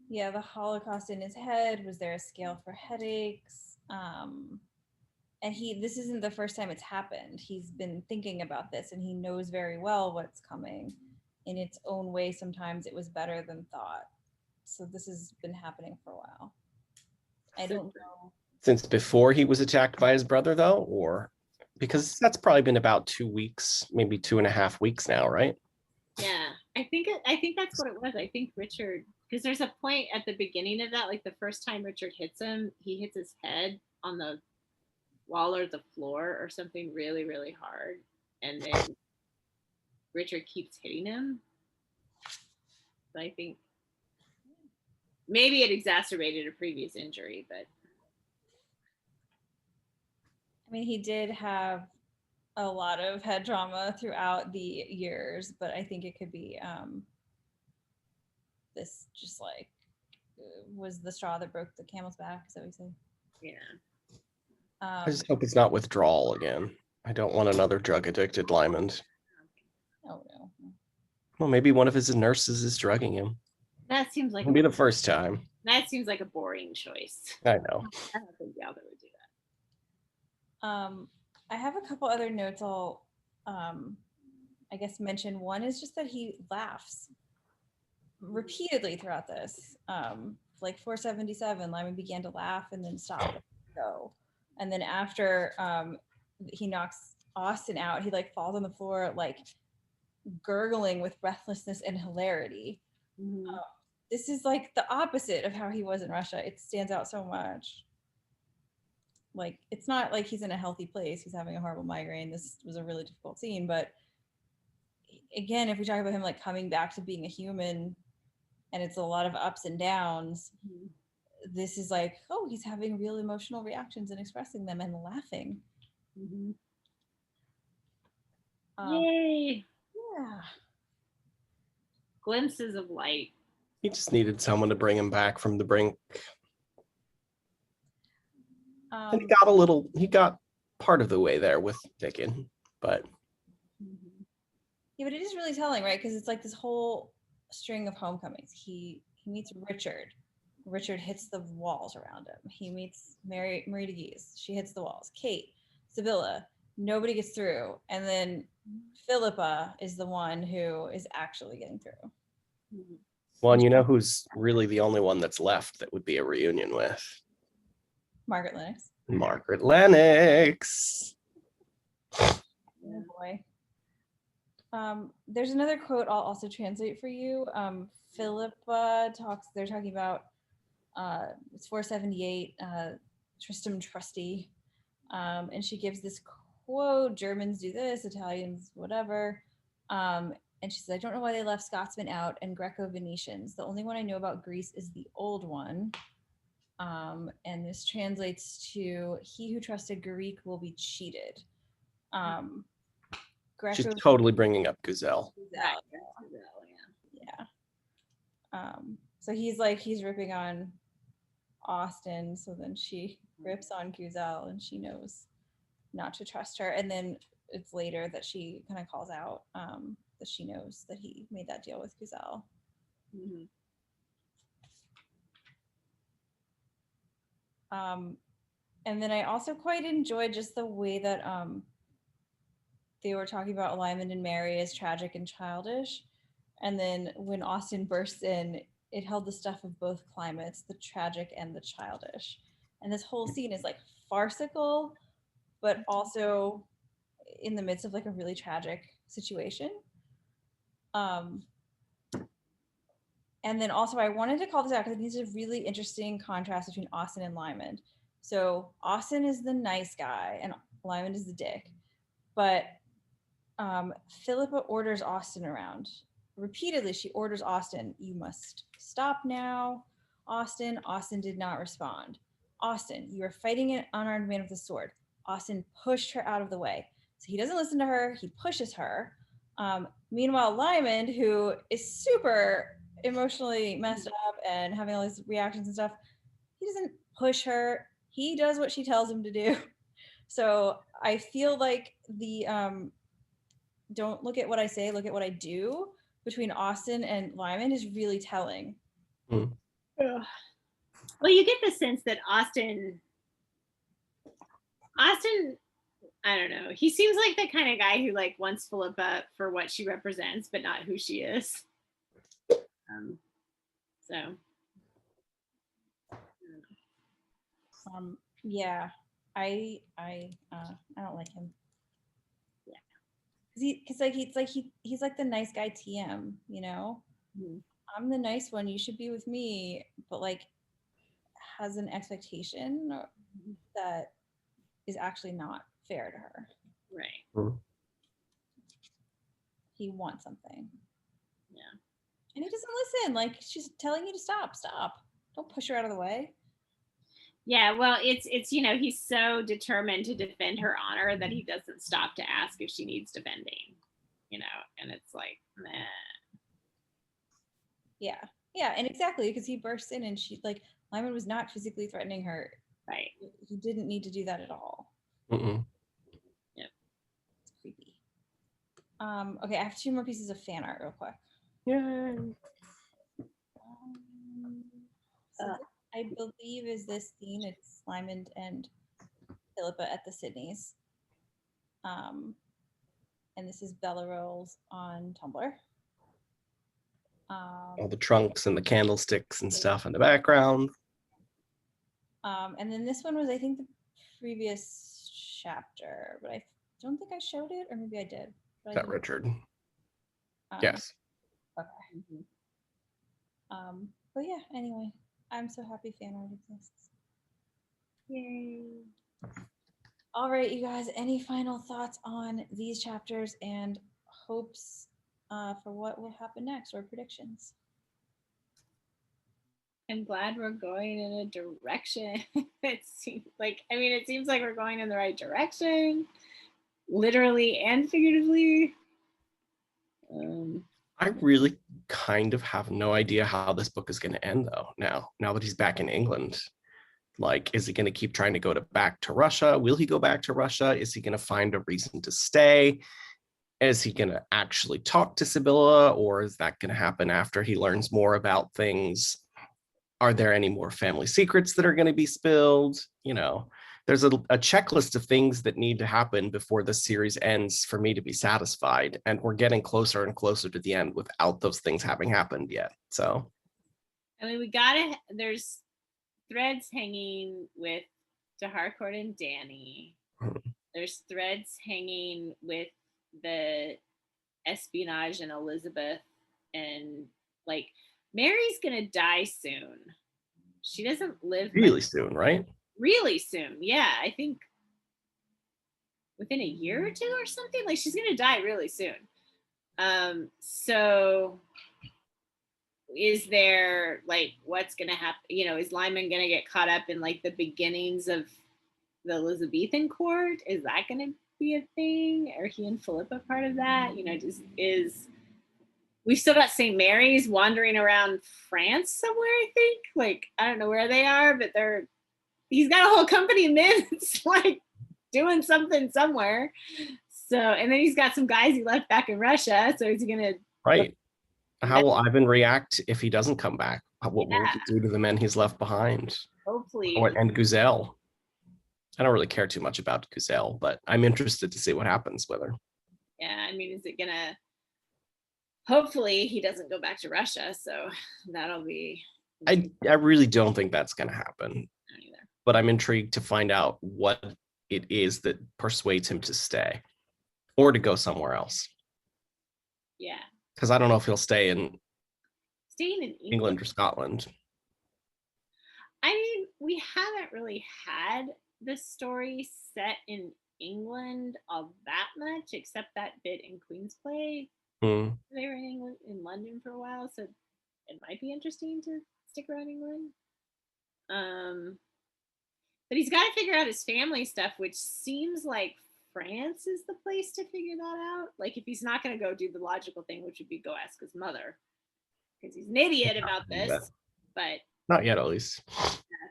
Yeah, the Holocaust in his head. Was there a scale for headaches? And this isn't the first time it's happened. He's been thinking about this and he knows very well what's coming. In its own way, sometimes it was better than thought. So this has been happening for a while. I don't know. Since before he was attacked by his brother, though, or because that's probably been about 2 weeks, maybe 2.5 weeks now, right? Yeah, I think that's what it was. I think Richard, because there's a point at the beginning of that, like the first time Richard hits him, he hits his head on the wall or the floor or something really, really hard, and then Richard keeps hitting him. So I think maybe it exacerbated a previous injury, but I mean, he did have a lot of head trauma throughout the years, but I think it could be this just like was the straw that broke the camel's back. Is that what you say? Yeah. I just hope it's not withdrawal again. I don't want another drug addicted Lymond. Oh no. Well, maybe one of his nurses is drugging him. That seems like It'll be the first time. that seems like a boring choice. I know. I don't think the other would do that. I have a couple other notes I'll I guess mention. One is just that he laughs repeatedly throughout this. Like 477, Lyman began to laugh and then stop and go. And then after he knocks Austin out, he like falls on the floor like gurgling with breathlessness and hilarity. Mm-hmm. This is like the opposite of how he was in Russia. It stands out so much. Like, it's not like he's in a healthy place. He's having a horrible migraine. This was a really difficult scene. But again, if we talk about him like coming back to being a human, and it's a lot of ups and downs, Mm-hmm. this is like, oh, he's having real emotional reactions and expressing them and laughing. Mm-hmm. Um, Yay! yeah. Glimpses of light. He just needed someone to bring him back from the brink. And he got part of the way there with Dickon, but. Mm-hmm. Yeah, but it is really telling, right? Because it's like this whole string of homecomings. He meets Richard. Richard hits the walls around him. He meets Marie de Guise. She hits the walls. Kate, Sibylla, nobody gets through. And then Philippa is the one who is actually getting through. Mm-hmm. Well, and you know who's really the only one that's left that would be a reunion with? Margaret Lennox. Margaret Lennox. Oh boy. There's another quote I'll also translate for you. Philippa they're talking about it's 478, Tristram Trusty. And she gives this quote, Germans do this, Italians, whatever. And she says, I don't know why they left Scotsmen out and Greco-Venetians. The only one I know about Greece is the old one. And this translates to, he who trusted Greek will be cheated. She's totally bringing up Guzelle. Yeah. So he's ripping on Austin. So then she rips on Guzelle and she knows not to trust her. And then it's later that she kind of calls out that she knows that he made that deal with Guzelle. Mm-hmm. And then I also quite enjoyed just the way that they were talking about Lymond and Mary as tragic and childish. And then when Austin bursts in, it held the stuff of both climates, the tragic and the childish. And this whole scene is like farcical, but also in the midst of like a really tragic situation. And then also I wanted to call this out because I think it's a really interesting contrast between Austin and Lymond. So Austin is the nice guy and Lymond is the dick. But Philippa orders Austin around. Repeatedly, she orders Austin, you must stop now. Austin did not respond. Austin, you are fighting an unarmed man with a sword. Austin pushed her out of the way. So he doesn't listen to her, he pushes her. Meanwhile, Lymond, who is super emotionally messed up and having all these reactions and stuff, he doesn't push her. He does what she tells him to do. So I feel like the don't look at what I say, look at what I do between Austin and Lymond is really telling. Mm. Well, you get the sense that Austin, I don't know. He seems like the kind of guy who like wants Philippa for what she represents, but not who she is. Yeah, I don't like him. Yeah, because he's like the nice guy TM, you know. Mm-hmm. I'm the nice one. You should be with me, but like has an expectation that is actually not fair to her. Right. Mm-hmm. He wants something. Yeah. And he doesn't listen. Like she's telling you to stop. Don't push her out of the way. Yeah, well, it's you know, he's so determined to defend her honor that he doesn't stop to ask if she needs defending, you know, and it's like, meh. Yeah. Yeah, and exactly, because he bursts in and she like Lymond was not physically threatening her. Right. He didn't need to do that at all. Mm-mm. It's creepy. Okay, I have 2 more pieces of fan art real quick. Yay. So this, I believe, is this scene. It's Lymond and Philippa at the Sydneys. And this is Bella Rolls on Tumblr. All the trunks and the candlesticks and stuff in the background. And then this one was, I think, the previous chapter, but I don't think I showed it, or maybe I did. Is that Richard? Yes. Okay. But yeah, anyway, I'm so happy fan art exists. Yay. All right, you guys, any final thoughts on these chapters and hopes for what will happen next, or predictions? I'm glad we're going in a direction. It seems like we're going in the right direction, literally and figuratively. I really kind of have no idea how this book is going to end, though. Now that he's back in England, like, is he going to keep trying to go back to Russia? Will he go back to Russia? Is he going to find a reason to stay? Is he going to actually talk to Sibylla, or is that going to happen after he learns more about things? Are there any more family secrets that are going to be spilled? You know, there's a checklist of things that need to happen before the series ends for me to be satisfied. And we're getting closer and closer to the end without those things having happened yet. So, I mean, there's threads hanging with DeHarcourt and Danny. There's threads hanging with the espionage and Elizabeth, and like Mary's gonna die soon. She doesn't live really soon, right? Really soon. Yeah, I think within a year or 2 or something. Like, she's gonna die really soon. So is there, like, what's gonna happen? You know, is Lymond gonna get caught up in like the beginnings of the Elizabethan court? Is that gonna be a thing? Are he and Philippa part of that? You know, we've still got St. Mary's wandering around France somewhere, I think. Like, I don't know where they are, but he's got a whole company of men like doing something somewhere. So, and then he's got some guys he left back in Russia. So is he gonna Right. How will Ivan react if he doesn't come back? What will he do to the men he's left behind? Hopefully. And Guzelle. I don't really care too much about Guzelle, but I'm interested to see what happens with her. Yeah, I mean, is it gonna? Hopefully, he doesn't go back to Russia. So that'll be. I really don't think that's going to happen. But I'm intrigued to find out what it is that persuades him to stay or to go somewhere else. Yeah. Because I don't know if he'll staying in England or Scotland. I mean, we haven't really had the story set in England all that much, except that bit in Queen's Play. They were in England, in London for a while, so it might be interesting to stick around England. But he's got to figure out his family stuff, which seems like France is the place to figure that out. Like, if he's not going to go do the logical thing, which would be go ask his mother, because he's an idiot about this. But not yet, at least.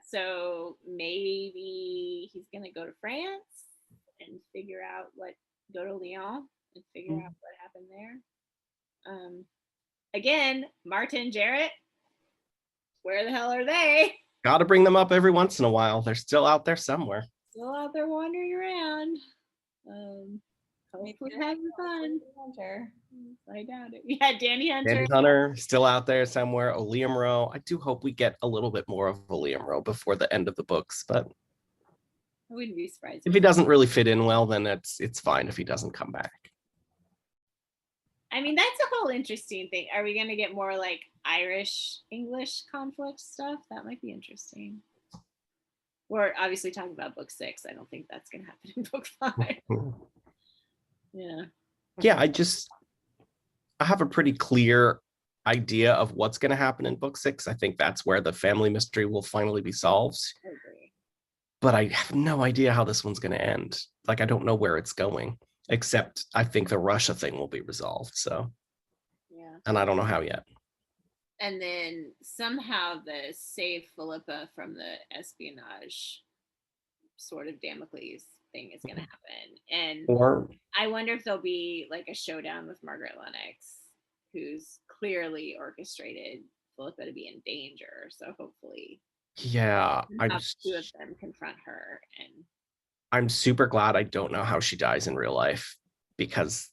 So maybe he's going to go to France and go to Lyon and figure out what happened there. Again, Marta and Jarrett, where the hell are they? Got to bring them up every once in a while. They're still out there somewhere. Still out there wandering around. Hopefully having fun. Hunter. I doubt it. Yeah, Danny Hunter. Danny Hunter still out there somewhere. Liam Rowe. I do hope we get a little bit more of Liam Rowe before the end of the books, but I wouldn't be surprised if he doesn't really fit in well, then it's fine if he doesn't come back. I mean, that's a whole interesting thing. Are we going to get more like Irish-English conflict stuff? That might be interesting. We're obviously talking about book 6. I don't think that's going to happen in book 5. Yeah. Yeah, I have a pretty clear idea of what's going to happen in book 6. I think that's where the family mystery will finally be solved. I agree. But I have no idea how this one's going to end. Like, I don't know where it's going. Except I think the Russia thing will be resolved. So, yeah. And I don't know how yet. And then somehow the save Philippa from the espionage sort of Damocles thing is going to happen. And Or I wonder if there'll be like a showdown with Margaret Lennox, who's clearly orchestrated Philippa to be in danger. So hopefully, yeah, two of them confront her. And I'm super glad I don't know how she dies in real life, because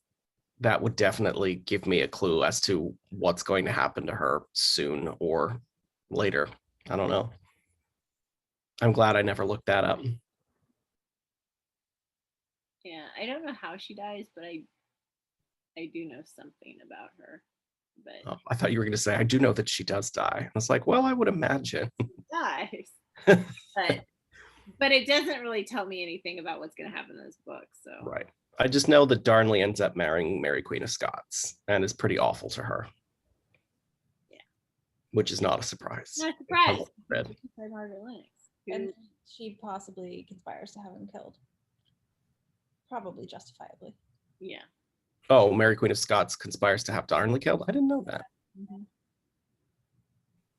that would definitely give me a clue as to what's going to happen to her soon or later. I don't know. I'm glad I never looked that up. yeah, I don't know how she dies, but I do know something about her. But Oh, I thought you were going to say, I do know that she does die. I was like, well, I would imagine. dies. but it doesn't really tell me anything about what's going to happen in this book. So Right. I just know that Darnley ends up marrying Mary Queen of Scots and is pretty awful to her. Yeah. Which is not a surprise. Not a surprise. By Margaret Lennox. And she possibly conspires to have him killed. Probably justifiably. Yeah. Oh, Mary Queen of Scots conspires to have Darnley killed? I didn't know that. Mm-hmm.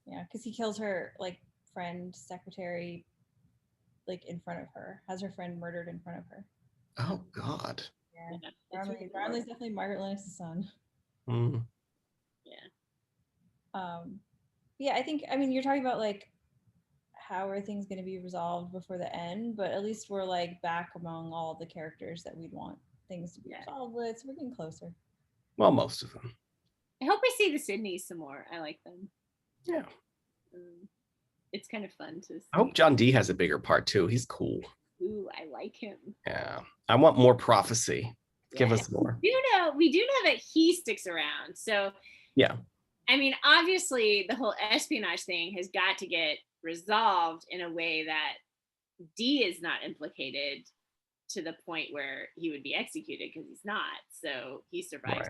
Yeah, because he kills her like friend, secretary, like in front of her, has her friend murdered in front of her. Oh God. Yeah. Darnley's definitely Margaret Lennox's son. Mm. Yeah. Yeah, I mean, you're talking about like how are things going to be resolved before the end, but at least we're like back among all the characters that we'd want things to be resolved with, so we're getting closer. Well, most of them. I hope we see the Sydneys some more. I like them. Yeah. It's kind of fun to see. I hope John Dee has a bigger part too. He's cool. Ooh, I like him. Yeah. I want more prophecy. Give us more. We do know that he sticks around. So yeah. I mean, obviously the whole espionage thing has got to get resolved in a way that Dee is not implicated to the point where he would be executed, because he's not. So he survives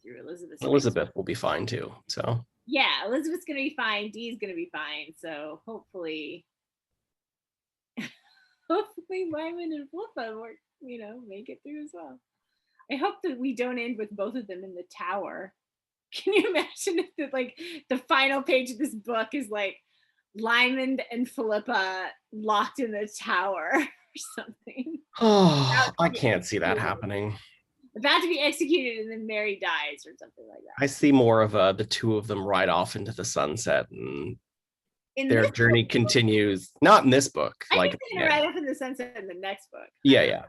through Elizabeth. Elizabeth will be fine too. So yeah, Elizabeth's gonna be fine. Dee's gonna be fine. So hopefully Lymond and Philippa work, make it through as well. I hope that we don't end with both of them in the tower. Can you imagine if the final page of this book is like Lymond and Philippa locked in the tower or something? Oh, I can't see that happening. About to be executed, and then Mary dies or something like that. I see more of the two of them ride off into the sunset, and their journey continues. Not in this book. I think they're gonna ride off in the sunset in the next book. Yeah.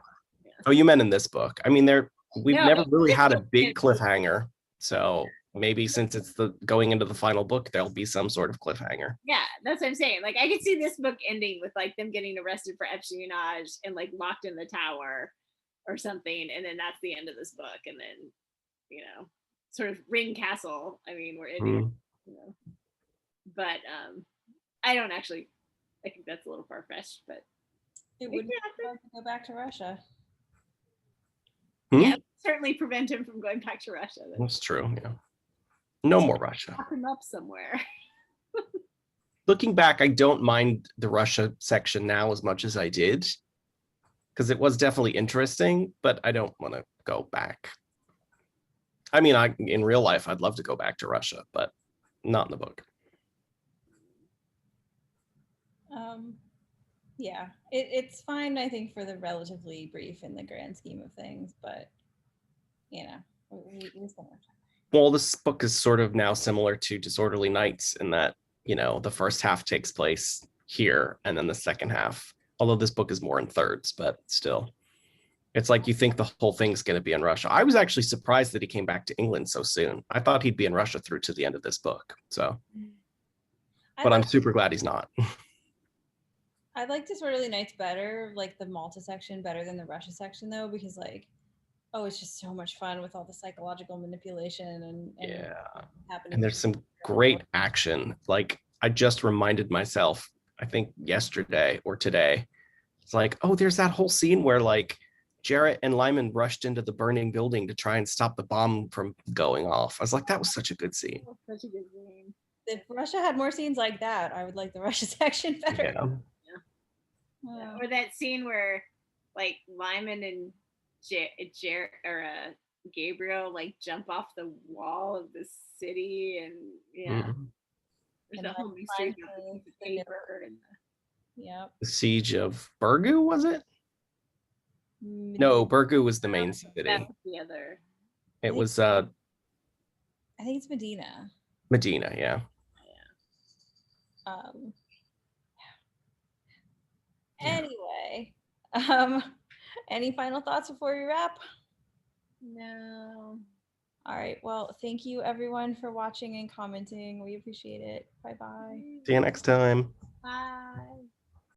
Oh, you meant in this book. I mean, we've never really had a big cliffhanger, so maybe since it's going into the final book, there'll be some sort of cliffhanger. Yeah, that's what I'm saying. Like, I could see this book ending with like them getting arrested for espionage and like locked in the tower or something, and then that's the end of this book, and then sort of Ring Castle. I mean, we're ending, but I don't actually. I think that's a little far fetched, but it would be hard to go back to Russia. Yeah, certainly prevent him from going back to Russia. That's true. Yeah, no more Russia. Lock him up somewhere. Looking back, I don't mind the Russia section now as much as I did, because it was definitely interesting, but I don't want to go back. I mean, in real life, I'd love to go back to Russia, but not in the book. Yeah, it's fine, I think, for the relatively brief in the grand scheme of things, but we well, this book is sort of now similar to Disorderly Nights in that, the first half takes place here and then the second half, although this book is more in thirds, but still. It's like you think the whole thing's going to be in Russia. I was actually surprised that he came back to England so soon. I thought he'd be in Russia through to the end of this book. So, but I'm super glad he's not. I like Disorderly Nights better, like the Malta section better than the Russia section, though, because it's just so much fun with all the psychological manipulation and and there's some great action. Like, I just reminded myself, I think yesterday or today, it's like, oh, there's that whole scene where like Jarrett and Lymond rushed into the burning building to try and stop the bomb from going off. I was like, that was such a good scene. Such a good scene. If Russia had more scenes like that, I would like the Russia section better. Yeah. Or that scene where like Lymond and Gabriel like jump off the wall of the city, and There's And a whole then mystery about finally, the piece of the paper and Yep. The siege of Burgu, was it? No, Burgu was the main city. that was the other. It was I think it's Medina. Medina, yeah. Um, Anyway, any final thoughts before we wrap? No. All right. Well, thank you everyone for watching and commenting. We appreciate it. Bye bye. See you next time. Bye.